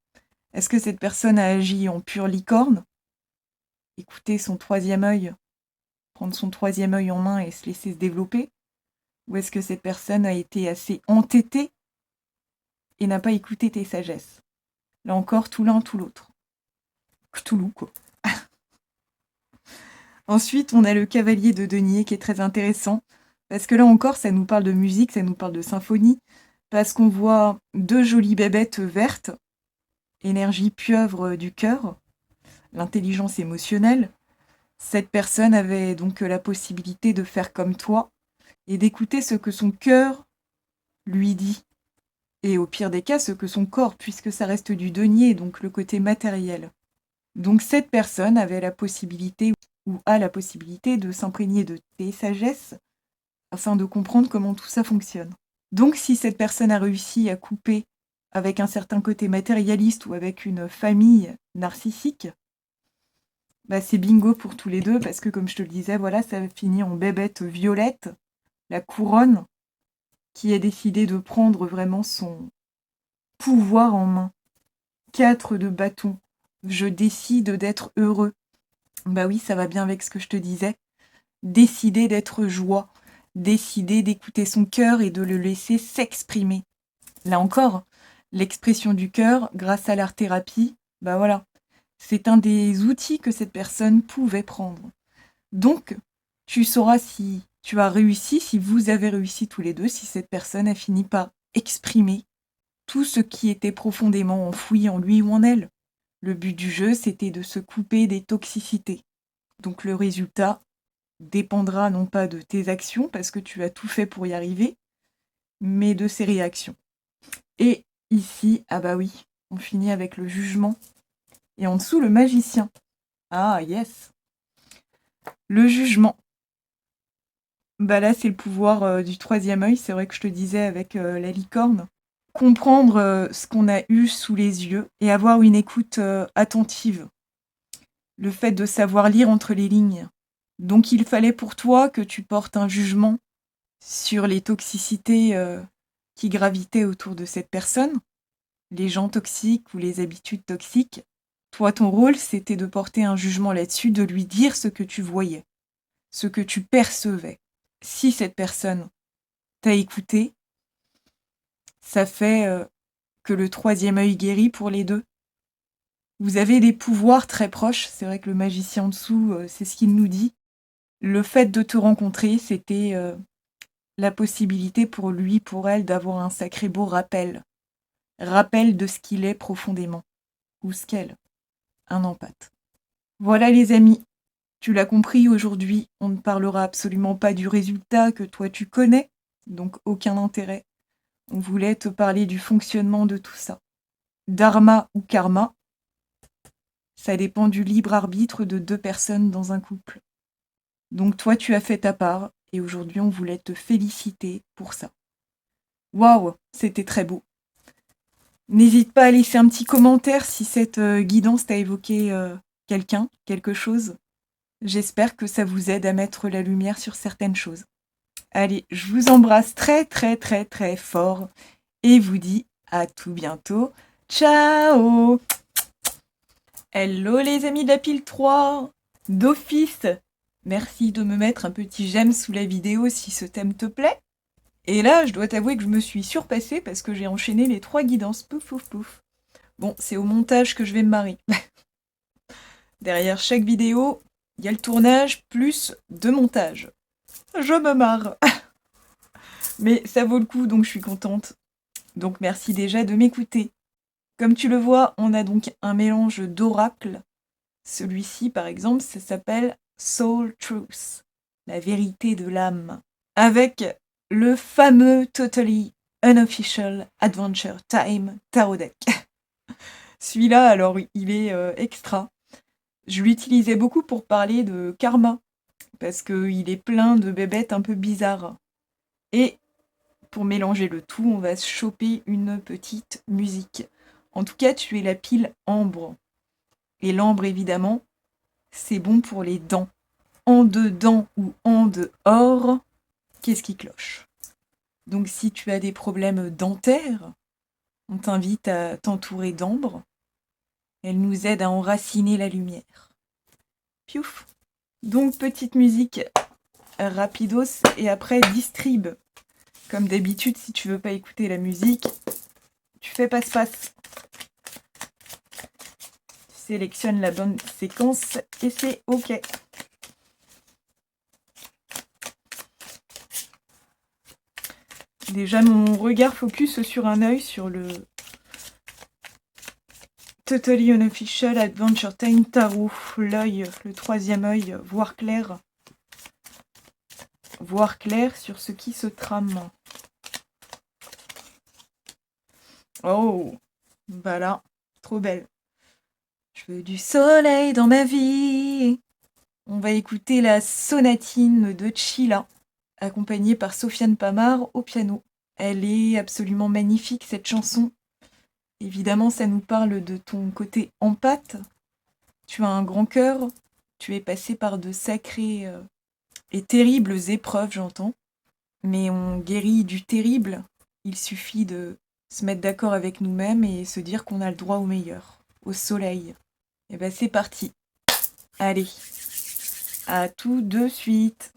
Est-ce que cette personne a agi en pure licorne ? Écouter son 3e œil, prendre son 3e œil en main et se laisser se développer ? Ou est-ce que cette personne a été assez entêtée et n'a pas écouté tes sagesses ? Là encore, tout l'un, tout l'autre. Cthulhu, quoi. Ensuite, on a le cavalier de denier qui est très intéressant, parce que là encore, ça nous parle de musique, ça nous parle de symphonie, parce qu'on voit 2 jolies bébêtes vertes, énergie pieuvre du cœur, l'intelligence émotionnelle. Cette personne avait donc la possibilité de faire comme toi et d'écouter ce que son cœur lui dit. Et au pire des cas, ce que son corps, puisque ça reste du denier, donc le côté matériel. Donc cette personne avait la possibilité, ou a la possibilité, de s'imprégner de tes sagesses afin de comprendre comment tout ça fonctionne. Donc si cette personne a réussi à couper avec un certain côté matérialiste ou avec une famille narcissique, bah c'est bingo pour tous les deux, parce que comme je te le disais, voilà, ça finit en bébête violette, la couronne, qui a décidé de prendre vraiment son pouvoir en main. 4 de bâton. Je décide d'être heureux. Bah oui, ça va bien avec ce que je te disais. Décider d'être joie. Décider d'écouter son cœur et de le laisser s'exprimer. Là encore, l'expression du cœur, grâce à l'art-thérapie, bah voilà, c'est un des outils que cette personne pouvait prendre. Donc, tu sauras si tu as réussi, si vous avez réussi tous les deux, si cette personne a fini par exprimer tout ce qui était profondément enfoui en lui ou en elle. Le but du jeu, c'était de se couper des toxicités. Donc le résultat dépendra non pas de tes actions, parce que tu as tout fait pour y arriver, mais de ses réactions. Et ici, ah bah oui, on finit avec le jugement. Et en dessous, le magicien. Ah yes. Le jugement. Bah là, c'est le pouvoir du 3e œil, c'est vrai que je te disais avec la licorne. Comprendre ce qu'on a eu sous les yeux et avoir une écoute attentive. Le fait de savoir lire entre les lignes. Donc il fallait pour toi que tu portes un jugement sur les toxicités qui gravitaient autour de cette personne, les gens toxiques ou les habitudes toxiques. Toi, ton rôle, c'était de porter un jugement là-dessus, de lui dire ce que tu voyais, ce que tu percevais. Si cette personne t'a écouté, ça fait que le 3e œil guérit pour les deux. Vous avez des pouvoirs très proches, c'est vrai que le magicien en dessous, c'est ce qu'il nous dit. Le fait de te rencontrer, c'était la possibilité pour lui, pour elle, d'avoir un sacré beau rappel. Rappel de ce qu'il est profondément. Ou ce qu'elle. Un empathe. Voilà les amis, tu l'as compris, aujourd'hui, on ne parlera absolument pas du résultat que toi tu connais, donc aucun intérêt. On voulait te parler du fonctionnement de tout ça. Dharma ou karma, ça dépend du libre arbitre de 2 personnes dans un couple. Donc toi, tu as fait ta part, et aujourd'hui, on voulait te féliciter pour ça. Waouh, c'était très beau. N'hésite pas à laisser un petit commentaire si cette guidance t'a évoqué quelqu'un, quelque chose. J'espère que ça vous aide à mettre la lumière sur certaines choses. Allez, je vous embrasse très très très très fort et vous dis à tout bientôt. Ciao! Hello les amis de la pile 3 d'office. Merci de me mettre un petit j'aime sous la vidéo si ce thème te plaît. Et là, je dois t'avouer que je me suis surpassée parce que j'ai enchaîné les 3 guidances. Pouf, pouf, pouf. Bon, c'est au montage que je vais me marrer. Derrière chaque vidéo, il y a le tournage plus 2 montages. Je me marre. Mais ça vaut le coup, donc je suis contente. Donc merci déjà de m'écouter. Comme tu le vois, on a donc un mélange d'oracles. Celui-ci, par exemple, ça s'appelle Soul Truth, la vérité de l'âme. Avec le fameux Totally Unofficial Adventure Time Tarot Deck. Celui-là, alors, il est extra. Je l'utilisais beaucoup pour parler de karma, parce qu'il est plein de bébêtes un peu bizarres. Et pour mélanger le tout, on va se choper une petite musique. En tout cas, tu es la pile ambre. Et l'ambre, évidemment, c'est bon pour les dents. En dedans ou en dehors, qu'est-ce qui cloche? Donc si tu as des problèmes dentaires, on t'invite à t'entourer d'ambre. Elle nous aide à enraciner la lumière. Piouf! Donc petite musique rapidos et après distrib. Comme d'habitude, si tu veux pas écouter la musique, tu fais passe-passe. sélectionne la bonne séquence et c'est OK. Déjà, mon regard focus sur un œil, sur le Totally Unofficial Adventure Time Tarot. L'œil, le troisième œil, voir clair. Voir clair sur ce qui se trame. Oh, voilà, trop belle. Je veux du soleil dans ma vie. On va écouter la sonatine de Chila, accompagnée par Sofiane Pamar au piano. Elle est absolument magnifique, cette chanson. Évidemment, ça nous parle de ton côté empathe. Tu as un grand cœur, tu es passé par de sacrées et terribles épreuves, j'entends. Mais on guérit du terrible. Il suffit de se mettre d'accord avec nous-mêmes et se dire qu'on a le droit au meilleur, au soleil. Et ben c'est parti. Allez, à tout de suite.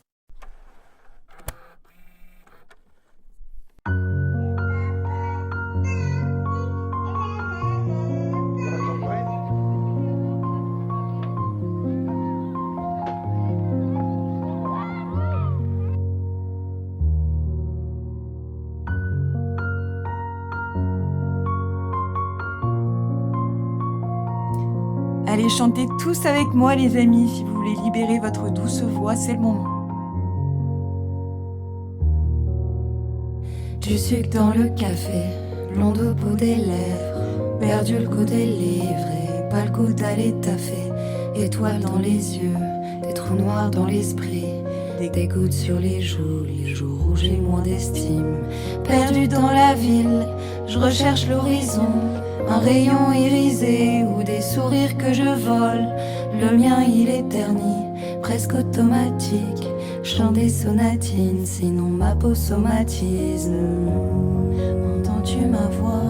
Allez, chantez tous avec moi les amis, si vous voulez libérer votre douce voix, c'est le moment. Du sucre dans le café, blonde au bout des lèvres, perdu le goût des livres et pas le goût d'aller taffer. Étoiles dans les yeux, des trous noirs dans l'esprit, des gouttes sur les jours où j'ai moins d'estime. Perdu dans la ville, je recherche l'horizon, un rayon irisé ou des sourires que je vole. Le mien il est terni, presque automatique. Chante des sonatines, sinon ma peau somatise. Entends-tu ma voix?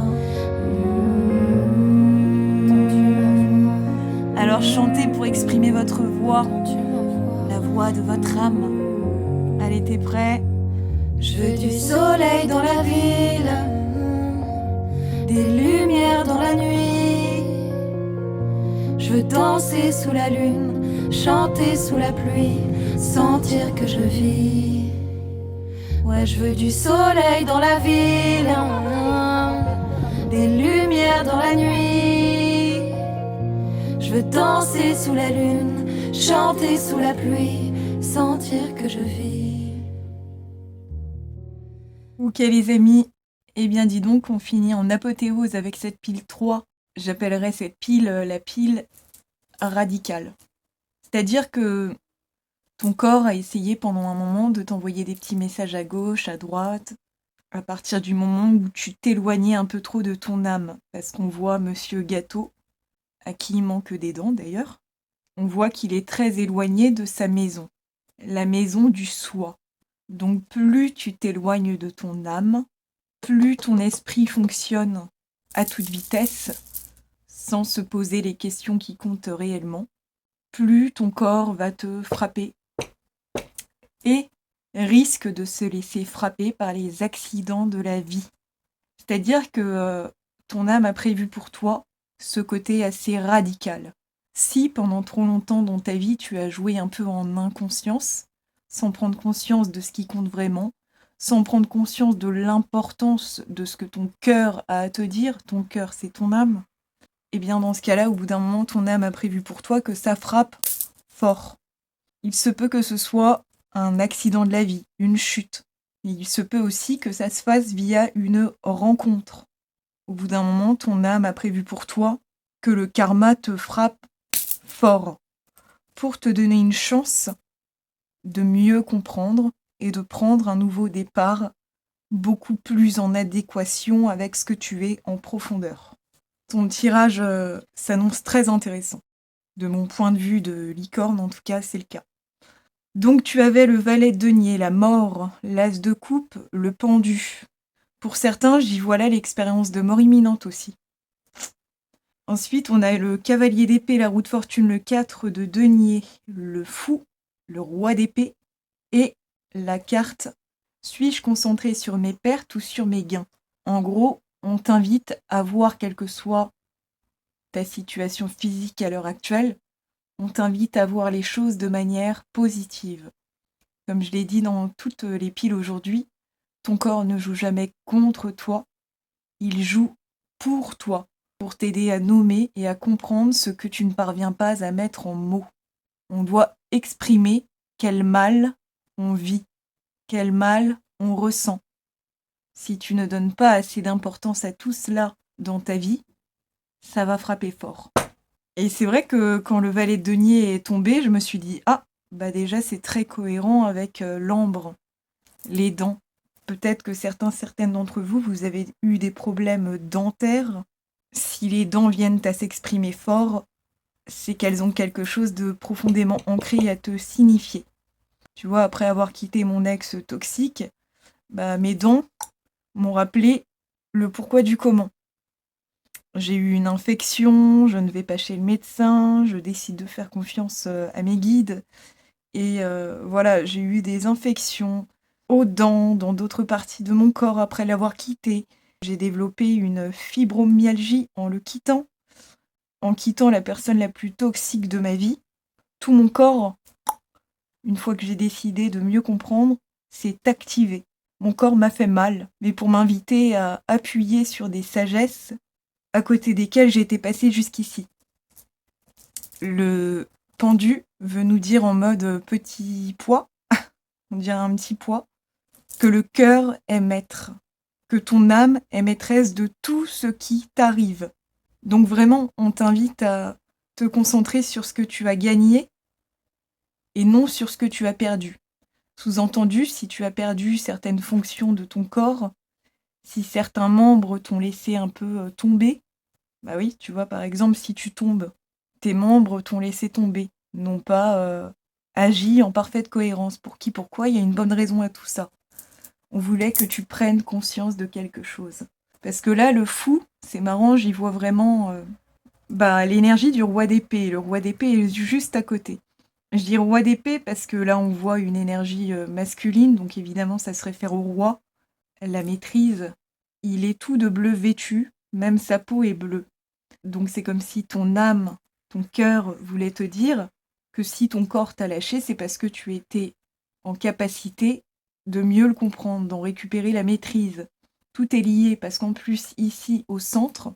Alors chantez pour exprimer votre voix, la voix de votre âme. Allez, t'es prêt? Je veux du soleil dans la ville, des lumières dans la nuit. Je veux danser sous la lune, chanter sous la pluie, sentir que je vis. Ouais, je veux du soleil dans la ville, des lumières dans la nuit. Je veux danser sous la lune, chanter sous la pluie, sentir que je vis. Ok les amis, eh bien dis donc on finit en apothéose avec cette pile 3. J'appellerais cette pile la pile radicale. C'est-à-dire que ton corps a essayé pendant un moment de t'envoyer des petits messages à gauche, à droite, à partir du moment où tu t'éloignais un peu trop de ton âme. Parce qu'on voit Monsieur Gâteau, à qui il manque des dents d'ailleurs, on voit qu'il est très éloigné de sa maison, la maison du soi. Donc plus tu t'éloignes de ton âme, plus ton esprit fonctionne à toute vitesse, sans se poser les questions qui comptent réellement, plus ton corps va te frapper et risque de se laisser frapper par les accidents de la vie. C'est-à-dire que ton âme a prévu pour toi ce côté assez radical. Si pendant trop longtemps dans ta vie tu as joué un peu en inconscience, sans prendre conscience de ce qui compte vraiment, sans prendre conscience de l'importance de ce que ton cœur a à te dire, ton cœur c'est ton âme, et bien dans ce cas-là, au bout d'un moment, ton âme a prévu pour toi que ça frappe fort. Il se peut que ce soit un accident de la vie, une chute. Et il se peut aussi que ça se fasse via une rencontre. Au bout d'un moment, ton âme a prévu pour toi que le karma te frappe fort, pour te donner une chance de mieux comprendre et de prendre un nouveau départ beaucoup plus en adéquation avec ce que tu es en profondeur. Ton tirage s'annonce très intéressant. De mon point de vue de licorne, en tout cas, c'est le cas. Donc tu avais le valet de denier, la mort, l'as de coupe, le pendu. Pour certains, j'y vois là l'expérience de mort imminente aussi. Ensuite, on a le cavalier d'épée, la roue de fortune, le 4 de denier, le fou, le roi d'épée, et la carte « Suis-je concentré sur mes pertes ou sur mes gains ?» En gros, on t'invite à voir quelle que soit ta situation physique à l'heure actuelle, on t'invite à voir les choses de manière positive. Comme je l'ai dit dans toutes les piles aujourd'hui, ton corps ne joue jamais contre toi, il joue pour toi, pour t'aider à nommer et à comprendre ce que tu ne parviens pas à mettre en mots. On doit exprimer quel mal on vit, quel mal on ressent. Si tu ne donnes pas assez d'importance à tout cela dans ta vie, ça va frapper fort. Et c'est vrai que quand le valet de denier est tombé, je me suis dit « Ah, bah déjà c'est très cohérent avec l'ambre, les dents. Peut-être que certaines d'entre vous, vous avez eu des problèmes dentaires. Si les dents viennent à s'exprimer fort, c'est qu'elles ont quelque chose de profondément ancré à te signifier. Tu vois, après avoir quitté mon ex toxique, bah mes dents m'ont rappelé le pourquoi du comment. J'ai eu une infection, je ne vais pas chez le médecin, je décide de faire confiance à mes guides. Et voilà, j'ai eu des infections aux dents, dans d'autres parties de mon corps après l'avoir quitté. J'ai développé une fibromyalgie en le quittant, en quittant la personne la plus toxique de ma vie. Tout mon corps, une fois que j'ai décidé de mieux comprendre, s'est activé. Mon corps m'a fait mal, mais pour m'inviter à appuyer sur des sagesses à côté desquelles j'étais passée jusqu'ici. Le pendu veut nous dire en mode petit poids, on dirait un petit poids, que le cœur est maître, que ton âme est maîtresse de tout ce qui t'arrive. Donc vraiment, on t'invite à te concentrer sur ce que tu as gagné et non sur ce que tu as perdu. Sous-entendu, si tu as perdu certaines fonctions de ton corps, si certains membres t'ont laissé un peu tomber, bah oui, tu vois, par exemple, si tu tombes, tes membres t'ont laissé tomber, n'ont pas agi en parfaite cohérence. Pour qui, pourquoi, il y a une bonne raison à tout ça. On voulait que tu prennes conscience de quelque chose. Parce que là, le fou, c'est marrant, j'y vois vraiment l'énergie du roi d'épée. Le roi d'épée est juste à côté. Je dis roi d'épée parce que là, on voit une énergie masculine, donc évidemment, ça se réfère au roi. La maîtrise. Il est tout de bleu vêtu, même sa peau est bleue. Donc c'est comme si ton âme, ton cœur voulait te dire que si ton corps t'a lâché, c'est parce que tu étais en capacité de mieux le comprendre, d'en récupérer la maîtrise. Tout est lié parce qu'en plus, ici, au centre,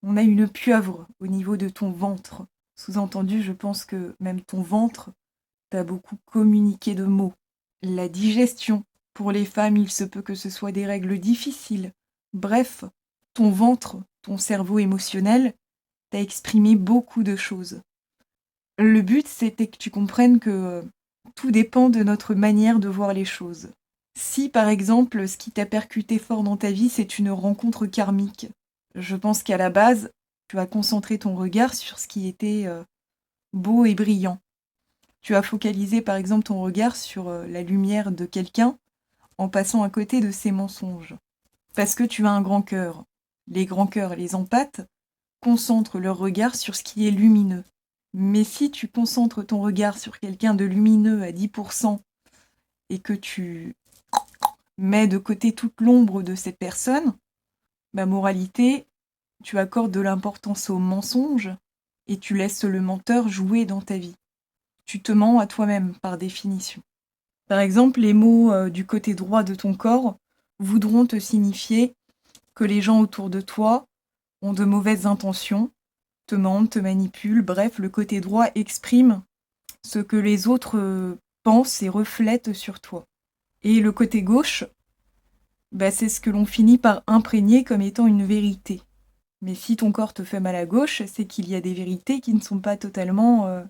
on a une pieuvre au niveau de ton ventre. Sous-entendu, je pense que même ton ventre t'a beaucoup communiqué de mots. La digestion. Pour les femmes, il se peut que ce soit des règles difficiles. Bref, ton ventre, ton cerveau émotionnel, t'a exprimé beaucoup de choses. Le but, c'était que tu comprennes que tout dépend de notre manière de voir les choses. Si, par exemple, ce qui t'a percuté fort dans ta vie, c'est une rencontre karmique, je pense qu'à la base, tu as concentré ton regard sur ce qui était beau et brillant. Tu as focalisé, par exemple, ton regard sur la lumière de quelqu'un en passant à côté de ses mensonges. Parce que tu as un grand cœur. Les grands cœurs, les empathes, concentrent leur regard sur ce qui est lumineux. Mais si tu concentres ton regard sur quelqu'un de lumineux à 10% et que tu mets de côté toute l'ombre de cette personne, moralité, tu accordes de l'importance au mensonge et tu laisses le menteur jouer dans ta vie. Tu te mens à toi-même par définition. Par exemple, les mots du côté droit de ton corps voudront te signifier que les gens autour de toi ont de mauvaises intentions, te mentent, te manipulent, bref, le côté droit exprime ce que les autres pensent et reflètent sur toi. Et le côté gauche, c'est ce que l'on finit par imprégner comme étant une vérité. Mais si ton corps te fait mal à gauche, c'est qu'il y a des vérités qui ne sont pas totalement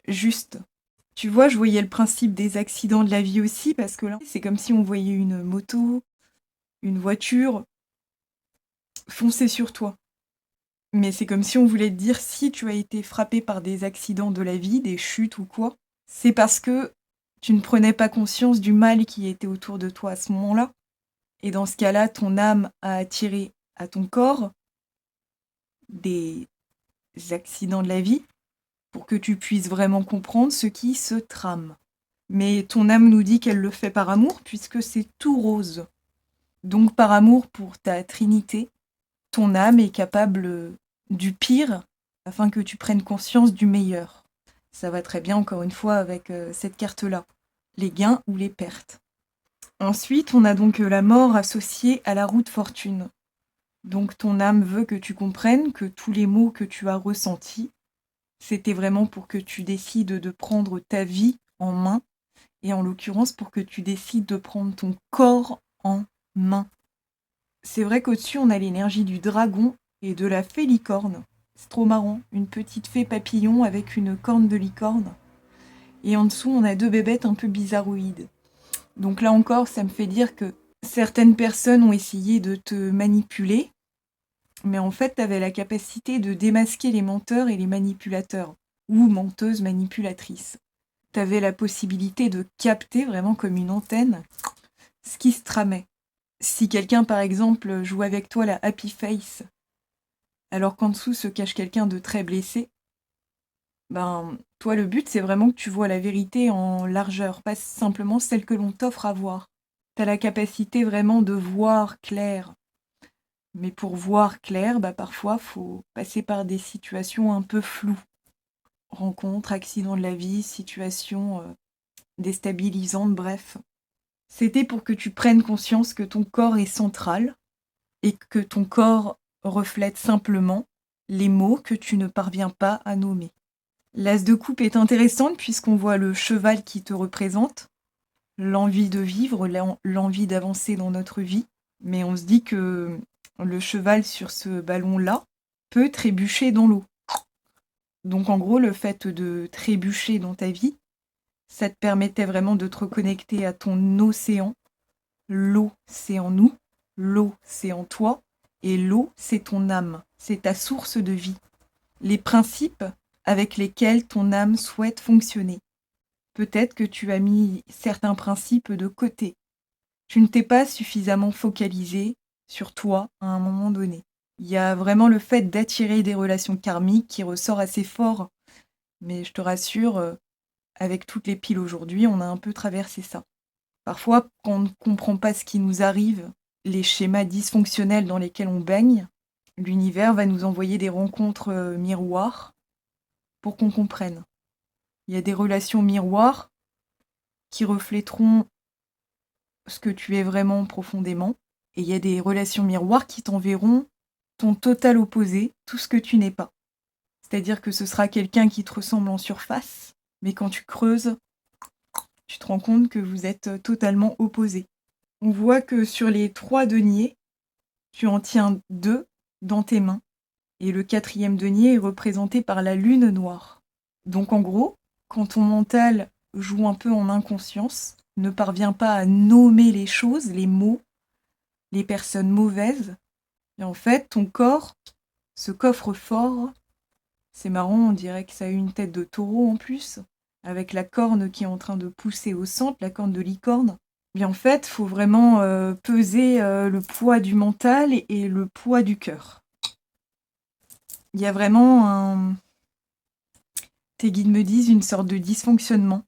justes. Tu vois, je voyais le principe des accidents de la vie aussi, parce que là, c'est comme si on voyait une moto, une voiture foncer sur toi. Mais c'est comme si on voulait te dire, si tu as été frappé par des accidents de la vie, des chutes ou quoi, c'est parce que tu ne prenais pas conscience du mal qui était autour de toi à ce moment-là. Et dans ce cas-là, ton âme a attiré à ton corps des accidents de la vie pour que tu puisses vraiment comprendre ce qui se trame. Mais ton âme nous dit qu'elle le fait par amour, puisque c'est tout rose. Donc par amour pour ta trinité, ton âme est capable du pire afin que tu prennes conscience du meilleur. Ça va très bien, encore une fois, avec cette carte-là, les gains ou les pertes. Ensuite, on a donc la mort associée à la roue de fortune. Donc ton âme veut que tu comprennes que tous les maux que tu as ressentis, c'était vraiment pour que tu décides de prendre ta vie en main, et en l'occurrence pour que tu décides de prendre ton corps en main. C'est vrai qu'au-dessus, on a l'énergie du dragon et de la fée licorne. C'est trop marrant, une petite fée papillon avec une corne de licorne. Et en dessous, on a 2 bébêtes un peu bizarroïdes. Donc là encore, ça me fait dire que certaines personnes ont essayé de te manipuler, mais en fait, tu avais la capacité de démasquer les menteurs et les manipulateurs, ou menteuses manipulatrices. Tu avais la possibilité de capter vraiment comme une antenne ce qui se tramait. Si quelqu'un, par exemple, joue avec toi la happy face, alors qu'en dessous se cache quelqu'un de très blessé, ben, toi, le but, c'est vraiment que tu vois la vérité en largeur, pas simplement celle que l'on t'offre à voir. T'as la capacité vraiment de voir clair. Mais pour voir clair, bah parfois, faut passer par des situations un peu floues. Rencontres, accidents de la vie, situations déstabilisantes, bref. C'était pour que tu prennes conscience que ton corps est central et que ton corps reflète simplement les mots que tu ne parviens pas à nommer. L'as de coupe est intéressante puisqu'on voit le cheval qui te représente, l'envie de vivre, l'envie d'avancer dans notre vie, mais on se dit que le cheval sur ce ballon-là peut trébucher dans l'eau. Donc en gros, le fait de trébucher dans ta vie, ça te permettait vraiment de te reconnecter à ton océan. L'eau, c'est en nous, l'eau, c'est en toi, et l'eau, c'est ton âme, c'est ta source de vie. Les principes avec lesquels ton âme souhaite fonctionner. Peut-être que tu as mis certains principes de côté. Tu ne t'es pas suffisamment focalisé sur toi à un moment donné. Il y a vraiment le fait d'attirer des relations karmiques qui ressort assez fort. Mais je te rassure, avec toutes les piles aujourd'hui, on a un peu traversé ça. Parfois, quand on ne comprend pas ce qui nous arrive, les schémas dysfonctionnels dans lesquels on baigne, l'univers va nous envoyer des rencontres miroirs pour qu'on comprenne. Il y a des relations miroirs qui reflèteront ce que tu es vraiment profondément, et il y a des relations miroirs qui t'enverront ton total opposé, tout ce que tu n'es pas. C'est-à-dire que ce sera quelqu'un qui te ressemble en surface, mais quand tu creuses, tu te rends compte que vous êtes totalement opposés. On voit que sur les 3 deniers, tu en tiens 2 dans tes mains, et le 4e denier est représenté par la lune noire. Donc en gros, quand ton mental joue un peu en inconscience, ne parvient pas à nommer les choses, les mots, les personnes mauvaises, et en fait, ton corps, ce coffre-fort, c'est marrant, on dirait que ça a une tête de taureau en plus, avec la corne qui est en train de pousser au centre, la corne de licorne. Mais en fait, il faut vraiment peser le poids du mental et le poids du cœur. Il y a vraiment tes guides me disent, une sorte de dysfonctionnement.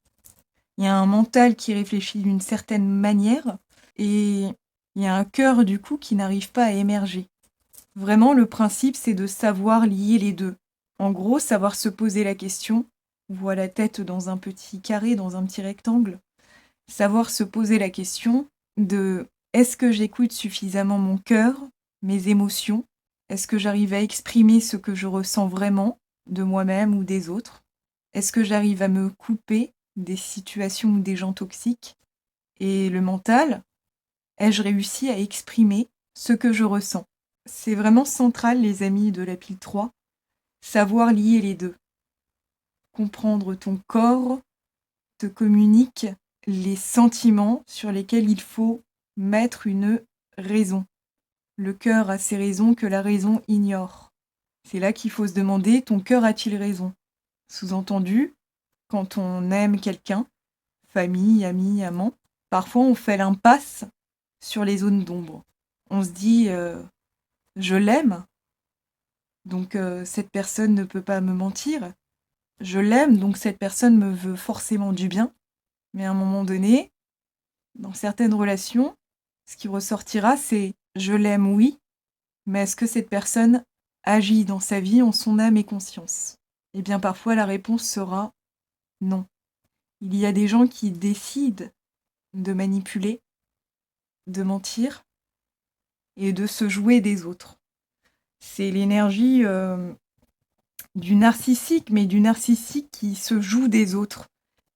Il y a un mental qui réfléchit d'une certaine manière et il y a un cœur du coup qui n'arrive pas à émerger. Vraiment, le principe, c'est de savoir lier les deux. En gros, savoir se poser la question, on voit la tête dans un petit carré, dans un petit rectangle, savoir se poser la question de est-ce que j'écoute suffisamment mon cœur, mes émotions? Est-ce que j'arrive à exprimer ce que je ressens vraiment de moi-même ou des autres? Est-ce que j'arrive à me couper des situations ou des gens toxiques? Et le mental, ai-je réussi à exprimer ce que je ressens? C'est vraiment central, les amis de la pile 3, savoir lier les deux. Comprendre ton corps te communique les sentiments sur lesquels il faut mettre une raison. Le cœur a ses raisons que la raison ignore. C'est là qu'il faut se demander, ton cœur a-t-il raison? Sous-entendu, quand on aime quelqu'un, famille, amis, amant, parfois on fait l'impasse sur les zones d'ombre. On se dit, je l'aime, donc cette personne ne peut pas me mentir. Je l'aime, donc cette personne me veut forcément du bien. Mais à un moment donné, dans certaines relations, ce qui ressortira, c'est je l'aime, oui, mais est-ce que cette personne agit dans sa vie en son âme et conscience? Eh bien parfois la réponse sera non. Il y a des gens qui décident de manipuler, de mentir et de se jouer des autres. C'est l'énergie du narcissique, mais du narcissique qui se joue des autres,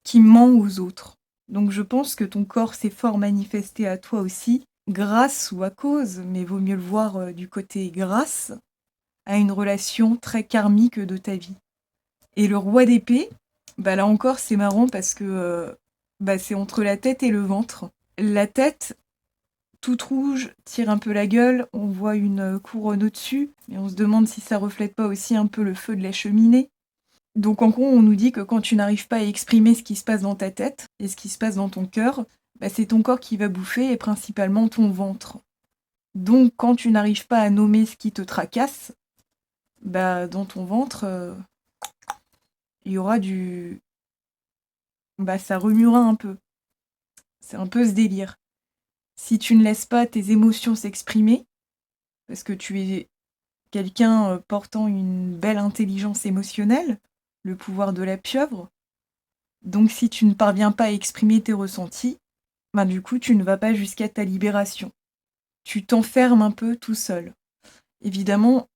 qui ment aux autres. Donc je pense que ton corps s'est fort manifesté à toi aussi, grâce ou à cause, mais vaut mieux le voir du côté grâce, à une relation très karmique de ta vie. Et le roi d'épée, là encore c'est marrant parce que c'est entre la tête et le ventre. La tête, toute rouge, tire un peu la gueule, on voit une couronne au-dessus, et on se demande si ça reflète pas aussi un peu le feu de la cheminée. Donc en gros, on nous dit que quand tu n'arrives pas à exprimer ce qui se passe dans ta tête et ce qui se passe dans ton cœur, c'est ton corps qui va bouffer et principalement ton ventre. Donc quand tu n'arrives pas à nommer ce qui te tracasse, dans ton ventre, il y aura ça remuera un peu. C'est un peu ce délire. Si tu ne laisses pas tes émotions s'exprimer, parce que tu es quelqu'un portant une belle intelligence émotionnelle, le pouvoir de la pieuvre, donc si tu ne parviens pas à exprimer tes ressentis, du coup tu ne vas pas jusqu'à ta libération. Tu t'enfermes un peu tout seul. Évidemment,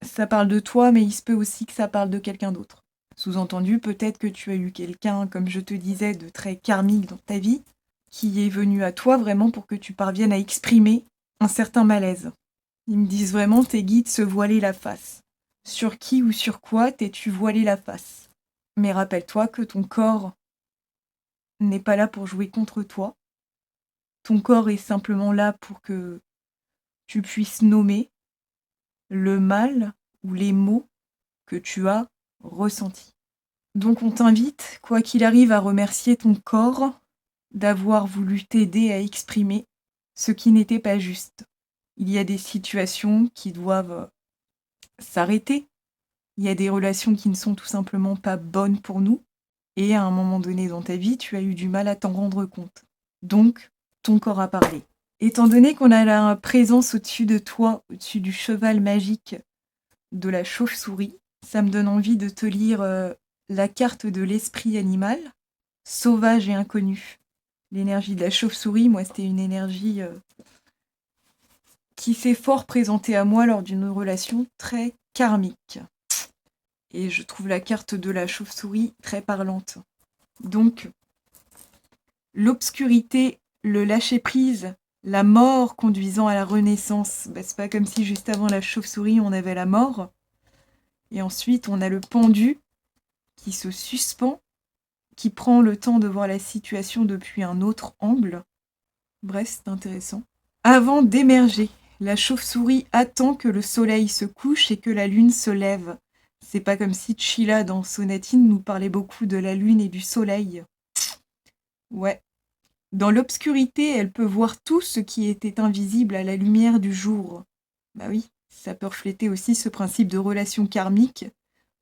ça parle de toi, mais il se peut aussi que ça parle de quelqu'un d'autre. Sous-entendu, peut-être que tu as eu quelqu'un, comme je te disais, de très karmique dans ta vie, qui est venu à toi vraiment pour que tu parviennes à exprimer un certain malaise. Ils me disent vraiment, tes guides se voiler la face. Sur qui ou sur quoi t'es-tu voilé la face? Mais rappelle-toi que ton corps n'est pas là pour jouer contre toi. Ton corps est simplement là pour que tu puisses nommer le mal ou les maux que tu as ressentis. Donc on t'invite, quoi qu'il arrive, à remercier ton corps d'avoir voulu t'aider à exprimer ce qui n'était pas juste. Il y a des situations qui doivent s'arrêter. Il y a des relations qui ne sont tout simplement pas bonnes pour nous. Et à un moment donné dans ta vie, tu as eu du mal à t'en rendre compte. Donc, ton corps a parlé. Étant donné qu'on a la présence au-dessus de toi, au-dessus du cheval magique de la chauve-souris, ça me donne envie de te lire la carte de l'esprit animal, sauvage et inconnu. L'énergie de la chauve-souris, moi, c'était une énergie qui s'est fort présentée à moi lors d'une relation très karmique. Et je trouve la carte de la chauve-souris très parlante. Donc, l'obscurité, le lâcher-prise, la mort conduisant à la renaissance. C'est pas comme si juste avant la chauve-souris, on avait la mort. Et ensuite, on a le pendu qui se suspend, qui prend le temps de voir la situation depuis un autre angle. Bref, c'est intéressant. Avant d'émerger, la chauve-souris attend que le soleil se couche et que la lune se lève. C'est pas comme si Sheila dans Sonatine nous parlait beaucoup de la lune et du soleil. Ouais. Dans l'obscurité, elle peut voir tout ce qui était invisible à la lumière du jour. Oui, ça peut refléter aussi ce principe de relation karmique,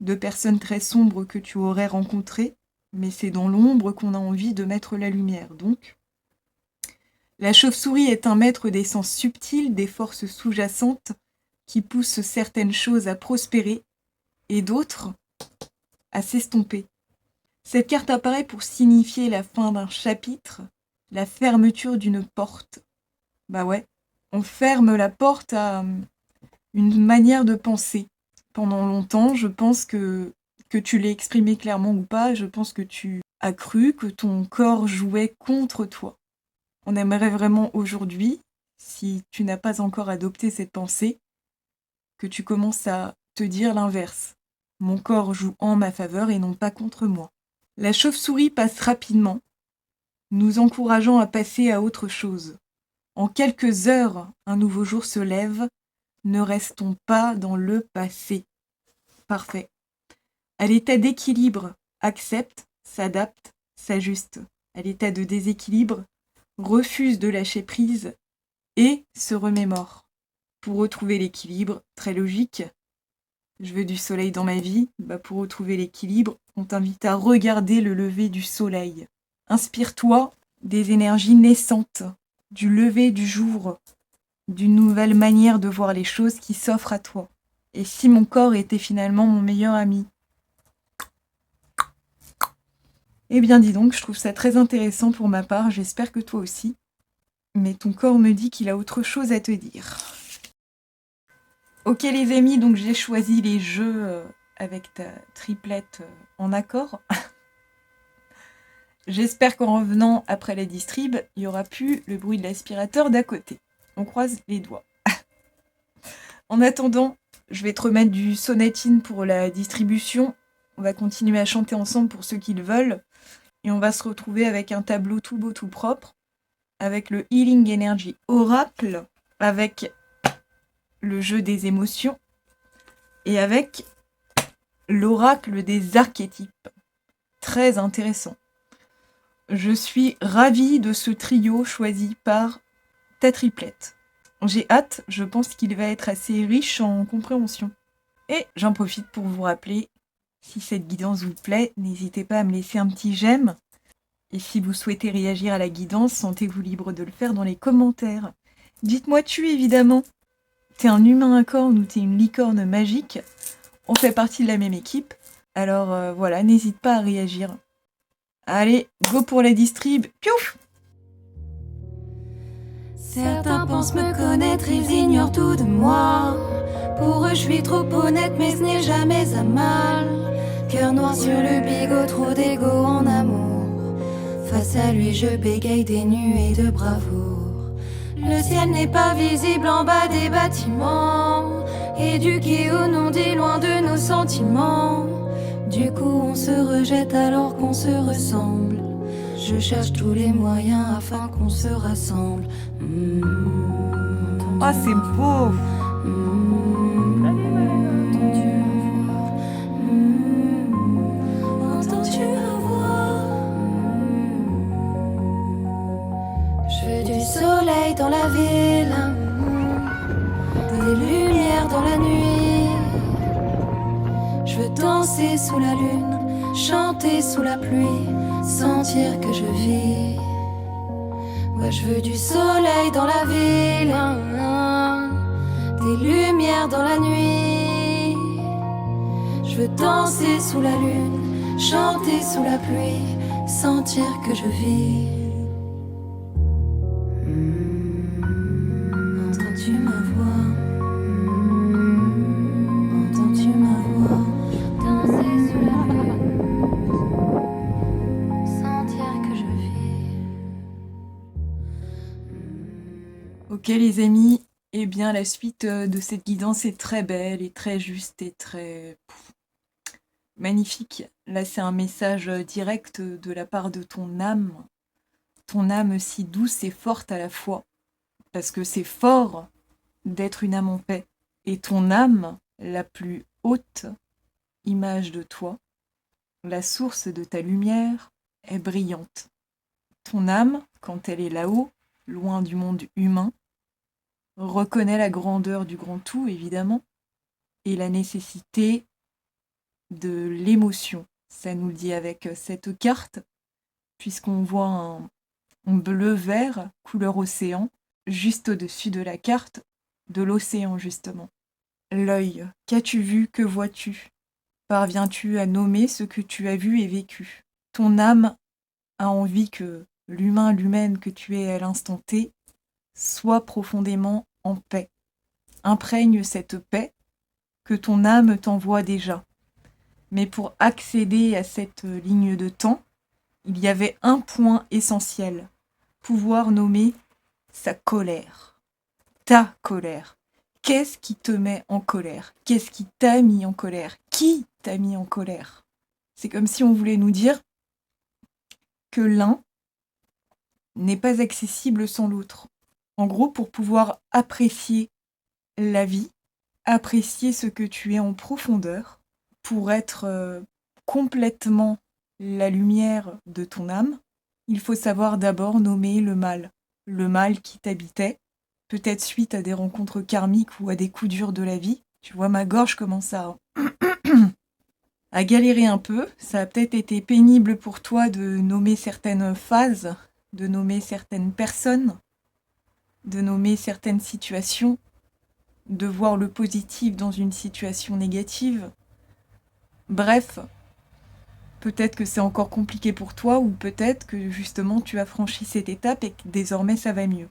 de personnes très sombres que tu aurais rencontrées, mais c'est dans l'ombre qu'on a envie de mettre la lumière, donc. La chauve-souris est un maître des sens subtils, des forces sous-jacentes qui poussent certaines choses à prospérer et d'autres à s'estomper. Cette carte apparaît pour signifier la fin d'un chapitre, la fermeture d'une porte. Ouais, on ferme la porte à une manière de penser. Pendant longtemps, je pense que tu l'aies exprimé clairement ou pas, je pense que tu as cru que ton corps jouait contre toi. On aimerait vraiment aujourd'hui, si tu n'as pas encore adopté cette pensée, que tu commences à te dire l'inverse. Mon corps joue en ma faveur et non pas contre moi. La chauve-souris passe rapidement, nous encourageant à passer à autre chose. En quelques heures, un nouveau jour se lève. Ne restons pas dans le passé. Parfait. À l'état d'équilibre, accepte, s'adapte, s'ajuste. À l'état de déséquilibre, refuse de lâcher prise et se remémore. Pour retrouver l'équilibre, très logique, je veux du soleil dans ma vie, pour retrouver l'équilibre, on t'invite à regarder le lever du soleil. Inspire-toi des énergies naissantes, du lever du jour, d'une nouvelle manière de voir les choses qui s'offre à toi. Et si mon corps était finalement mon meilleur ami? Eh bien dis donc, je trouve ça très intéressant pour ma part, j'espère que toi aussi. Mais ton corps me dit qu'il a autre chose à te dire. Ok les amis, donc j'ai choisi les jeux avec ta triplette en accord. J'espère qu'en revenant après la distrib, il n'y aura plus le bruit de l'aspirateur d'à côté. On croise les doigts. En attendant, je vais te remettre du sonatine pour la distribution. On va continuer à chanter ensemble pour ceux qui le veulent. Et on va se retrouver avec un tableau tout beau, tout propre. Avec le Healing Energy Oracle. Avec le jeu des émotions. Et avec l'oracle des archétypes. Très intéressant. Je suis ravie de ce trio choisi par ta triplette. J'ai hâte, je pense qu'il va être assez riche en compréhension. Et j'en profite pour vous rappeler, si cette guidance vous plaît, n'hésitez pas à me laisser un petit j'aime. Et si vous souhaitez réagir à la guidance, sentez-vous libre de le faire dans les commentaires. Dites-moi tu évidemment. T'es un humain à cornes ou t'es une licorne magique? On fait partie de la même équipe. Alors voilà, n'hésite pas à réagir. Allez, go pour la distrib. Piouf! Certains pensent me connaître, ils ignorent tout de moi. Pour eux, je suis trop honnête, mais ce n'est jamais à mal. Cœur noir sur le bigot, trop d'égo en amour. Face à lui, je bégaye des nuées de bravoure. Le ciel n'est pas visible en bas des bâtiments. Éduqués au non-dit, loin de nos sentiments. Du coup, on se rejette alors qu'on se ressemble. Je cherche tous les moyens afin qu'on se rassemble. Ah, c'est beau! Entends-tu ma voix? Je veux du soleil dans la ville, des lumières dans la nuit. Je veux danser sous la lune, chanter sous la pluie, sentir que je vis. Ouais, je veux du soleil dans la ville, des lumières dans la nuit. Je veux danser sous la lune, chanter sous la pluie, sentir que je vis. Entends-tu ma voix? Entends-tu ma voix? Danser sous la lune, sentir que je vis. Ok les amis, eh bien la suite de cette guidance est très belle et très juste et très magnifique. Là c'est un message direct de la part de ton âme si douce et forte à la fois, parce que c'est fort d'être une âme en paix. Et ton âme, la plus haute image de toi, la source de ta lumière, est brillante. Ton âme, quand elle est là-haut, loin du monde humain, reconnaît la grandeur du grand tout, évidemment, et la nécessité de l'émotion. Ça nous le dit avec cette carte, puisqu'on voit un bleu-vert, couleur océan, juste au-dessus de la carte, de l'océan justement. L'œil, qu'as-tu vu, que vois-tu? Parviens-tu à nommer ce que tu as vu et vécu? Ton âme a envie que l'humain, l'humaine que tu es à l'instant T, soit profondément en paix. Imprègne cette paix que ton âme t'envoie déjà. Mais pour accéder à cette ligne de temps, il y avait un point essentiel, pouvoir nommer sa colère. Ta colère. Qu'est-ce qui te met en colère? Qu'est-ce qui t'a mis en colère? Qui t'a mis en colère? C'est comme si on voulait nous dire que l'un n'est pas accessible sans l'autre. En gros, pour pouvoir apprécier la vie, apprécier ce que tu es en profondeur, pour être complètement la lumière de ton âme, il faut savoir d'abord nommer le mal qui t'habitait, peut-être suite à des rencontres karmiques ou à des coups durs de la vie. Tu vois, ma gorge commence à galérer un peu. Ça a peut-être été pénible pour toi de nommer certaines phases, de nommer certaines personnes, de nommer certaines situations. de voir le positif dans une situation négative. Bref, peut-être que c'est encore compliqué pour toi ou peut-être que justement tu as franchi cette étape et que désormais ça va mieux.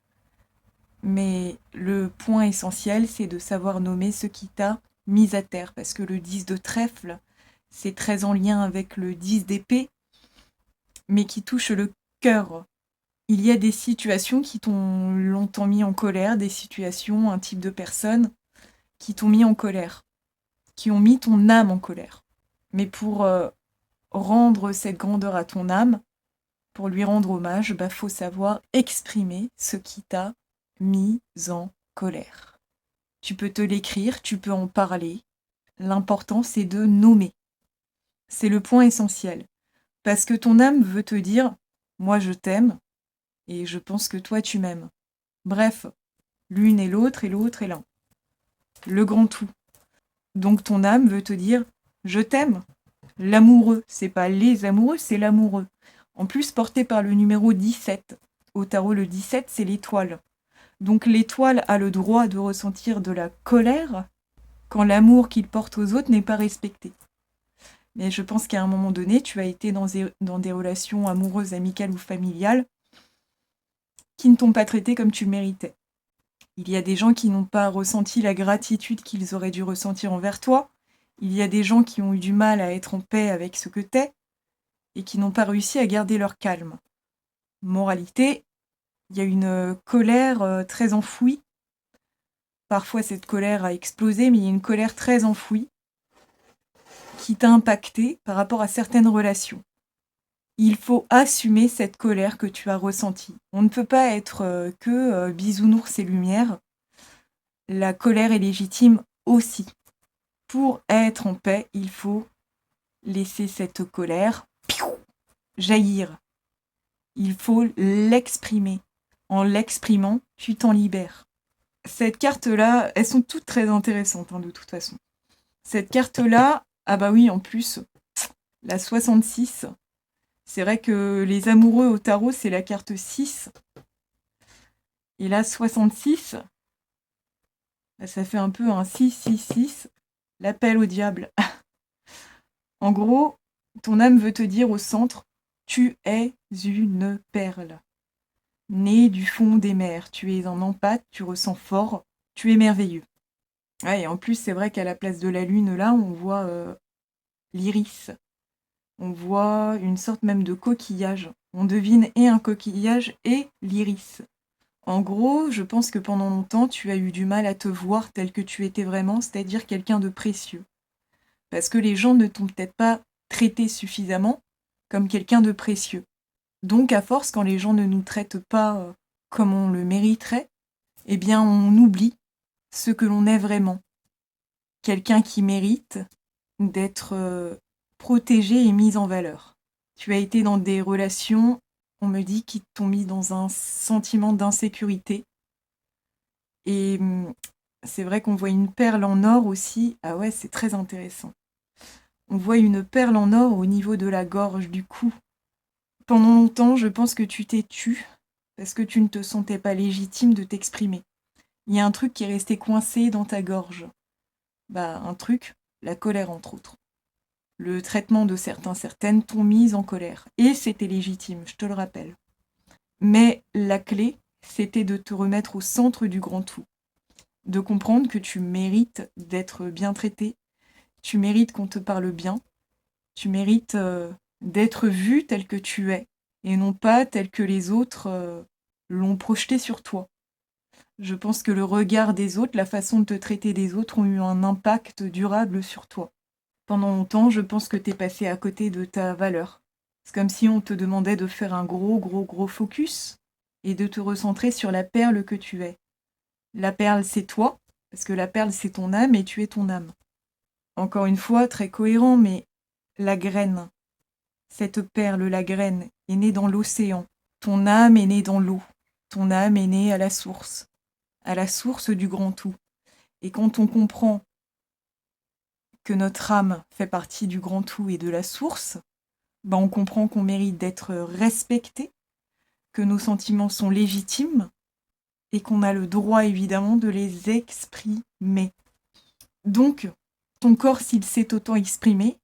Mais le point essentiel, c'est de savoir nommer ce qui t'a mis à terre parce que le 10 de trèfle, c'est très en lien avec le 10 d'épée, mais qui touche le cœur. Il y a des situations qui t'ont longtemps mis en colère, des situations, un type de personne qui t'ont mis en colère, qui ont mis ton âme en colère. Mais pour rendre cette grandeur à ton âme, pour lui rendre hommage, faut savoir exprimer ce qui t'a mis en colère. Tu peux te l'écrire, tu peux en parler. L'important, c'est de nommer. C'est le point essentiel. Parce que ton âme veut te dire « moi je t'aime » et je pense que toi tu m'aimes. Bref, l'une et l'autre et l'un. Le grand tout. Donc ton âme veut te dire « je t'aime ». L'amoureux, c'est pas les amoureux, c'est l'amoureux. En plus, porté par le numéro 17. Au tarot, le 17, c'est l'étoile. Donc l'étoile a le droit de ressentir de la colère quand l'amour qu'il porte aux autres n'est pas respecté. Mais je pense qu'à un moment donné, tu as été dans des relations amoureuses, amicales ou familiales qui ne t'ont pas traité comme tu le méritais. Il y a des gens qui n'ont pas ressenti la gratitude qu'ils auraient dû ressentir envers toi. Il y a des gens qui ont eu du mal à être en paix avec ce que t'es et qui n'ont pas réussi à garder leur calme. Moralité, il y a une colère très enfouie. Parfois, cette colère a explosé, mais il y a une colère très enfouie qui t'a impacté par rapport à certaines relations. Il faut assumer cette colère que tu as ressentie. On ne peut pas être que bisounours et lumière. La colère est légitime aussi. Pour être en paix, il faut laisser cette colère jaillir. Il faut l'exprimer. En l'exprimant, tu t'en libères. Cette carte-là, elles sont toutes très intéressantes de toute façon. Cette carte-là, ah bah oui, en plus, la 66, c'est vrai que les amoureux au tarot, c'est la carte 6. Et la 66, ça fait un peu un 6-6-6, l'appel au diable. En gros, ton âme veut te dire au centre, tu es une perle. Née du fond des mers, tu es un empathe, tu ressens fort, tu es merveilleux. Ouais, et en plus, c'est vrai qu'à la place de la lune, là, on voit l'iris. On voit une sorte même de coquillage. On devine et un coquillage et l'iris. En gros, je pense que pendant longtemps, tu as eu du mal à te voir tel que tu étais vraiment, c'est-à-dire quelqu'un de précieux. Parce que les gens ne t'ont peut-être pas traité suffisamment comme quelqu'un de précieux. Donc, à force, quand les gens ne nous traitent pas comme on le mériterait, eh bien, on oublie ce que l'on est vraiment. Quelqu'un qui mérite d'être protégé et mis en valeur. Tu as été dans des relations, on me dit, qui t'ont mis dans un sentiment d'insécurité. Et c'est vrai qu'on voit une perle en or aussi. Ah ouais, c'est très intéressant. On voit une perle en or au niveau de la gorge, du cou. Pendant longtemps, je pense que tu t'es tue parce que tu ne te sentais pas légitime de t'exprimer. Il y a un truc qui est resté coincé dans ta gorge. Un truc, la colère entre autres. Le traitement de certaines t'ont mise en colère. Et c'était légitime, je te le rappelle. Mais la clé, c'était de te remettre au centre du grand tout. De comprendre que tu mérites d'être bien traité. Tu mérites qu'on te parle bien. Tu mérites d'être vu tel que tu es. Et non pas tel que les autres l'ont projeté sur toi. Je pense que le regard des autres, la façon de te traiter des autres ont eu un impact durable sur toi. Pendant longtemps, je pense que t'es passé à côté de ta valeur. C'est comme si on te demandait de faire un gros focus et de te recentrer sur la perle que tu es. La perle, c'est toi, parce que la perle, c'est ton âme et tu es ton âme. Encore une fois, très cohérent, mais la graine, cette perle, la graine, est née dans l'océan. Ton âme est née dans l'eau. Ton âme est née à la source du grand tout. Et quand on comprend que notre âme fait partie du grand tout et de la source, on comprend qu'on mérite d'être respecté, que nos sentiments sont légitimes et qu'on a le droit évidemment de les exprimer. mais. Donc, ton corps, s'il s'est autant exprimé,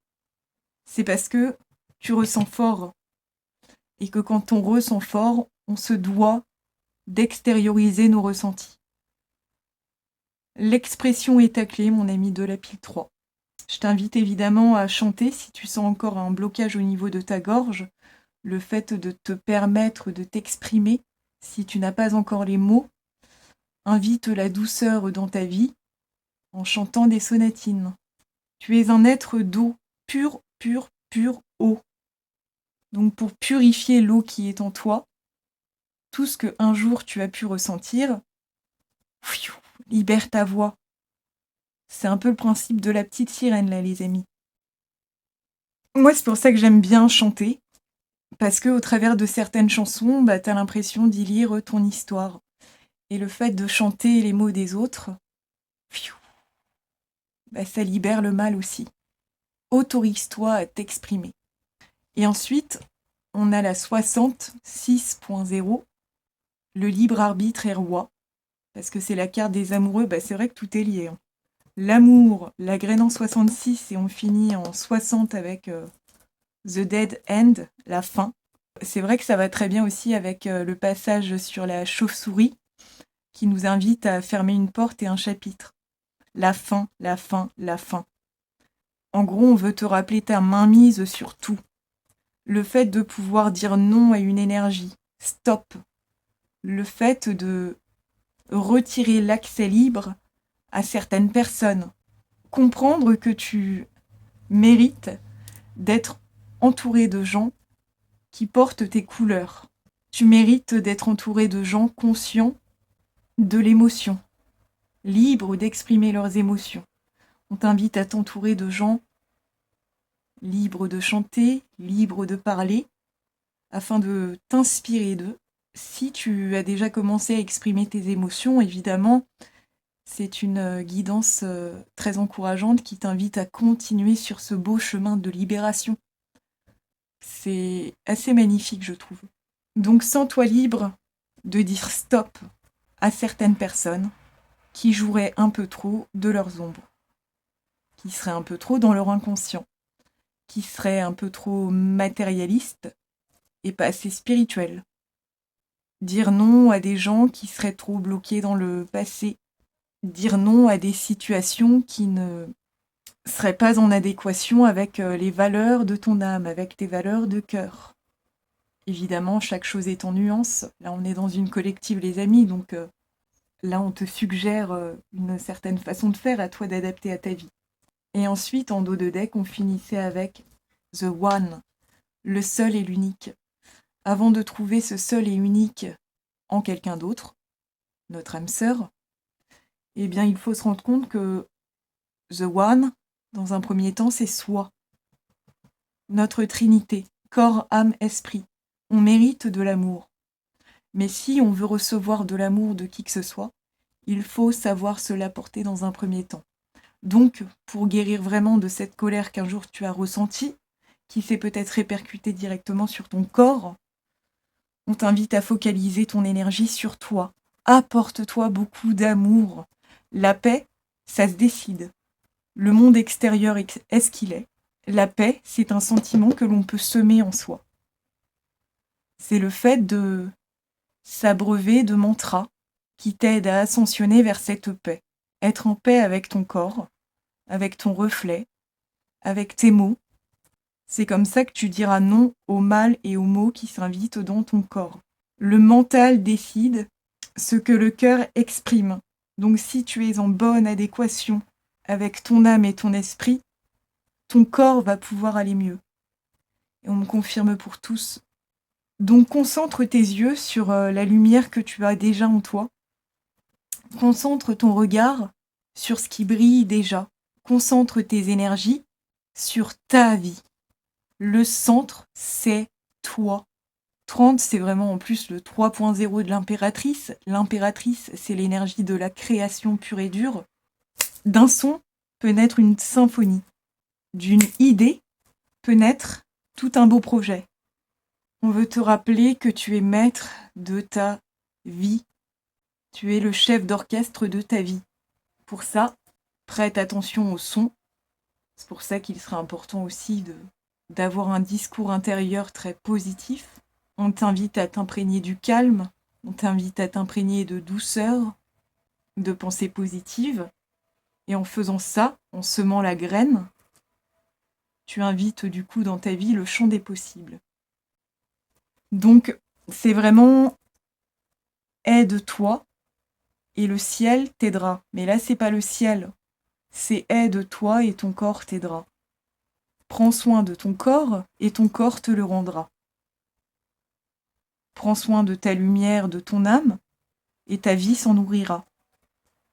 c'est parce que tu ressens fort. Et que quand on ressent fort, on se doit d'extérioriser nos ressentis. L'expression est ta clé, mon ami de la pile 3. Je t'invite évidemment à chanter si tu sens encore un blocage au niveau de ta gorge. Le fait de te permettre de t'exprimer, si tu n'as pas encore les mots, invite la douceur dans ta vie en chantant des sonatines. Tu es un être d'eau, pure, pure, pure eau. Donc pour purifier l'eau qui est en toi, tout ce que un jour tu as pu ressentir, libère ta voix. C'est un peu le principe de la petite sirène là, les amis. Moi, c'est pour ça que j'aime bien chanter, parce que au travers de certaines chansons, t'as l'impression d'y lire ton histoire. Et le fait de chanter les mots des autres, ça libère le mal aussi. Autorise-toi à t'exprimer. Et ensuite, on a la 66.0, le libre arbitre est roi, parce que c'est la carte des amoureux, c'est vrai que tout est lié. Hein. L'amour, la graine en 66, et on finit en 60 avec The Dead End, la fin. C'est vrai que ça va très bien aussi avec le passage sur la chauve-souris, qui nous invite à fermer une porte et un chapitre. La fin, la fin, la fin. En gros, on veut te rappeler ta mainmise sur tout. Le fait de pouvoir dire non à une énergie. Stop. Le fait de retirer l'accès libre à certaines personnes. Comprendre que tu mérites d'être entouré de gens qui portent tes couleurs. Tu mérites d'être entouré de gens conscients de l'émotion, libres d'exprimer leurs émotions. On t'invite à t'entourer de gens libres de chanter, libres de parler, afin de t'inspirer d'eux. Si tu as déjà commencé à exprimer tes émotions, évidemment, c'est une guidance très encourageante qui t'invite à continuer sur ce beau chemin de libération. C'est assez magnifique, je trouve. Donc, sens-toi libre de dire stop à certaines personnes qui joueraient un peu trop de leurs ombres, qui seraient un peu trop dans leur inconscient, qui seraient un peu trop matérialistes et pas assez spirituels. Dire non à des gens qui seraient trop bloqués dans le passé. Dire non à des situations qui ne seraient pas en adéquation avec les valeurs de ton âme, avec tes valeurs de cœur. Évidemment, chaque chose est en nuance. Là, on est dans une collective, les amis, donc là, on te suggère une certaine façon de faire, à toi d'adapter à ta vie. Et ensuite, en dos de deck, on finissait avec The One, le seul et l'unique. Avant de trouver ce seul et unique en quelqu'un d'autre, notre âme sœur, eh bien, il faut se rendre compte que The One, dans un premier temps, c'est soi. Notre trinité, corps, âme, esprit. On mérite de l'amour. Mais si on veut recevoir de l'amour de qui que ce soit, il faut savoir se l'apporter dans un premier temps. Donc, pour guérir vraiment de cette colère qu'un jour tu as ressentie, qui s'est peut-être répercutée directement sur ton corps, on t'invite à focaliser ton énergie sur toi. Apporte-toi beaucoup d'amour. La paix, ça se décide. Le monde extérieur est ce qu'il est. La paix, c'est un sentiment que l'on peut semer en soi. C'est le fait de s'abreuver de mantras qui t'aident à ascensionner vers cette paix. Être en paix avec ton corps, avec ton reflet, avec tes mots. C'est comme ça que tu diras non au mal et aux mots qui s'invitent dans ton corps. Le mental décide ce que le cœur exprime. Donc si tu es en bonne adéquation avec ton âme et ton esprit, ton corps va pouvoir aller mieux. Et on me confirme pour tous. Donc concentre tes yeux sur la lumière que tu as déjà en toi. Concentre ton regard sur ce qui brille déjà. Concentre tes énergies sur ta vie. Le centre, c'est toi. 30, c'est vraiment en plus le 3.0 de l'impératrice. L'impératrice, c'est l'énergie de la création pure et dure. D'un son peut naître une symphonie. D'une idée peut naître tout un beau projet. On veut te rappeler que tu es maître de ta vie. Tu es le chef d'orchestre de ta vie. Pour ça, prête attention au son. C'est pour ça qu'il serait important aussi d'avoir un discours intérieur très positif. On t'invite à t'imprégner du calme, on t'invite à t'imprégner de douceur, de pensées positives. Et en faisant ça, en semant la graine, tu invites du coup dans ta vie le champ des possibles. Donc, c'est vraiment aide-toi et le ciel t'aidera. Mais là, c'est pas le ciel, c'est aide-toi et ton corps t'aidera. Prends soin de ton corps et ton corps te le rendra. Prends soin de ta lumière, de ton âme, et ta vie s'en nourrira.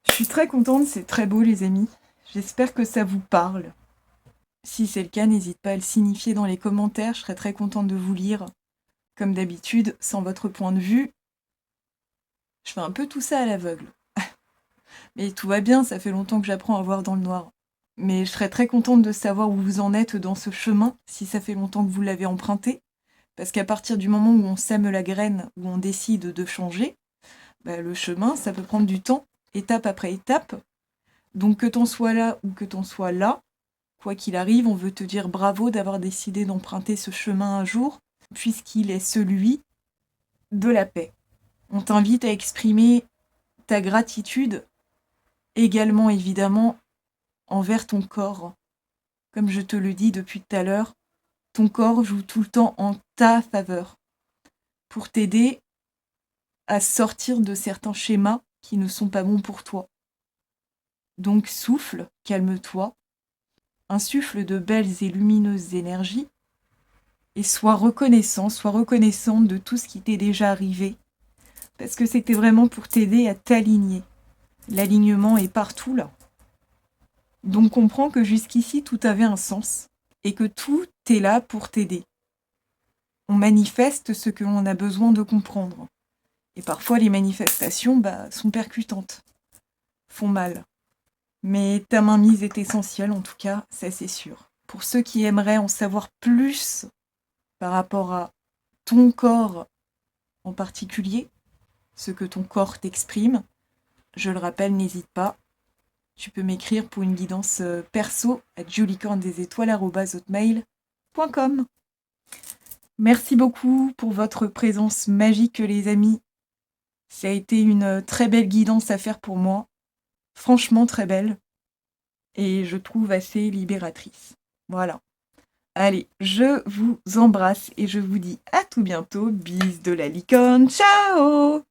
Je suis très contente, c'est très beau les amis. J'espère que ça vous parle. Si c'est le cas, n'hésite pas à le signifier dans les commentaires, je serais très contente de vous lire. Comme d'habitude, sans votre point de vue, je fais un peu tout ça à l'aveugle. Mais tout va bien, ça fait longtemps que j'apprends à voir dans le noir. Mais je serais très contente de savoir où vous en êtes dans ce chemin, si ça fait longtemps que vous l'avez emprunté. Parce qu'à partir du moment où on sème la graine, où on décide de changer, le chemin, ça peut prendre du temps, étape après étape. Donc que t'en sois là ou que t'en sois là, quoi qu'il arrive, on veut te dire bravo d'avoir décidé d'emprunter ce chemin un jour, puisqu'il est celui de la paix. On t'invite à exprimer ta gratitude, également évidemment, envers ton corps. Comme je te le dis depuis tout à l'heure, ton corps joue tout le temps en ta faveur, pour t'aider à sortir de certains schémas qui ne sont pas bons pour toi. Donc souffle, calme-toi, insuffle de belles et lumineuses énergies, et sois reconnaissante de tout ce qui t'est déjà arrivé, parce que c'était vraiment pour t'aider à t'aligner. L'alignement est partout là. Donc comprends que jusqu'ici tout avait un sens, et que tout est là pour t'aider. On manifeste ce que l'on a besoin de comprendre. Et parfois les manifestations sont percutantes, font mal. Mais ta mainmise est essentielle en tout cas, ça c'est sûr. Pour ceux qui aimeraient en savoir plus par rapport à ton corps en particulier, ce que ton corps t'exprime, je le rappelle, n'hésite pas. Tu peux m'écrire pour une guidance perso à juliecorndesétoiles@hotmail.com. Merci beaucoup pour votre présence magique les amis. Ça a été une très belle guidance à faire pour moi. Franchement très belle. Et je trouve assez libératrice. Voilà. Allez, je vous embrasse et je vous dis à tout bientôt. Bis de la licorne. Ciao!